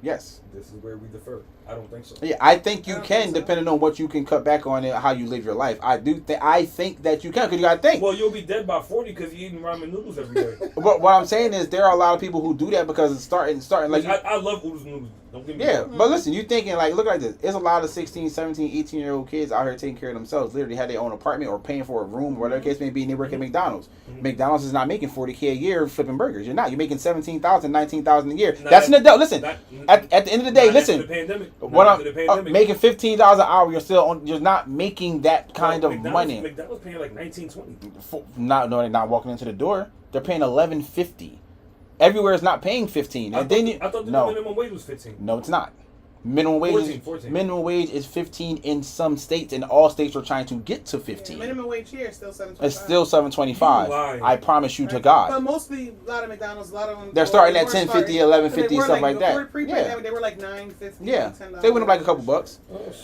This is where we defer. I don't think so. Yeah, I think you can, depending on what you can cut back on and how you live your life. I think that you can, because you got to think. Well, you'll be dead by 40 because you're eating ramen noodles every day. But what I'm saying is there are a lot of people who do that because it's starting like I love noodles. Don't get me wrong. But listen, you thinking like, look like this. There's a lot of 16, 17, 18-year-old kids out here taking care of themselves. Literally had their own apartment or paying for a room or whatever the case may be, and they work at McDonald's. Mm-hmm. McDonald's is not making $40K a year flipping burgers. You're not. You're making $17,000, $19,000 a year. That's an adult. Listen, at the end of the day, listen. The pandemic. What I'm making $15 an hour, you're not making that kind of money. McDonald's paying like $19.20. No, they're not walking into the door. They're paying $11.50. Everywhere is not paying $15. I thought the minimum wage was $15. No, it's not. Minimum wage 14. Minimum wage is $15 in some states, and all states are trying to get to $15. Yeah, minimum wage here is still $7.25. It's still $7.25. I promise you to God. But mostly, a lot of McDonald's, a lot of them, they're starting at $10.50, $11.50, stuff like that. They were like $9.50. Yeah, $10. They went up like a couple bucks.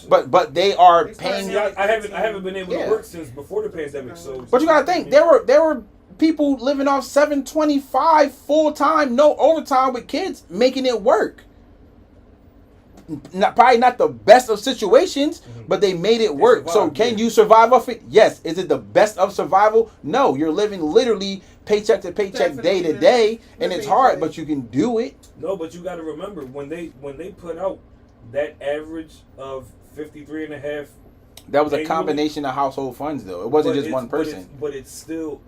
But they are paying. See, I haven't been able to work since before the pandemic. So, but you gotta think there were people living off $7.25 full time, no overtime with kids, making it work. Probably not the best of situations, but they made it work. So can you survive off it? Yes. Is it the best of survival? No. You're living literally paycheck to paycheck, day to day, and it's hard, but you can do it. No, but you got to remember when they put out that average of 53.5. That was a combination of household funds, though. It wasn't just one person. But it's still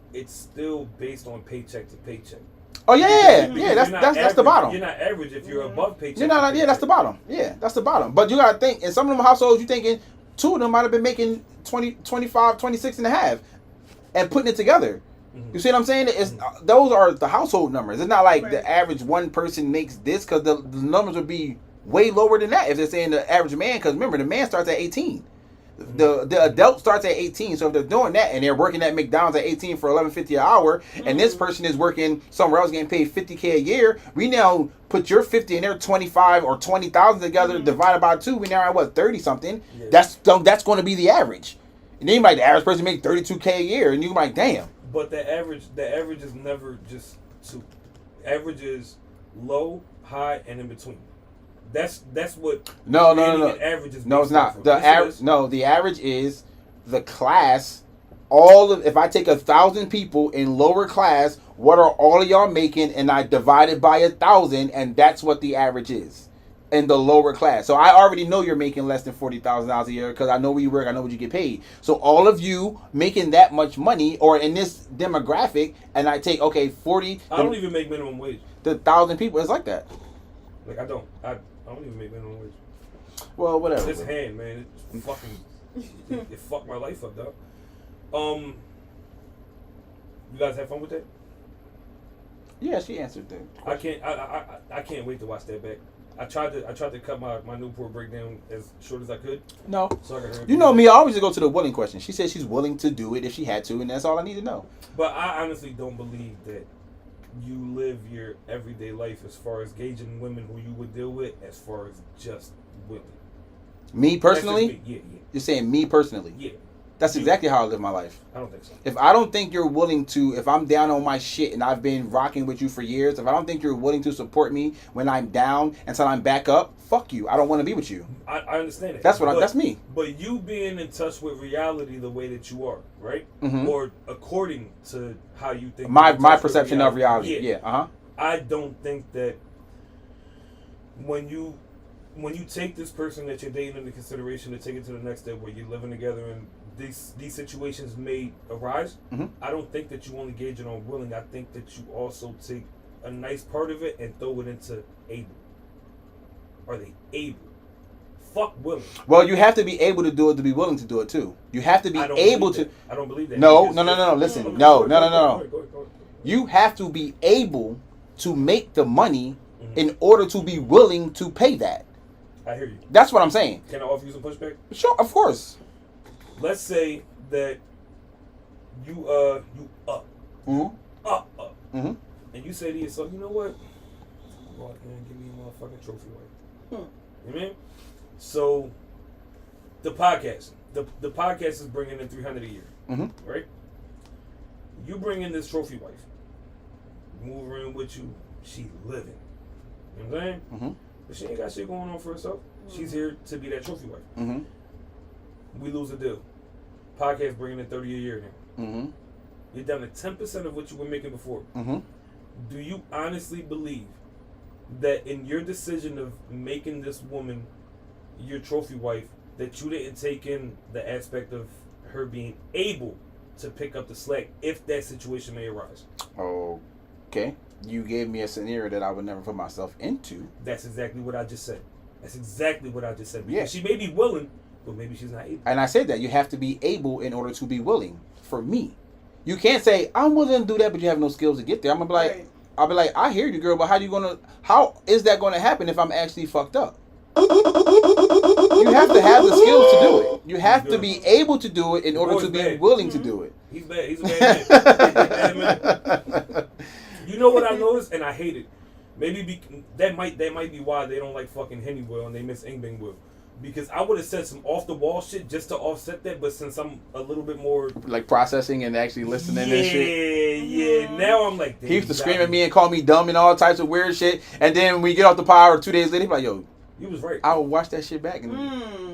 based on paycheck to paycheck. Oh yeah. That's the bottom. You're not average if you're above paycheck. Yeah, that's the bottom. Yeah, that's the bottom. But you gotta think, in some of them households, you're thinking 2 of them might have been making 20, 25, 26 and a half, and putting it together. Mm-hmm. You see what I'm saying? Those are the household numbers. It's not like the average one person makes this, because the numbers would be way lower than that if they're saying the average man. Because remember, the man starts at 18. The adult starts at 18, so if they're doing that and they're working at McDonald's at 18 for $11.50 an hour, and this person is working somewhere else getting paid $50K a year, we now put your 50 and their 25 or 20,000 together, divided by 2. We now are at 30 something. Yeah. That's going to be the average. And then you might the average person make $32K a year, and you're like, damn. But the average is never just 2. Average is low, high, and in between. That's what. No. Average is. No, it's not. The average. No, the average is the class. If I take 1,000 people in lower class, what are all of y'all making, and I divide it by 1,000, and that's what the average is in the lower class. So I already know you're making less than $40,000 a year because I know where you work, I know what you get paid. So all of you making that much money, or in this demographic, and I take 40. I don't even make minimum wage. The 1,000 people, it's like that. Like I don't even make minimum wage. Well, whatever. This hand, man, it fucking it fucked my life up, dog. You guys have fun with that? Yeah, she answered that. I can't wait to watch that back. I tried to cut my Newport breakdown as short as I could. No. So I could you know me, I always go to the willing question. She said she's willing to do it if she had to, and that's all I need to know. But I honestly don't believe that you live your everyday life as far as gauging women who you would deal with as far as just women. Me personally? Me. Yeah. You're saying me personally? Yeah. That's exactly how I live my life. I don't think so. If I don't think you're willing to, if I'm down on my shit and I've been rocking with you for years, if I don't think you're willing to support me when I'm down until I'm back up, fuck you. I don't want to be with you. I understand it. That's me. But you being in touch with reality the way that you are, right? Mm-hmm. Or according to how you think. My perception of reality. Yeah. I don't think that when you take this person that you're dating into consideration to take it to the next step where you're living together and these situations may arise, mm-hmm. I don't think that you only gauge it on willing. I think that you also take a nice part of it and throw it into able. Are they able? Fuck willing. Well, you have to be able to do it to be willing to do it too. You have to be able to. I don't believe that. No. Listen, no. Go ahead. You have to be able to make the money mm-hmm. in order to be willing to pay that. I hear you. That's what I'm saying. Can I offer you some pushback? Sure, of course. Let's say that you up. Mm-hmm. Up. Mm-hmm. And you say to yourself, you know what? Go out there and give me a motherfucking trophy wife. You know what I mean? So the podcast. The podcast is bringing in $300 a year. Mm-hmm. Right? You bring in this trophy wife. Move her in with you. She living. You know what I'm saying? Mm-hmm. But she ain't got shit going on for herself. She's here to be that trophy wife. Mm-hmm. We lose a deal. Podcast bringing in $30 a year now. Mm-hmm. You're down to 10% of what you were making before. Mm-hmm. Do you honestly believe that in your decision of making this woman your trophy wife, that you didn't take in the aspect of her being able to pick up the slack if that situation may arise? Okay. You gave me a scenario that I would never put myself into. That's exactly what I just said. Because yeah. She may be willing, but maybe she's not able. And I said that you have to be able in order to be willing. For me, you can't say I'm willing to do that, but you have no skills to get there. I'm gonna be like, right. I'll be like, I hear you, girl, but how is that gonna happen if I'm actually fucked up? You have to have the skills to do it. You have to be able to do it in order to be willing to do it. He's bad. He's a bad man. You know what I noticed, and I hate it. Maybe that might be why they don't like fucking Henny Will and they miss Ingbing Will. Because I would have said some off the wall shit just to offset that, but since I'm a little bit more like processing and actually listening and shit. Yeah. Now I'm like, he used to scream at me and call me dumb and all types of weird shit, and then we get off the power 2 days later, he's like, yo, you was right. I would watch that shit back and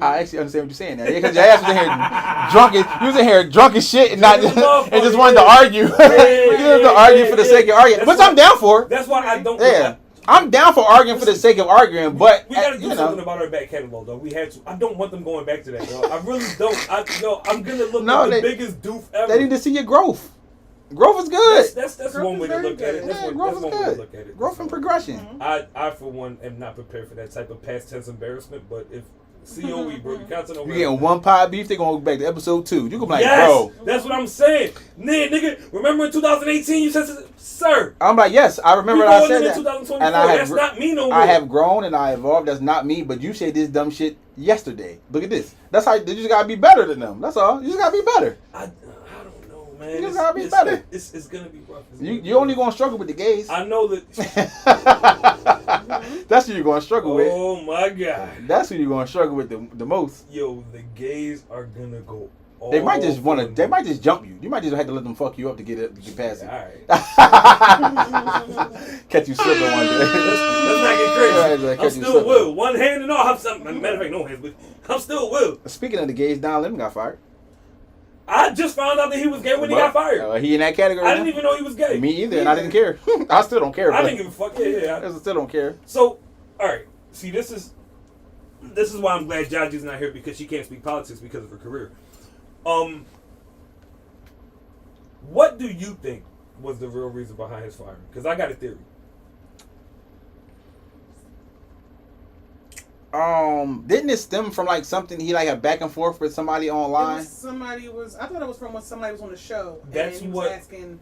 I actually understand what you're saying now. Yeah, because your ass was in here drunk. You was in here drunk as shit and not and just wanted to argue. To argue for the sake of arguing, which I'm down for. That's why I don't. Yeah. I'm down for arguing for the sake of arguing, but we gotta do something about our back catalog, though. We had to. I don't want them going back to that, yo. I really don't. I'm gonna look like the biggest doof ever. They need to see your growth. Growth is good. That's one way to look at it. That's one way to look at it. Growth and progression. I for one am not prepared for that type of past tense embarrassment, but if COE, bro, you content over. You getting one pod beef, they gonna go back to episode 2. You gonna be like, yes, bro. That's what I'm saying. Nigga, remember in 2018 you said, sir. I'm like, yes, I remember I said that. And that's not me no more. I have grown and I evolved. That's not me, but you said this dumb shit yesterday. Look at this. That's how you just gotta be better than them. That's all. You just gotta be better. I don't know, man. You just gotta be better. It's gonna be rough. You only gonna struggle with the gays. I know that. That's who you're gonna struggle with. Oh my god. That's who you're gonna struggle with the most. Yo, the gays are gonna go. They might just They might just jump you. You might just have to let them fuck you up to get past it. All right. Catch you slipping one day. Let's not get crazy. I'm still Will. One hand and all. Matter of fact, no hands. But I'm still Will. Speaking of the gays, Don Lemon got fired. I just found out that he was gay when he got fired. He in that category. I didn't even know he was gay. Me either, and I didn't care. I still don't care. I didn't give a fuck. Yeah. I still don't care. So, all right. See, this is why I'm glad Jaji's not here, because she can't speak politics because of her career. What do you think was the real reason behind his firing? Because I got a theory. Didn't it stem from like something he like had back and forth with somebody online? I thought it was from when somebody was on the show. That's and he what. was asking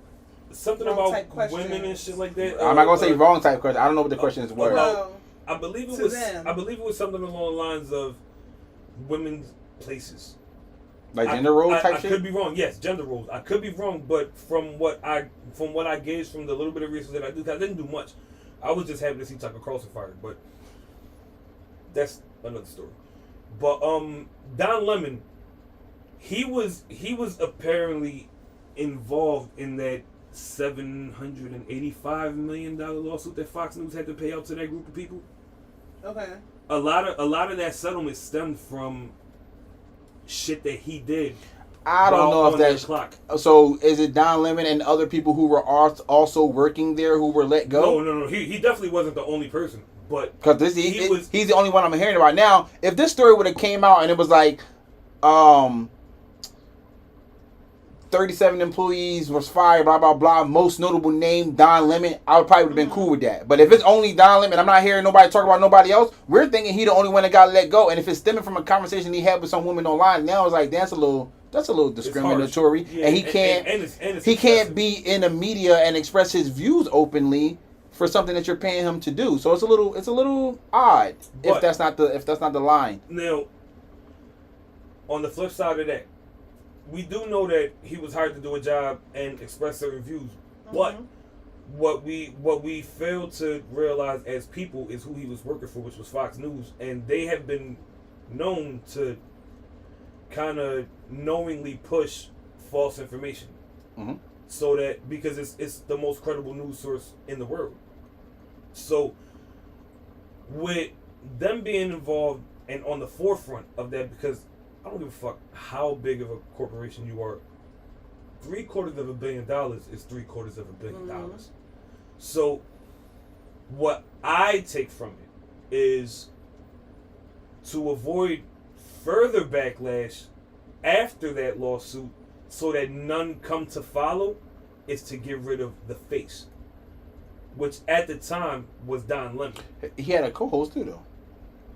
something about women and shit like that. I'm not gonna say wrong type question. I don't know what the questions were. Well, I believe it was. I believe it was something along the lines of women's places. Like gender roles type shit? I could be wrong. Yes, gender roles. I could be wrong, but from what I gauged from the little bit of research that I did, I didn't do much. I was just happy to see Tucker Carlson fired, but that's another story. But Don Lemon, he was apparently involved in that $785 million lawsuit that Fox News had to pay out to that group of people. Okay. A lot of that settlement stemmed from shit that he did. I don't know if that's clock. So. Is it Don Lemon and other people who were also working there who were let go? No. He definitely wasn't the only person. But because he's the only one I'm hearing about now. If this story would have came out and it was like, 37 employees was fired, blah blah blah. Most notable name Don Lemon, I would probably have been cool with that. But if it's only Don Lemon, I'm not hearing nobody talk about nobody else. We're thinking he the only one that got let go. And if it's stemming from a conversation he had with some women online, now it's like that's a little discriminatory. Yeah, and he can't be in the media and express his views openly for something that you're paying him to do. So it's a little odd if that's not the line. Now, on the flip side of that, we do know that he was hired to do a job and express certain views. Mm-hmm. But what we failed to realize as people is who he was working for, which was Fox News, and they have been known to kind of knowingly push false information. Mm-hmm. So that because it's the most credible news source in the world. So with them being involved and on the forefront of that, because I don't give a fuck how big of a corporation you are, $750 million is $750 million. Mm-hmm. So what I take from it is to avoid further backlash after that lawsuit, so that none come to follow, is to get rid of the face, which at the time was Don Lemon. He had a co-host too, though.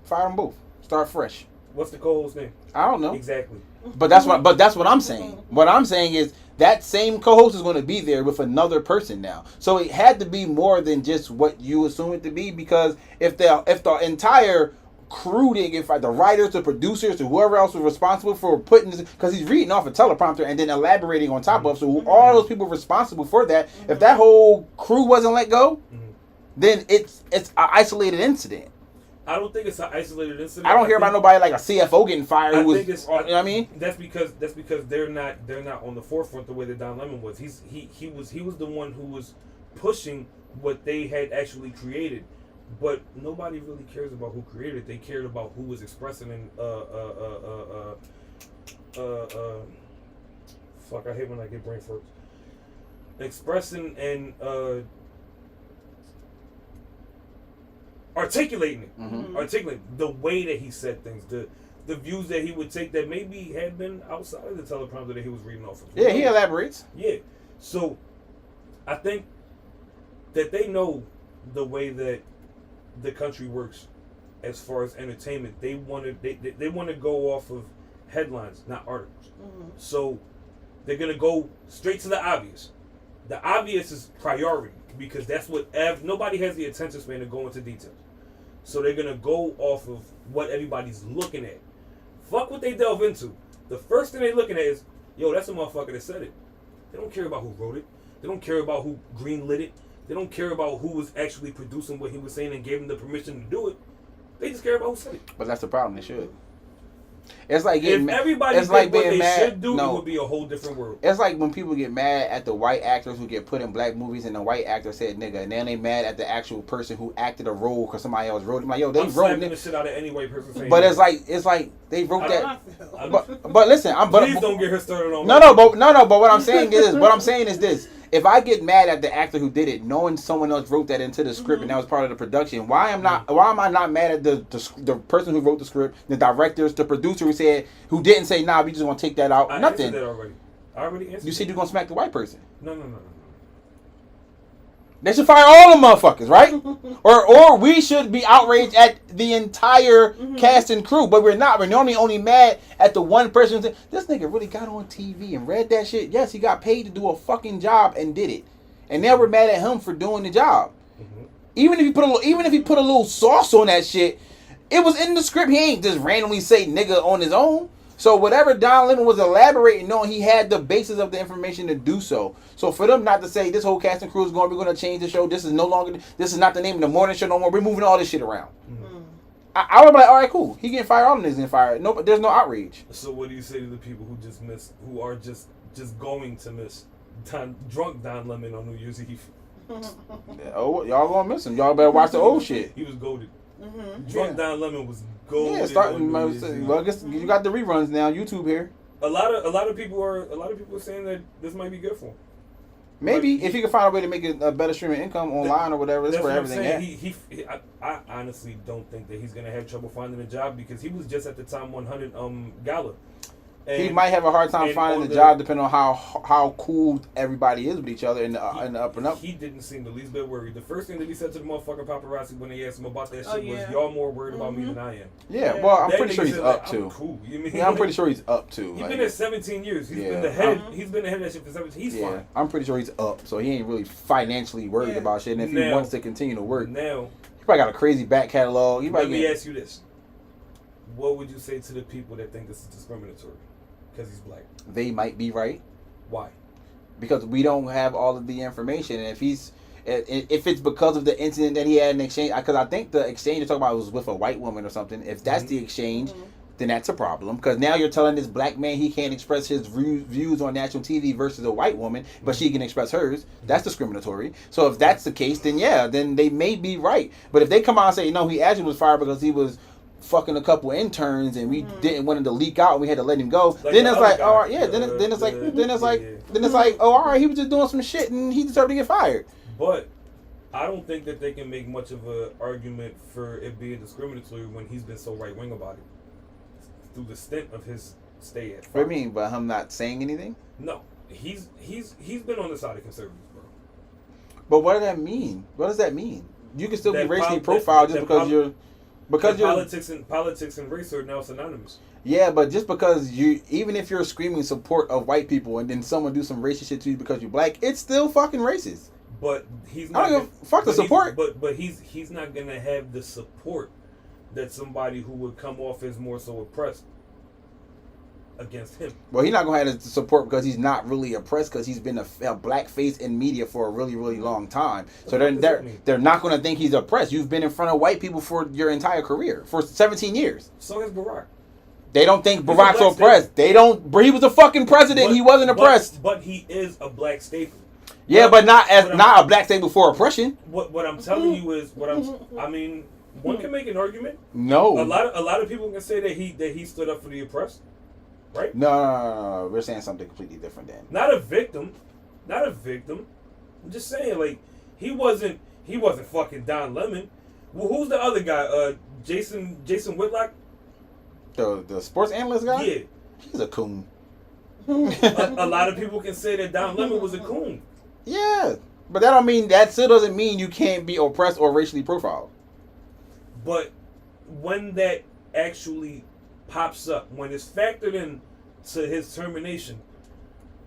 Fire them both. Start fresh. What's the co-host's name? I don't know exactly. But that's what I'm saying. What I'm saying is that same co-host is going to be there with another person now. So it had to be more than just what you assume it to be, because if the entire crew didn't get fired, the writers, the producers, or whoever else was responsible for putting this, because he's reading off a teleprompter and then elaborating on top of, so all those people responsible for that, if that whole crew wasn't let go, then it's an isolated incident. I don't think it's an isolated incident. I don't hear about nobody like a CFO getting fired who was, you know what I mean? That's because they're not on the forefront the way that Don Lemon was. He was the one who was pushing what they had actually created. But nobody really cares about who created it. They cared about who was expressing and fuck, I hate when I get brain farts. Expressing and articulating it. Mm-hmm. Articulating the way that he said things, the views that he would take that maybe had been outside of the teleprompter that he was reading off of. Yeah, he elaborates. Yeah. So I think that they know the way that the country works as far as entertainment. They want to go off of headlines, not articles. Mm-hmm. So they're gonna go straight to the obvious. The obvious is priority, because that's what nobody has the attention span to go into details. So they're gonna go off of what everybody's looking at. Fuck what they delve into. The first thing they're looking at is, yo, that's a motherfucker that said it. They don't care about who wrote it. They don't care about who greenlit it. They don't care about who was actually producing what he was saying and gave him the permission to do it. They just care about who said it. But that's the problem. They should. It's like getting if everybody it's like what being they mad. should do, No. it would be a whole different world. It's like when people get mad at the white actors who get put in black movies and the white actor said nigga, and then they mad at the actual person who acted a role because somebody else wrote it. Like, yo, they I'm wrote the shit out of any white person saying but that. it's like they wrote that. I But listen, please don't get her started on. But what I'm saying is this. If I get mad at the actor who did it, knowing someone else wrote that into the script and that was part of the production, why am I not mad at the person who wrote the script, the directors, the producer who didn't say nah, we just gonna take that out? Nothing. Answered that already. I already answered. You said you're gonna smack the white person. No. They should fire all the motherfuckers, right? or we should be outraged at the entire cast and crew, but we're not. We're normally only mad at the one person. This nigga really got on TV and read that shit. Yes, he got paid to do a fucking job and did it, and now we're mad at him for doing the job. Mm-hmm. Even if he put a little sauce on that shit, it was in the script. He ain't just randomly say nigga on his own. So whatever Don Lemon was elaborating on, he had the basis of the information to do so. So for them not to say this whole cast and crew is going to change the show, this is not the name of the morning show no more. We're moving all this shit around. Mm-hmm. I would be like, all right, cool. He getting fired. All of them getting fired. No, there's no outrage. So what do you say to the people who are just going to miss drunk Don Lemon on New Year's Eve? Oh, y'all gonna miss him. Y'all better watch the old shit. He was goated. Mm-hmm. Drunk Don Lemon was goated. Yeah, well, I guess you got the reruns now. YouTube here. A lot of people are saying that this might be good for him. Maybe if he can find a way to make it a better streaming income online or whatever. That's where everything at. I honestly don't think that he's gonna have trouble finding a job because he was just at the Time 100 gala. And he might have a hard time finding the job depending on how cool everybody is with each other in the up and up. He didn't seem the least bit worried. The first thing that he said to the motherfucking paparazzi when they asked him about that shit was, "Y'all more worried about me than I am." Yeah, well, I'm pretty sure he's up too. Cool. You mean? Yeah, I'm pretty sure he's up too. He's been there 17 years. He's been the head. He's been the head of that shit for 17. He's fine. I'm pretty sure he's up, so he ain't really financially worried about shit. And if he wants to continue to work, now he probably got a crazy back catalog. Let me ask you this: what would you say to the people that think this is discriminatory? Because he's black. They might be right. Why? Because we don't have all of the information, and if it's because of the incident that he had in exchange, because I think the exchange you're talking about was with a white woman or something. If that's the exchange, then that's a problem. Because now you're telling this black man he can't express his views on national TV versus a white woman, but she can express hers. That's discriminatory. So if that's the case, then they may be right. But if they come out and say, no, he actually was fired because he was fucking a couple interns and we didn't want him to leak out and we had to let him go, then it's like, all right, then it's like, oh, all right, he was just doing some shit and he deserved to get fired. But I don't think that they can make much of an argument for it being discriminatory when he's been so right wing about it through the stint of his stay at Fox. What do you mean? But him not saying anything? No, he's been on the side of conservatives, bro. But what does that mean? What does that mean? You can still be racially profiled just because you're. Because politics and race are now synonymous. Yeah, but just because even if you're screaming support of white people and then someone do some racist shit to you because you're black, it's still fucking racist. But he's not. I don't give fuck the support. But he's not gonna have the support that somebody who would come off as more so oppressed against him. Well, he's not gonna have the support because he's not really oppressed because he's been a black face in media for a really, really long time. So they're not gonna think he's oppressed. You've been in front of white people for your entire career for 17 years. So has Barack. They don't think Barack's oppressed. They don't. He was a fucking president. He wasn't oppressed. But he is a black staple. Yeah, but not a black staple for oppression. What I'm telling you is one can make an argument. No. A lot of people can say that he stood up for the oppressed. Right? No. We're saying something completely different then. Not a victim. I'm just saying, like, he wasn't fucking Don Lemon. Well, who's the other guy? Jason Whitlock? The sports analyst guy? Yeah. He's a coon. a lot of people can say that Don Lemon was a coon. Yeah. But that still doesn't mean you can't be oppressed or racially profiled. But when that actually pops up, when it's factored in to his termination,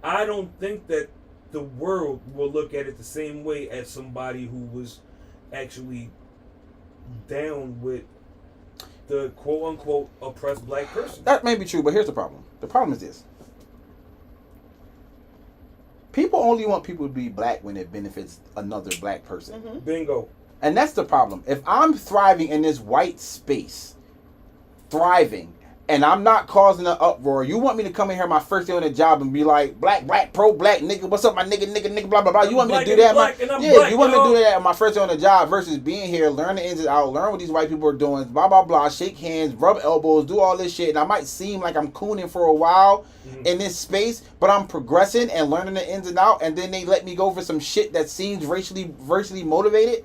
I don't think that the world will look at it the same way as somebody who was actually down with the quote-unquote oppressed black person. That may be true, but here's the problem. The problem is this. People only want people to be black when it benefits another black person. Mm-hmm. Bingo. And that's the problem. If I'm thriving in this white space, thriving, and I'm not causing an uproar. You want me to come in here my first day on the job and be like, black, pro-black, nigga, what's up, my nigga, blah, blah, blah. You want me to do that? You want me to do that on my first day on the job versus being here, learn the ins and outs, learn what these white people are doing, blah, blah, blah, shake hands, rub elbows, do all this shit. And I might seem like I'm cooning for a while in this space, but I'm progressing and learning the ins and outs, and then they let me go for some shit that seems racially motivated.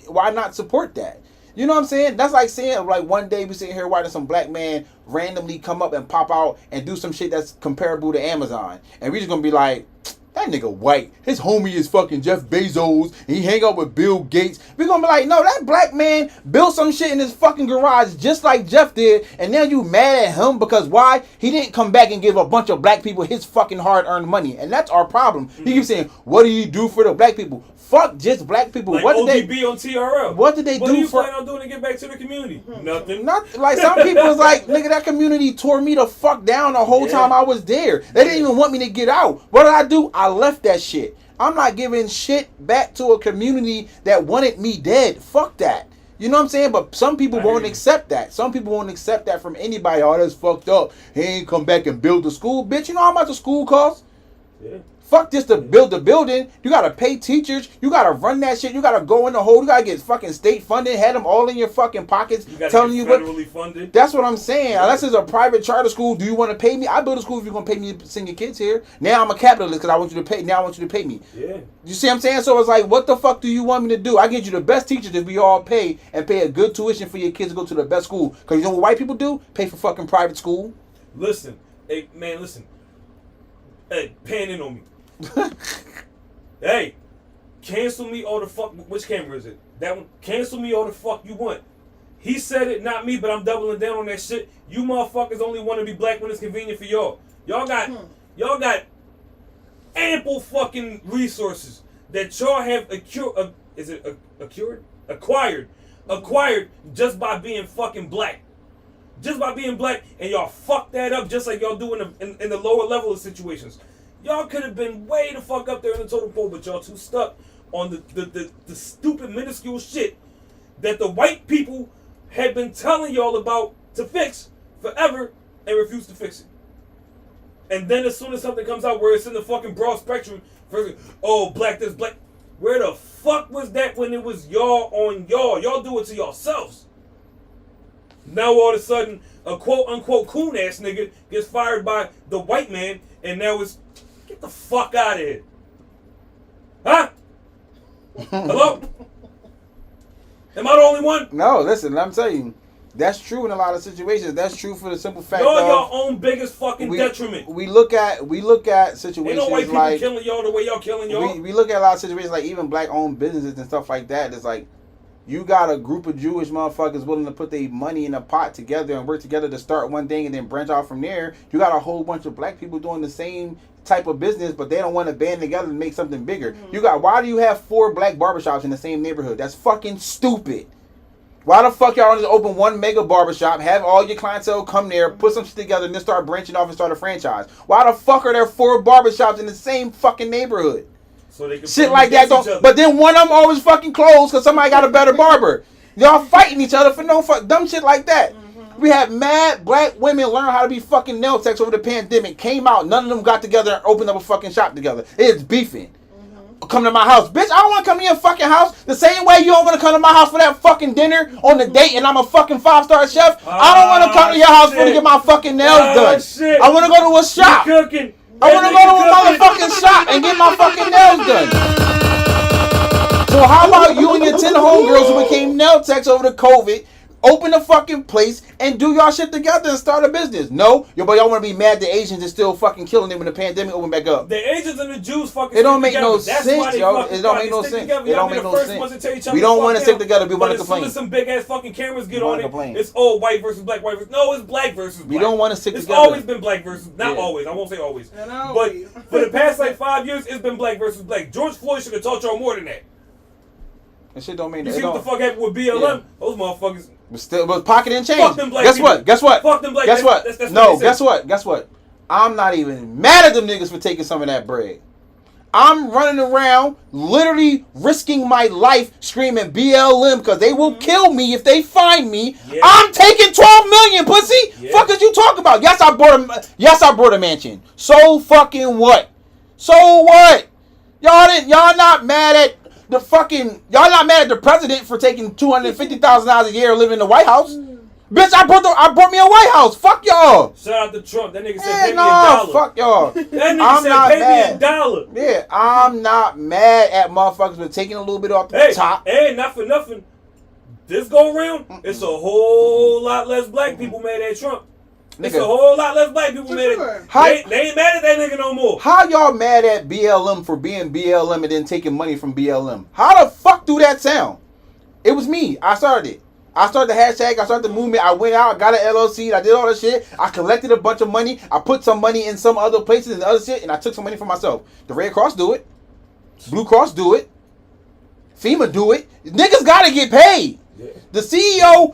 Why not support that? You know what I'm saying? That's like saying, like, one day we sitting here watching some black man randomly come up and pop out and do some shit that's comparable to Amazon. And we just gonna be like, that nigga white. His homie is fucking Jeff Bezos. And he hang out with Bill Gates. We gonna be like, no, that black man built some shit in his fucking garage just like Jeff did. And now you mad at him because why? He didn't come back and give a bunch of black people his fucking hard-earned money. And that's our problem. He keeps saying, what do you do for the black people? Fuck just black people. Like what did ODB on TRL. What did they do? What do you plan on doing to get back to the community? Nothing. Like some people was like, nigga, that community tore me the fuck down the whole time I was there. They didn't even want me to get out. What did I do? I left that shit. I'm not giving shit back to a community that wanted me dead. Fuck that. You know what I'm saying? But some people won't accept that. Some people won't accept that from anybody. Oh, that's fucked up. He ain't come back and build the school. Bitch, you know how much a school costs? Yeah. Fuck just to build the building. You gotta pay teachers. You gotta run that shit. You gotta go in the hole. You gotta get fucking state funded. Had them all in your fucking pockets. Telling you what. Federally funded. That's what I'm saying. Unless it's a private charter school, do you want to pay me? I build a school if you're gonna pay me to send your kids here. Now I'm a capitalist because I want you to pay. Now I want you to pay me. Yeah. You see what I'm saying? So it's like, what the fuck do you want me to do? I get you the best teachers if we all pay and pay a good tuition for your kids to go to the best school. Because you know what white people do? Pay for fucking private school. Listen, hey man, listen. Hey, pan in on me. Hey, cancel me all the fuck. Which camera is it? That one. Cancel me all the fuck you want. He said it, not me, but I'm doubling down on that shit. You motherfuckers only want to be black when it's convenient for y'all. Y'all got ample fucking resources that y'all have acquired just by being fucking black. Just by being black, and y'all fuck that up just like y'all do in the lower level of situations. Y'all could have been way the fuck up there in the totem pole, but y'all too stuck on the stupid minuscule shit that the white people had been telling y'all about to fix forever and refuse to fix it. And then as soon as something comes out where it's in the fucking broad spectrum, oh, black this, black. Where the fuck was that when it was y'all on y'all? Y'all do it to yourselves. Now all of a sudden, a quote-unquote coon-ass nigga gets fired by the white man, and now it's, get the fuck out of here. Huh? Hello? Am I the only one? No, listen, I'm telling you, that's true in a lot of situations. That's true for the simple fact y'all your own biggest fucking detriment. We look at situations ain't no white people like killing y'all the way y'all killing y'all. We look at a lot of situations like even black-owned businesses and stuff like that. It's like, you got a group of Jewish motherfuckers willing to put their money in a pot together and work together to start one thing and then branch out from there. You got a whole bunch of black people doing the same type of business, but they don't want to band together and make something bigger. Why do you have 4 black barbershops in the same neighborhood? That's fucking stupid. Why the fuck y'all don't just open one mega barbershop, have all your clientele come there, put some shit together, and then start branching off and start a franchise? Why the fuck are there 4 barbershops in the same fucking neighborhood? So they can shit like that don't. But then one of them always fucking closed because somebody got a better barber. Y'all fighting each other for no dumb shit like that. We had mad black women learn how to be fucking nail techs over the pandemic. Came out, none of them got together and opened up a fucking shop together. It's beefing. Come to my house, bitch. I don't want to come to your fucking house the same way you don't want to come to my house for that fucking dinner on the date and I'm a fucking 5-star chef. I don't want to come to your house for to get my fucking nails done. Shit. I want to go to a shop. Cooking. I want to go to a motherfucking shop and get my fucking nails done. So how about you and your 10 homegirls who became nail techs over the COVID, open a fucking place and do y'all shit together and start a business? No, but y'all want to be mad the Asians is still fucking killing them when the pandemic opened back up. The Asians and the Jews fucking. It don't make no sense, yo. It don't make no sense. It don't make no sense. We don't want to stick together. We want to complain. As soon as some big ass fucking cameras get on it, it's all white versus black, white versus. No, it's black versus black. We don't want to stick together. It's always been black versus. Not always. I won't say always. But for the past like 5 years, it's been black versus black. George Floyd should have taught y'all more than that. That shit don't mean that. You see what the fuck happened with BLM? Yeah. Those motherfuckers. But pocket and change. Fuck them black Guess what? Fuck them black Guess what? That's no, guess what? I'm not even mad at them niggas for taking some of that bread. I'm running around, literally risking my life, screaming BLM because they will kill me if they find me. Yeah. I'm taking $12 million, pussy. Yeah. Fuck is you talking about? Yes, I bought a mansion. So fucking what? So what? Y'all not mad at the fucking. Y'all not mad at the president for taking $250,000 a year living in the White House? Bitch, I brought me a White House. Fuck y'all. Shout out to Trump. That nigga said pay me $1. Fuck y'all. That nigga said pay me $1. Yeah, I'm not mad at motherfuckers for taking a little bit off the top. Hey, not for nothing. This go around, it's a whole lot less black people mad at Trump. It's a whole lot less black people mad at they ain't mad at that nigga no more. How y'all mad at BLM for being BLM and then taking money from BLM? How the fuck do that sound? It was me. I started it. I started the hashtag. I started the movement. I went out. I got an LLC. I did all that shit. I collected a bunch of money. I put some money in some other places and other shit, and I took some money for myself. The Red Cross do it. Blue Cross do it. FEMA do it. Niggas gotta get paid. Yeah. The CEO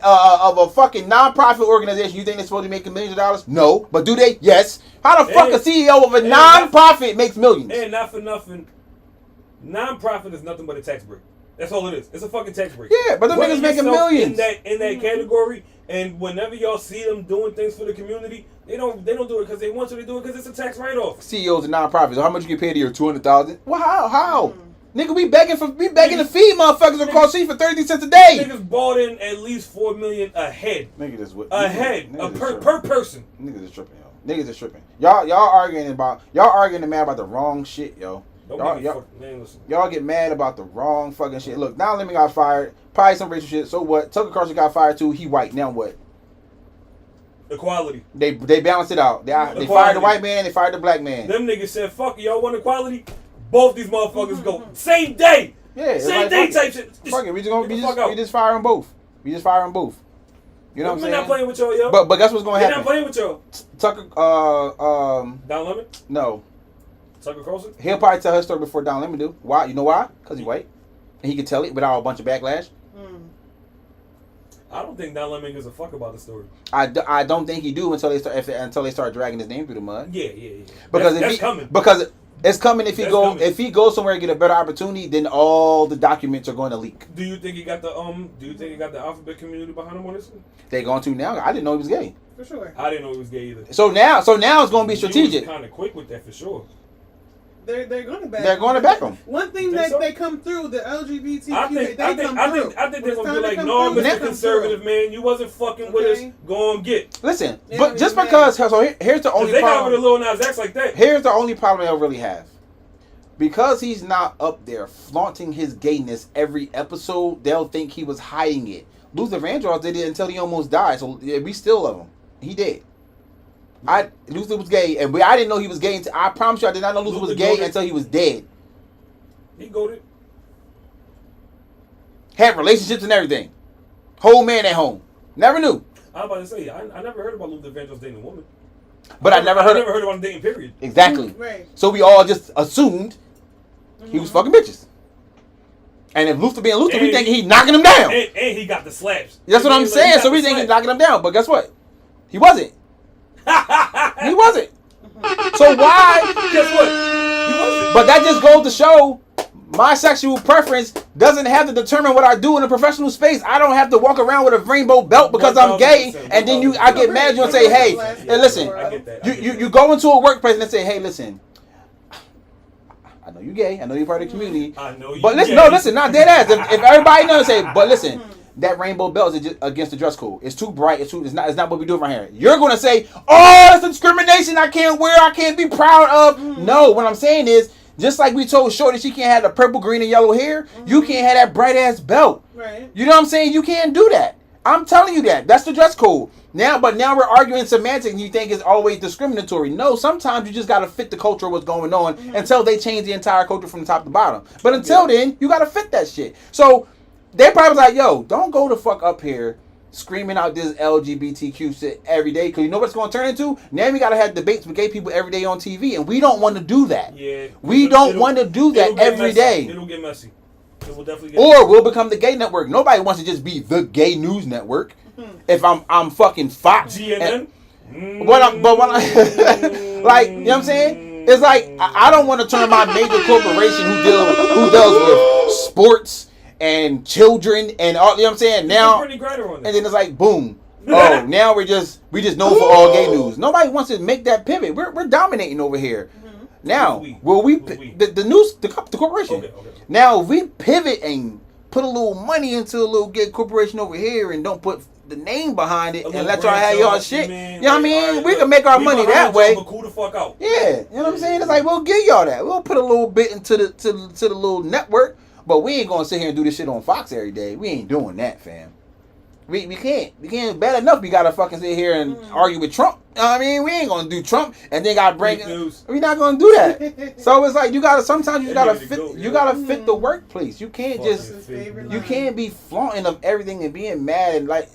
of a fucking nonprofit organization. You think they're supposed to be making millions of dollars? No, but do they? Yes. How the fuck a CEO of a nonprofit makes millions? And not for nothing, nonprofit is nothing but a tax break. That's all it is. It's a fucking tax break. Yeah, but them niggas making millions in that category. And whenever y'all see them doing things for the community, they don't do it because they want you to do it because it's a tax write-off. CEOs of nonprofits. How much you get paid a year? $200,000. Well, how? Nigga, we begging to feed motherfuckers across the street for 30 cents a day. Niggas bought in at least $4 million a head. Niggas is what? A head, per person. Niggas is tripping, yo. Niggas is tripping. Y'all arguing and mad about the wrong shit, yo. Y'all get mad about the wrong fucking shit. Look, Don Lemon got fired. Probably some racial shit. So what? Tucker Carlson got fired too. He white. Now what? Equality. They balanced it out. They fired the white man. They fired the black man. Them niggas said, "Fuck it, y'all want equality." Both these motherfuckers go same day. Yeah, same day type shit. Fuck it. We just fire them both. We just fire them both. You know what I'm saying? We're not playing with y'all, yo. But guess what's gonna happen? We're not playing with y'all. Tucker. Don Lemon? No. Tucker Carlson? He'll probably tell his story before Don Lemon do. Why? You know why? Because he's white. And he can tell it without a bunch of backlash. I don't think Don Lemon gives a fuck about the story. I don't think he do until they start dragging his name through the mud. Yeah. Because that's coming. Because it's coming if he goes somewhere and get a better opportunity, then all the documents are going to leak. Do you think he got the alphabet community behind him on this one? They're going to now. I didn't know he was gay. For sure. I didn't know he was gay either. So now it's going to be strategic. He was kind of quick with that for sure. They're going to back. They're going to back him. One thing that they come through, the LGBTQ, I think they're going to be like, no, Mr. Conservative man, you wasn't fucking with us. Go and get. Listen, but just because, so here's the only problem. They got rid of Lil Nas X like that. Here's the only problem they'll really have. Because he's not up there flaunting his gayness every episode, they'll think he was hiding it. Luther Vandross did it until he almost died, so we still love him. He did. Luther was gay, and I didn't know he was gay. I promise you, I did not know Luther was gay until he was dead. He goated. Had relationships and everything. Whole man at home. Never knew. I was about to say, I never heard about Luther Vandross dating a woman. But I never heard about him dating, period. Exactly. Right. So we all just assumed he was fucking bitches. And if Luther being Luther, we think he's knocking him down. And he got the slaps. That's what I'm saying. So we think he's knocking him down. But guess what? He wasn't. He wasn't. So why? Guess what? He wasn't. But that just goes to show my sexual preference doesn't have to determine what I do in a professional space. I don't have to walk around with a rainbow belt because I'm gay. And then I get mad at you and say, hey, listen. You go into a workplace and they say, hey, listen. I know you gay. I know you're part of the community. I know you. But listen, no, listen, not dead ass. If everybody knows, say, but listen. That rainbow belt is against the dress code. It's too bright. It's not what we do around here. You're gonna say, "Oh, that's discrimination. I can't wear. I can't be proud of." No, what I'm saying is, just like we told Shorty she can't have the purple, green, and yellow hair, you can't have that bright ass belt. Right. You know what I'm saying? You can't do that. I'm telling you that. That's the dress code. Now we're arguing semantics and you think it's always discriminatory. No, sometimes you just gotta fit the culture of what's going on until they change the entire culture from the top to bottom. But until then, you gotta fit that shit. So they probably was like, yo, don't go the fuck up here screaming out this LGBTQ shit every day, because you know what it's going to turn into? Now we got to have debates with gay people every day on TV, and we don't want to do that. Yeah. We don't want to do that every day. It'll get messy. It will definitely get messy. Or we'll become the gay network. Nobody wants to just be the gay news network. If I'm fucking Fox. GNN? Like, you know what I'm saying? It's like I don't want to turn my major corporation who deals with sports and children and all. You know what I'm saying? Now, and then it's like boom. Oh, now we just known for all gay news. Nobody wants to make that pivot. We're dominating over here. Mm-hmm. Now, will we the news the corporation? Okay. Now, if we pivot and put a little money into a little gay corporation over here and don't put the name behind it and let y'all have y'all shit. You know what I mean? We can make our money that way. Cool the fuck out. Yeah, you know what I'm saying? It's like we'll give y'all that. We'll put a little bit into the little network, but we ain't gonna sit here and do this shit on Fox every day. We ain't doing that, fam. We can't. Bad enough we gotta fucking sit here and argue with Trump. You know what I mean? We ain't gonna do Trump and then gotta break it. We're not gonna do that. So it's like sometimes you gotta fit the workplace. You can't you can't be flaunting of everything and being mad and like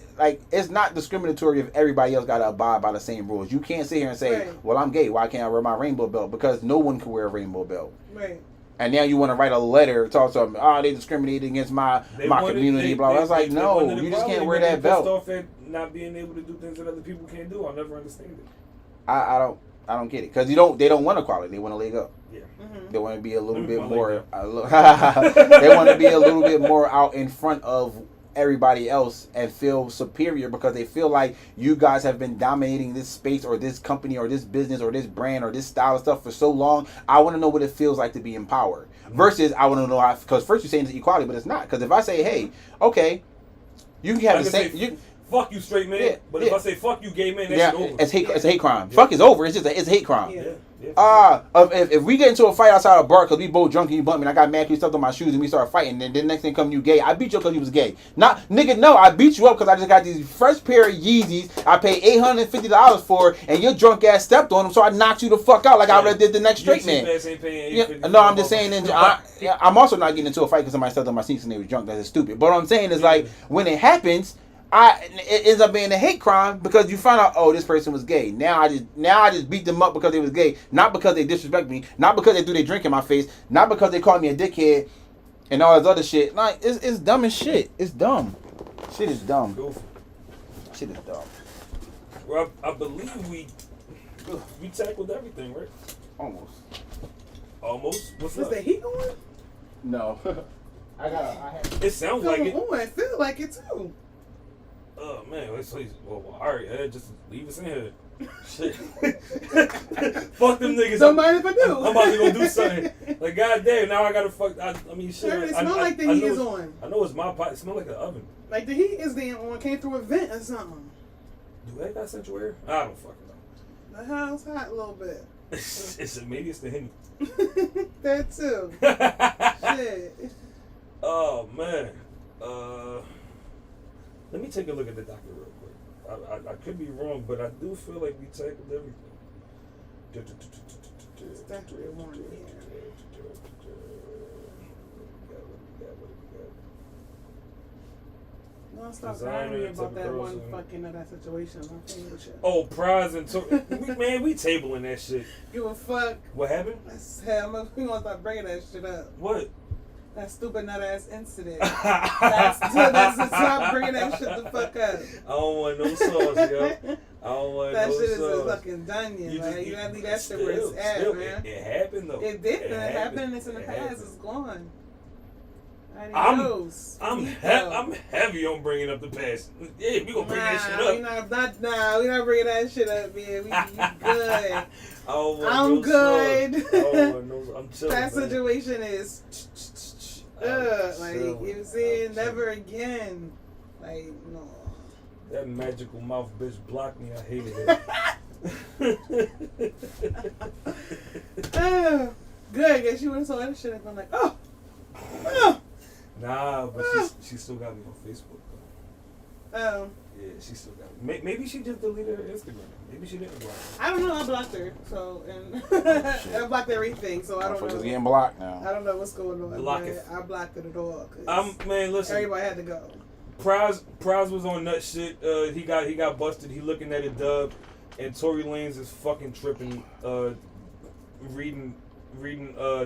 it's not discriminatory if everybody else gotta abide by the same rules. You can't sit here and say, well, I'm gay, why can't I wear my rainbow belt? Because no one can wear a rainbow belt. Right. And now you want to write a letter, talk to them, they discriminated against my community, blah, blah. I was like, no, you just can't wear that belt. Off at not being able to do things that other people can't do. I'll never understand it. I don't get it. Because they don't want equality. They want to leg up. Yeah. Mm-hmm. They want to be a little bit more, they want to be a little bit more out in front of everybody else and feel superior because they feel like you guys have been dominating this space or this company or this business or this brand or this style of stuff for so long. I want to know what it feels like to be empowered versus I want to know how, because first you're saying it's equality, but it's not. Because if I say, hey, okay, you can have the same. Fuck you, straight man. Yeah, but if I say fuck you, gay man, that's over. It's a hate crime. Yeah. Fuck is over. It's a hate crime. Yeah. If we get into a fight outside a bar because we both drunk and you bumped me and I got mad because you stepped on my shoes and we started fighting, and then the next thing come you gay, I beat you up because you was gay. Not nigga, no, I beat you up because I just got these fresh pair of Yeezys I paid $850 for and your drunk ass stepped on them, so I knocked you the fuck out like I would have did the next straight man. No, I'm just saying. I'm also not getting into a fight because somebody stepped on my sneakers and they was drunk. That's stupid. But what I'm saying is like when it happens, it ends up being a hate crime because you find out, this person was gay. Now I just beat them up because they was gay, not because they disrespect me, not because they threw their drink in my face, not because they called me a dickhead and all this other shit. Like it's dumb as shit. It's dumb. Shit is dumb. Shit is dumb. Well, I believe we tackled everything, right? Almost. What's the heat on? No. It sounds like it. I feel like it too. Oh man, well, alright, just leave us in here. Shit. Fuck them niggas. Don't mind if I do. I'm about to go do something. Like goddamn, now I gotta fuck. I mean, shit. It smell like the heat is on. I know it's my pot. It smell like an oven. Like the heat is damn on. Came through a vent or something. Do they got central air? I don't fucking know. The house hot a little bit. Maybe it's the Henny. That too. Shit. Oh man. Let me take a look at the docket real quick. I could be wrong, but I do feel like we tackled everything. It's definitely a warning here. Don't stop crying me about that one fucking of that situation. I'm paying with you. Oh, Pras and Tory. Man, we tabling that shit. Give a fuck. What happened? We gonna start bringing that shit up. What? That stupid nut ass incident. That's to stop bringing that shit the fuck up. I don't want no sauce, yo. I don't want that no sauce. That shit is a fucking dunion. You gotta leave that shit where it's at, man. It happened though. It did. It happened. It's in the past. It's gone. I'm heavy on bringing up the past. Yeah, we gonna bring that shit up. We not bringing that shit up, man. We good. I'm good. I'm chilling. That situation is like you see, never again. Like no. That magical mouth bitch blocked me. I hated it. Good. I guess she would have saw that shit and been like, oh. Nah, but she still got me on Facebook though. Oh. Yeah, she still got me. Maybe she just deleted her Instagram. Maybe she didn't block her. I don't know. I blocked her. So I blocked everything. So I don't know. Just getting blocked now. I don't know what's going on. Block it. I blocked it at all. Man, listen. Everybody had to go. Pras was on nut shit. He got busted. He looking at a dub, and Tory Lanez is fucking tripping. Reading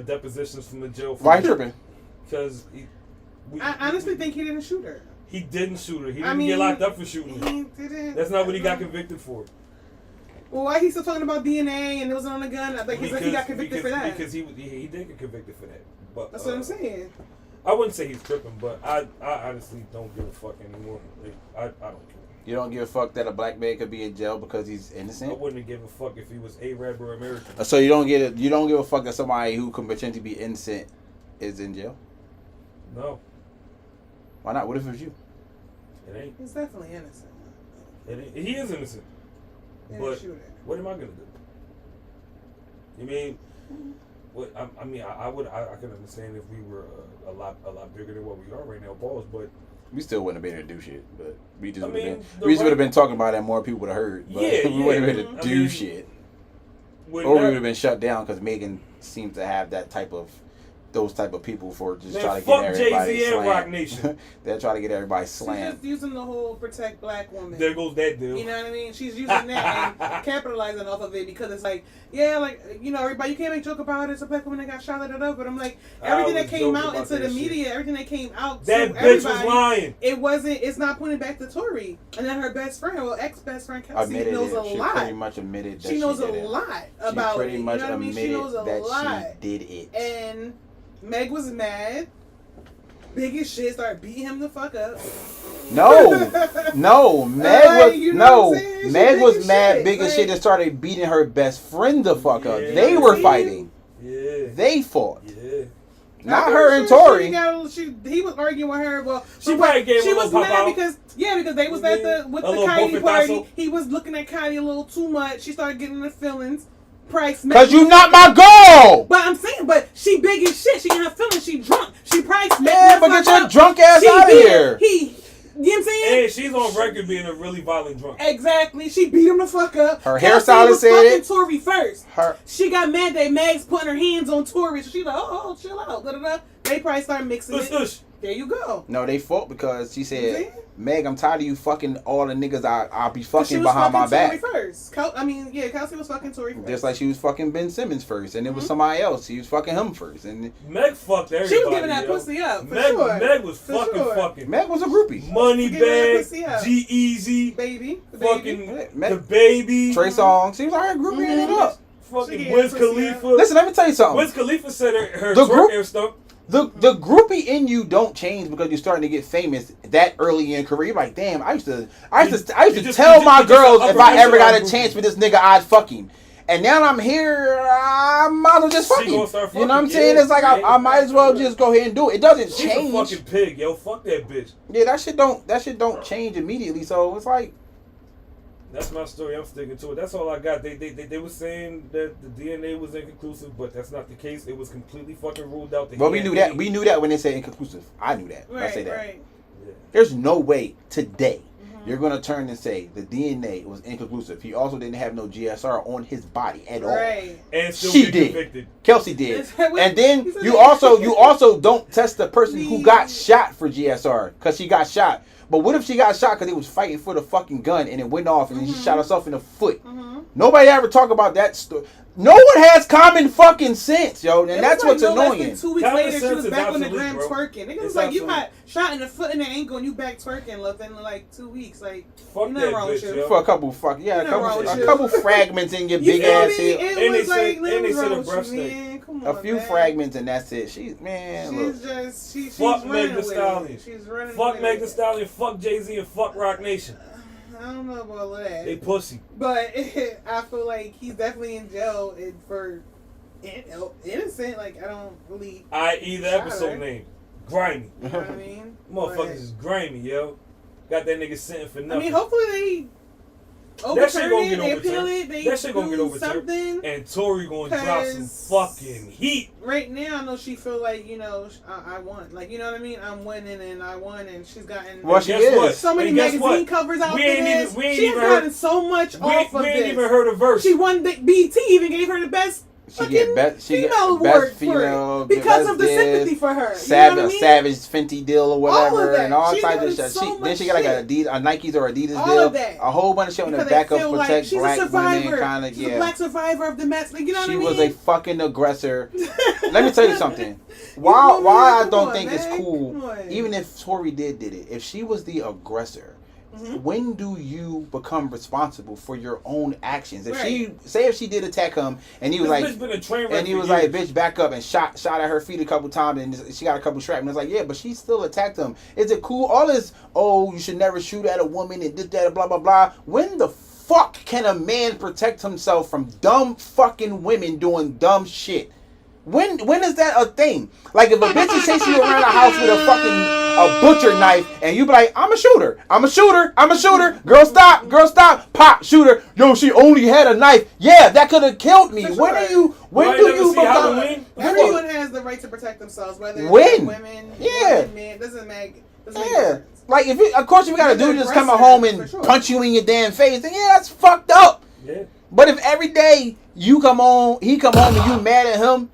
depositions from the jail. Why tripping? Because I honestly think he didn't shoot her. He didn't shoot her. He didn't get locked up for shooting her. He didn't. That's not what he got convicted for. Well, why he still talking about DNA and it wasn't on the gun? I think he got convicted for that. Because he did get convicted for that. But that's what I'm saying. I wouldn't say he's tripping, but I honestly don't give a fuck anymore. Like, I don't care. You don't give a fuck that a black man could be in jail because he's innocent? I wouldn't give a fuck if he was Arab or American. So you don't give a fuck that somebody who can potentially be innocent is in jail? No. Why not? What if it was you? It ain't. He's definitely innocent. He is innocent. But what am I gonna do? You mean? What I mean, I can understand if we were a lot bigger than what we are right now, balls. But we still wouldn't have been able to do shit. But we just would have been talking about it and more people would have heard. But we wouldn't have been able to do shit. Or we would have been shut down because Megan seems to have those type of people for just trying to get everybody slammed. They're trying to get everybody slammed. She's just using the whole protect black woman. There goes that deal. You know what I mean? She's using that and capitalizing off of it because it's like, yeah, like, you know, everybody, you can't make joke about it. It's a black woman that got shot, but I'm like, everything that came out into the media, everything that came out that bitch was lying. It's not pointing back to Tory. And then her best friend, ex-best friend, Kelsey, knows a lot. She pretty much admitted that she knows a lot about it. She pretty much admitted that she did it. And Meg was mad. Big as shit. Started beating him the fuck up. No, Meg was mad. Big as shit and started beating her best friend the fuck up. They were fighting. Yeah. They fought. Yeah. Not her and Tory. He was arguing with her. Well, she probably gave him a little pop out. because they was at the Kylie party. He was looking at Kylie a little too much. She started getting the feelings. Price. Cause you not my girl. But I'm saying, she big as shit. She got feelings. She drunk. She price. Yeah, but get your drunk ass out of here. You know what I'm saying? And she's on record being a really violent drunk. Exactly. She beat him the fuck up. Her hairstylist said it. Tory first. She got mad that Meg's putting her hands on Tory, so she's like, "Oh, chill out." They probably started mixing it. There you go. No, they fought because she said, Meg, I'm tired of you fucking all the niggas I'll be fucking behind my back. Tory first. Kelsey was fucking Tory first. Just like she was fucking Ben Simmons first, and it was somebody else. She was fucking him first. And Meg fucked everybody. She was giving that pussy up, sure. Meg was fucking. Meg was a groupie. Moneybag, G-Eazy. Baby. The baby. Trey Songz. She was out here grouping it up. Fucking Wiz Khalifa. Listen, let me tell you something. Wiz Khalifa said her twerk air stuff. The groupie in you don't change because you're starting to get famous that early in your career. You're like, damn, I used to tell my girls if I ever got a chance with this nigga, I'd fuck him. And now I'm here, I might as well just fuck him. You know what I'm saying? It's like I might as well just go ahead and do it. It doesn't change. She's a fucking pig, yo. Fuck that bitch. Yeah, that shit don't change immediately. So it's like, that's my story. I'm sticking to it. That's all I got. They were saying that the DNA was inconclusive, but that's not the case. It was completely fucking ruled out. But we knew that. We knew that when they said inconclusive. I knew that. Right, I say that. Right. Yeah. There's no way today you're gonna turn and say the DNA was inconclusive. He also didn't have no GSR on his body at all. Right. And still she did. Convicted. Kelsey did. And then you also don't test the person who got shot for GSR because she got shot. But what if she got shot because he was fighting for the fucking gun and it went off and she shot herself in the foot? Nobody ever talk about that story. No one has common fucking sense, yo, and that's what's annoying. 2 weeks later, she was back on the gram twerking. Niggas was like, you got shot in the foot and the ankle and you back twerking within like 2 weeks. Like, fuck nothing wrong with you. For a couple fragments in your big ass head. It was like, nothing wrong with you, man. Come on, a few fragments and that's it. She's fuck Meg Thee Stallion. Fuck Meg Thee Stallion. Fuck Jay-Z and fuck Rock Nation. I don't know about that. They pussy. But I feel like he's definitely in jail for innocent. Like, I don't really. I.e. the episode name. Grimy. You know what I mean? Motherfuckers is grimy, yo. Got that nigga sitting for nothing. I mean, hopefully they overturn it, they appeal it, they that shit gonna get overturned. Something. And Tory gonna drop some fucking heat. Right now, I know she feel like, you know, I won. Like, you know what I mean? I'm winning and I won, and she's gotten so many magazine covers out there. She's gotten so much off of this. We ain't even heard a verse. She won the BT, even gave her the best female award for it because of the sympathy for her. Savage Fenty deal or whatever, and all types of shit. Then she got like a Nikes or Adidas deal, a whole bunch of shit on the back of protect black women, kind of. She's a black survivor of domestic. You know what I mean? She was a fucking aggressor. Let me tell you something. Why I don't think it's cool, even if Tory did it. If she was the aggressor, when do you become responsible for your own actions? If right. if she did attack him and he was like, bitch, back up, and shot at her feet a couple times, and she got a couple shrapnel. It's like, yeah, but she still attacked him. Is it cool? All this, you should never shoot at a woman and this, that, blah, blah, blah. When the fuck can a man protect himself from dumb fucking women doing dumb shit? When is that a thing? Like, if a bitch is chasing you around the house with a butcher knife, and you be like, I'm a shooter. Girl, stop. Pop, shooter. Yo, she only had a knife. Yeah, that could have killed me. Sure. When do you become... Everyone has the right to protect themselves, whether it's women, men, doesn't make difference. Like, of course, if you got a dude just coming home and punch you in your damn face, then yeah, that's fucked up. Yeah. But if every day he come home and you mad at him,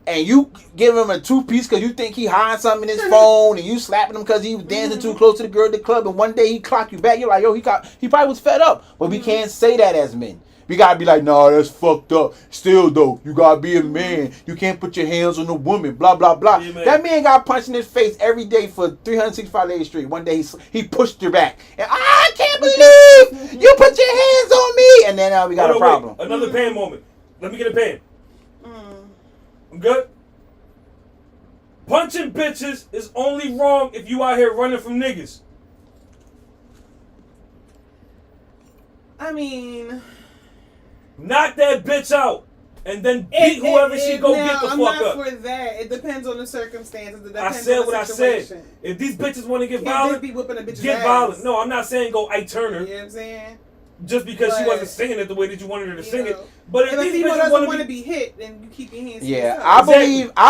and you give him a 2-piece because you think he hiding something in his phone, and you slapping him because he was dancing too close to the girl at the club, and one day he clock you back, you're like, yo, he probably was fed up. But we can't say that as men. We gotta be like, nah, that's fucked up. Still though, you gotta be a man. You can't put your hands on a woman. Blah blah blah. Yeah, that man got punched in his face every day for 365 days straight. One day he pushed her back, and I can't believe you put your hands on me. And then we got a problem. Wait. Another pan moment. Let me get a pan. I'm good. Punching bitches is only wrong if you out here running from niggas. I mean, knock that bitch out and then beat whoever she go get the fuck up. I'm not for that. It depends on the circumstances. I said what I said. If these bitches want to get violent, be whipping a bitch's get ass. Violent. No, I'm not saying go Ike Turner. You know what I'm saying? Just because she wasn't singing it the way that you wanted her to sing it. But if these bitches doesn't want to be hit, then you keep your hands. Yeah, I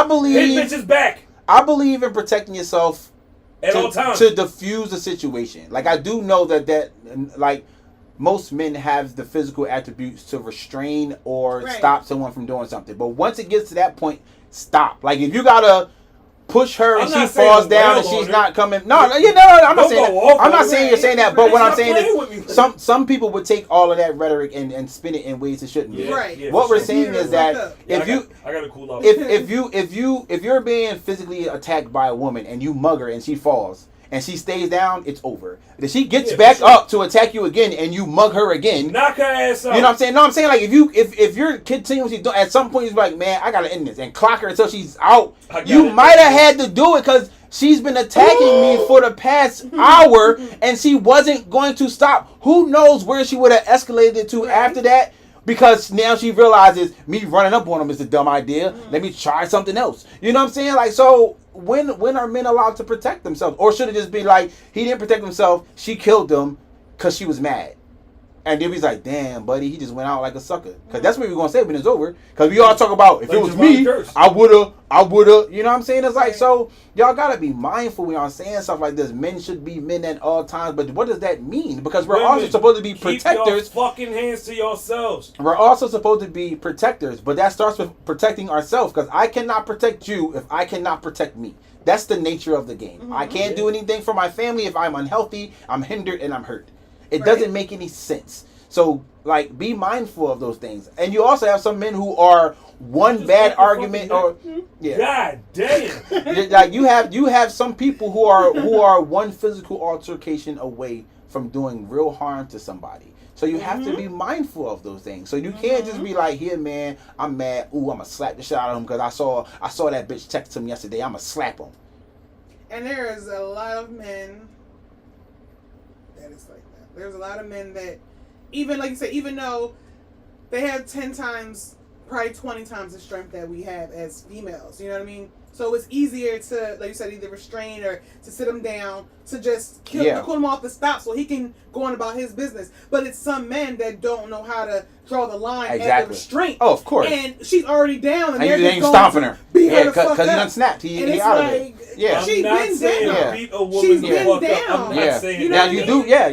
believe. Hit bitches back. I believe in protecting yourself at all times to diffuse the situation. Like, I do know that like most men have the physical attributes to restrain or stop someone from doing something. But once it gets to that point, stop. Like, if you gotta push her and she falls down and she's not coming. No, I'm not saying that. I'm not saying you're saying that, but what I'm saying is some people would take all of that rhetoric and spin it in ways it shouldn't be. Right. What we're saying is that I gotta cool off. If you're being physically attacked by a woman and you mug her and she falls and she stays down, it's over. If she gets back up to attack you again and you mug her again, knock her ass out. You know what I'm saying? No, I'm saying, like, if you're continuously doing, at some point you're like, man, I gotta end this, and clock her until she's out. You might have had to do it because she's been attacking me for the past hour and she wasn't going to stop. Who knows where she would have escalated it to after that? Because now she realizes me running up on him is a dumb idea. Let me try something else. You know what I'm saying? Like, so when are men allowed to protect themselves? Or should it just be like, he didn't protect himself, she killed him because she was mad? And then he's like, damn, buddy, he just went out like a sucker. Because that's what we're going to say when it's over. Because we all talk about, if it was me, I woulda. You know what I'm saying? It's like, so y'all got to be mindful when y'all saying stuff like this. Men should be men at all times. But what does that mean? Because we're also supposed to be protectors. Keep your fucking hands to yourselves. We're also supposed to be protectors. But that starts with protecting ourselves. Because I cannot protect you if I cannot protect me. That's the nature of the game. I can't do anything for my family if I'm unhealthy, I'm hindered, and I'm hurt. It doesn't make any sense. So, like, be mindful of those things. And you also have some men who are one bad argument or God damn. Like, you have some people who are one physical altercation away from doing real harm to somebody. So you have to be mindful of those things. So you can't just be like, here, man, I'm mad. Ooh, I'm gonna slap the shit out of him because I saw that bitch text him yesterday. I'm gonna slap him. And there is a lot of men that is like that. There's a lot of men that, even like you said, even though they have 10 times, probably 20 times the strength that we have as females. You know what I mean? So it's easier to, like you said, either restrain or to sit him down, to just kill him off the stop so he can go on about his business. But it's some men that don't know how to draw the line at the restraint. Oh, of course. And she's already down, and they're just going stomping her. Because he done snapped. He out of it. Yeah, she's been down. Beat a woman she's been down. I'm not saying you know now you do. Yeah.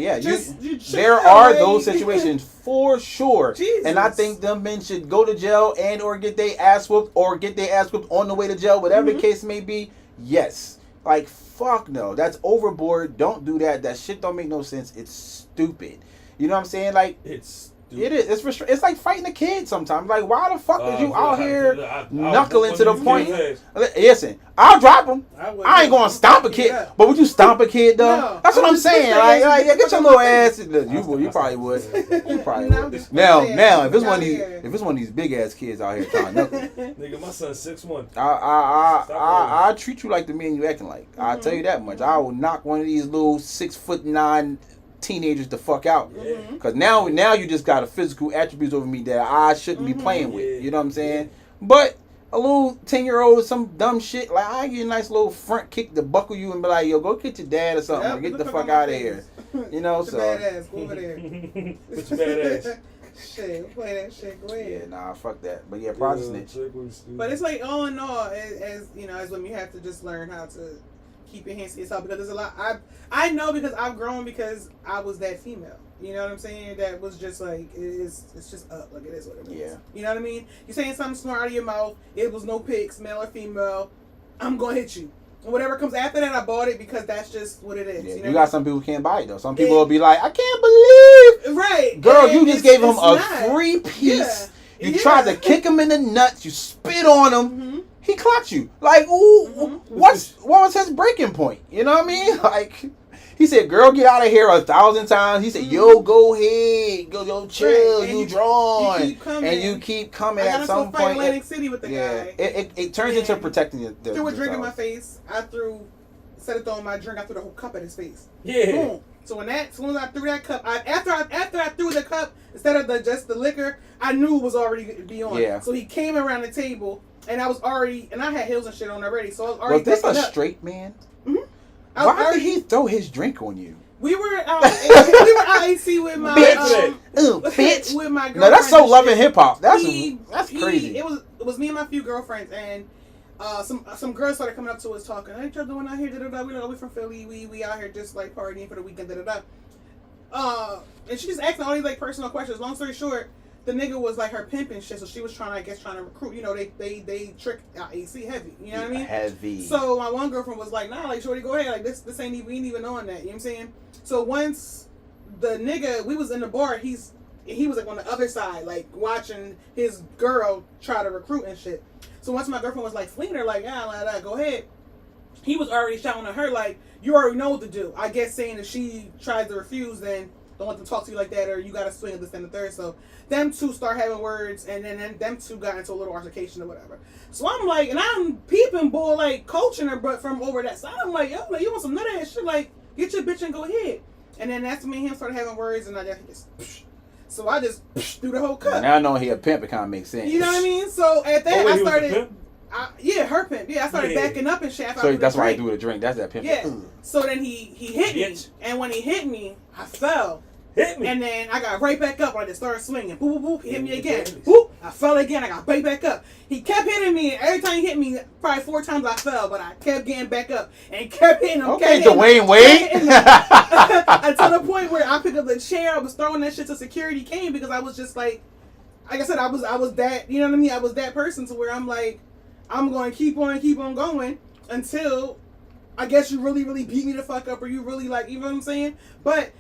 There are those situations for sure. Jesus. And I think them men should go to jail and or get their ass whooped on the way to jail, whatever the case may be. Yes. Like, fuck no. That's overboard. Don't do that. That shit don't make no sense. It's stupid. You know what I'm saying? Like, it's It is. It's like fighting a kid sometimes. Like, why the fuck is you out here knuckling to the point? Listen, I'll drop him. I ain't gonna stomp a kid. But would you stomp a kid though? No, that's what I'm saying. Like, get your little ass. You probably would. You probably would. Now, if it's one of these big ass kids out here trying to knuckle, nigga, my son's 6'1". I treat you like the man you acting like. I'll tell you that much. I will knock one of these little 6'9" teenagers the fuck out, because now you just got a physical attributes over me that I shouldn't be playing with. You know what I'm saying? But a little 10-year-old with some dumb shit, like I get a nice little front kick to buckle you and be like, yo, go get your dad or something, or get the fuck out of here. You know, so. Badass, go over there. What's your badass? Shit, play that shit. Go ahead. Yeah, nah, fuck that. But yeah, Pras snitch. But it's like all in all, as you know, as women, you have to just learn how to keep your hands to yourself, because there's a lot. I know because I've grown because I was that female. You know what I'm saying? That was just like it's just up. Like it is what it is. Yeah. You know what I mean? You're saying something smart out of your mouth. It was no pics, male or female. I'm gonna hit you. And whatever comes after that, I bought it because that's just what it is. Yeah, you know you got some people who can't buy it though. Some people will be like, I can't believe. Right. Girl, you just gave him a free piece. Yeah. You tried to kick him in the nuts. You spit on him. He clocked you. Like, ooh, what was his breaking point? You know what I mean? Like, he said, girl, get out of here 1,000 times. He said, yo, go ahead. Yo, chill. Right. You drawn. You keep coming at some point. Atlantic City with the guy. It turns into protecting the threw a drink in my face. Instead of throwing my drink, I threw the whole cup at his face. Yeah. Boom. So as soon as I threw that cup, after I threw the cup, instead of just the liquor, I knew it was already beyond. Yeah. So he came around the table, and I had heels and shit on already. So I was already. Was this a straight man? Why did he throw his drink on you? We were out AC with my bitch. with my girlfriend. No, that's so loving hip hop. That's crazy. It was me and my few girlfriends, and some girls started coming up to us talking. Hey, y'all doing out here? We from Philly. We out here just like partying for the weekend. And she just asking all these like personal questions. Long story short, the nigga was like her pimp and shit, so she was trying to recruit. You know, they trick AC heavy. You know what I mean? Heavy. So my one girlfriend was like, nah, like shorty, go ahead. Like this ain't even, we ain't even on that. You know what I'm saying? So once the nigga, we was in the bar, he was like on the other side, like watching his girl try to recruit and shit. So once my girlfriend was like fleeing her, like, go ahead. He was already shouting at her like, you already know what to do. I guess saying if she tries to refuse, then don't let them talk to you like that, or you gotta swing at this and the third. So them two start having words, and then them two got into a little altercation or whatever. So I'm like, and I'm peeping, boy, like coaching her, but from over that side, I'm like, yo, like, you want some nut ass shit? Like, get your bitch and go ahead. And then that's when me and him started having words, and I just so I just threw the whole cup. Now I know he a pimp. It kind of makes sense. You know what I mean? So at that, I started. Her pimp. Yeah, I started backing up and shit. So that's why I threw the drink. That's that pimp. Yeah. So then he hit me, and when he hit me, I fell. Hit me. And then I got right back up. I just started swinging. Boop, boop, boop. He hit me again. Boop. I fell again. I got right back up. He kept hitting me. Every time he hit me, probably 4 times I fell, but I kept getting back up and kept hitting him. Okay, Dwayne Wade. Until the point where I picked up the chair. I was throwing that shit till security came, because I was just like I said, I was that, you know what I mean? I was that person to where I'm like, I'm going to keep on going until I guess you really, really beat me the fuck up, or you really like, you know what I'm saying? But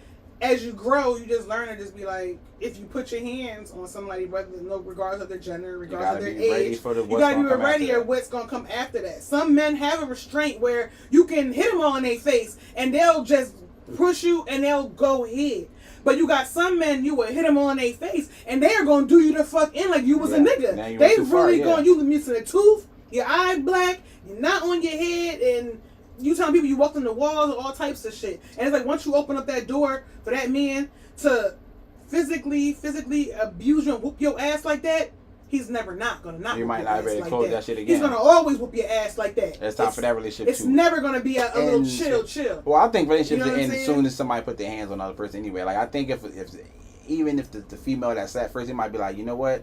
as you grow, you just learn to just be like, if you put your hands on somebody, regardless of their gender, regardless of their age, you gotta be ready for what's gonna come after that. Some men have a restraint where you can hit them all in their face and they'll just push you and they'll go ahead. But you got some men, you will hit them all in their face and they're gonna do you the fuck in like you was a nigga. They really going, you missing a tooth, your eye black, you're not on your head, and you telling people you walked on the walls and all types of shit. And it's like, once you open up that door for that man to physically abuse you and whoop your ass like that, he's never not gonna not. You might not be able to close that shit again. He's gonna always whoop your ass like that. It's time for that relationship. It's never gonna be a little chill. Well, I think relationships end as soon as somebody put their hands on another person anyway. Like, I think if even if the female that sat first, it might be like, you know what,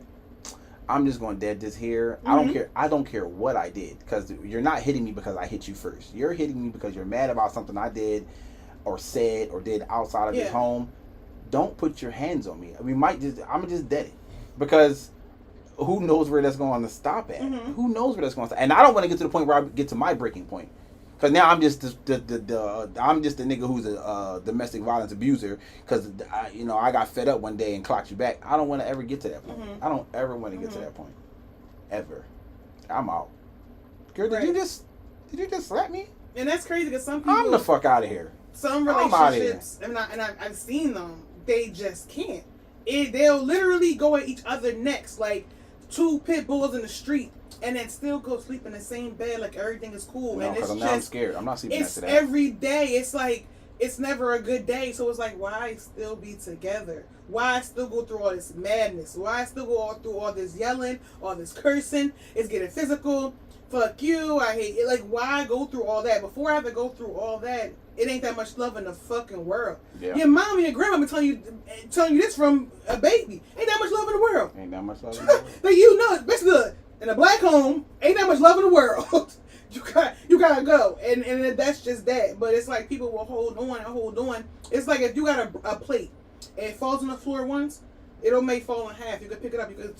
I'm just going to dead this here. Mm-hmm. I don't care what I did, because you're not hitting me because I hit you first. You're hitting me because you're mad about something I did or said or did outside of this home. Don't put your hands on me. I'm just dead it, because who knows where that's going to stop at? Mm-hmm. Who knows where that's going to stop? And I don't want to get to the point where I get to my breaking point, Cause now I'm just I'm just the nigga who's a domestic violence abuser. Cause I got fed up one day and clocked you back. I don't want to ever get to that point. I don't ever want to get to that point. Ever. I'm out. Girl, did you just slap me? And that's crazy because some people. I'm the fuck out of here. Some relationships, and I've seen them. They just can't. They'll literally go at each other necks like two pit bulls in the street. And then still go sleep in the same bed like everything is cool. No, and it's I'm scared. I'm not sleeping next to that. It's every day. It's like it's never a good day. So it's like, why still be together? Why still go through all this madness? Why still go through all this yelling, all this cursing? It's getting physical. Fuck you. I hate it. Like, why go through all that? Before I have to go through all that, it ain't that much love in the fucking world. Yeah. Your mom and your grandma been telling you this from a baby. Ain't that much love in the world. Ain't that much love in the world. Like, especially in a black home, ain't that much love in the world. you gotta go, and that's just that. But it's like people will hold on. It's like if you got a plate and it falls on the floor once, it'll may fall in half. You could pick it up, you could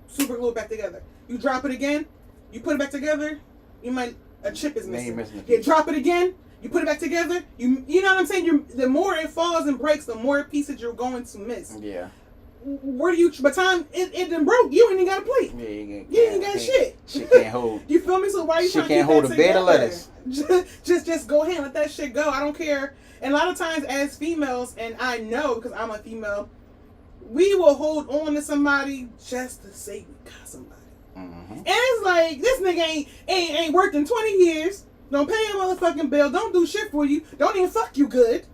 super glue it back together. You drop it again, you put it back together, a chip is missing. You drop it again, you put it back together. You know what I'm saying? The more it falls and breaks, the more pieces you're going to miss. Yeah. Where do you? By the time it done broke, you ain't even got a plate. Yeah, you ain't got shit. Shit can't hold. You feel me? So why you trying to keep that together? Shit can't hold a bed of lettuce. Just go ahead and let that shit go. I don't care. And a lot of times, as females, and I know because I'm a female, we will hold on to somebody just to say we got somebody. Mm-hmm. And it's like this nigga ain't worked in 20 years. Don't pay a motherfucking bill. Don't do shit for you. Don't even fuck you good.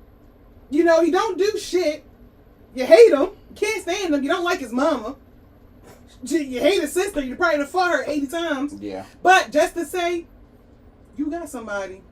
He don't do shit. You hate him. Can't stand him. You don't like his mama. You hate his sister. You probably done fought her 80 times. Yeah. But just to say, you got somebody,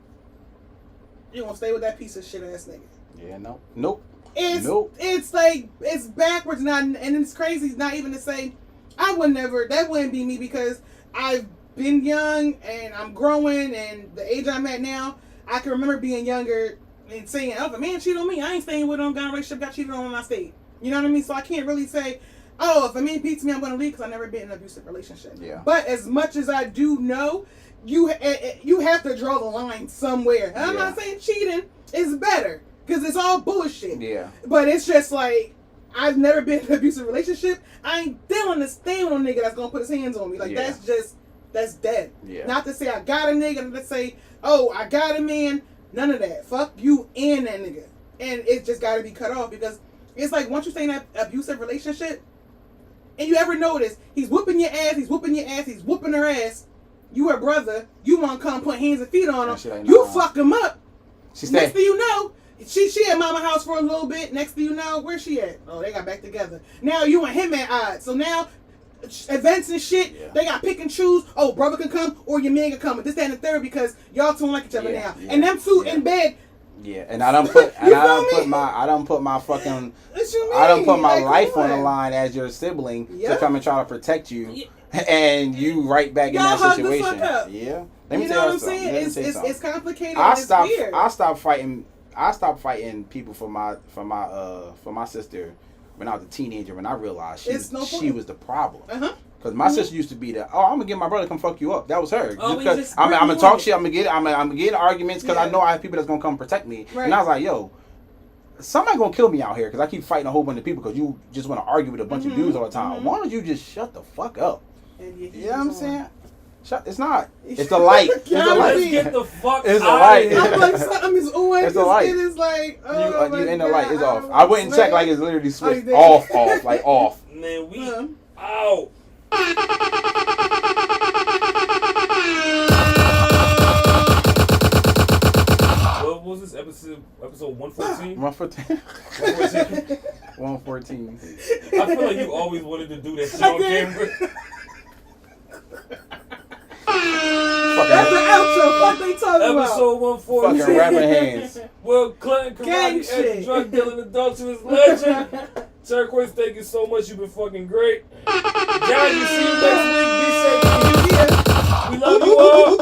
you gonna stay with that piece of shit ass nigga. Yeah, nope. It's like, it's backwards now, and it's crazy. It's not even to say, that wouldn't be me because I've been young and I'm growing, and the age I'm at now, I can remember being younger and saying, oh, if a man cheated on me, I ain't staying with him, got in a relationship, got cheated on when I stayed. You know what I mean? So I can't really say, oh, if a man beats me, I'm going to leave because I've never been in an abusive relationship. Yeah. But as much as I do know, you have to draw the line somewhere. And I'm not saying cheating is better because it's all bullshit. Yeah. But it's just like, I've never been in an abusive relationship. I ain't dealing to stay with a nigga that's going to put his hands on me. Like, that's dead. Yeah. Not to say I got a nigga, not to say, oh, I got a man. None of that. Fuck you and that nigga. And it just got to be cut off because it's like once you stay in that abusive relationship and you ever notice he's whooping your ass, he's whooping her ass, you her brother, you want to come put hands and feet on him, you fuck him up. Next thing you know, she at mama house for a little bit. Next thing you know, where's she at? Oh, they got back together. Now you and him at odds. So now events and shit, they got pick and choose. Oh, brother can come or your man can come. But this, that, and the third because y'all two don't like each other now. Yeah, and them two in bed. Yeah, and I done put my fucking I done put my life on the line as your sibling to come and try to protect you, and you right back in that situation. Yeah, you know what I'm saying? It's complicated. I stopped fighting people for my sister when I was a teenager. When I realized she was the problem. Because my sister used to be that. Oh, I'm gonna get my brother to come fuck you up. That was her. I'm gonna talk shit. I'm gonna get arguments because I know I have people that's gonna come protect me. Right. And I was like, yo, somebody gonna kill me out here because I keep fighting a whole bunch of people because you just want to argue with a bunch of dudes all the time. Why don't you just shut the fuck up? You know what I'm saying? It's not. It's the light. It's the light. Get the fuck it's out light. I'm like, something is on. It's the light. It is like, oh you in the light. It's off. I wouldn't check like it's literally switched off, like off. Man, we out. What was this episode? Episode 114? 114. 114. I feel like you always wanted to do that shit on camera. That's the outro. What they talking about? Episode 114. Fucking rapping hands. Well, Clinton Karate and drug dealing adulterous legend. Turquoise, thank you so much. You've been fucking great. Jaji, see you next week. Be safe. We love you all.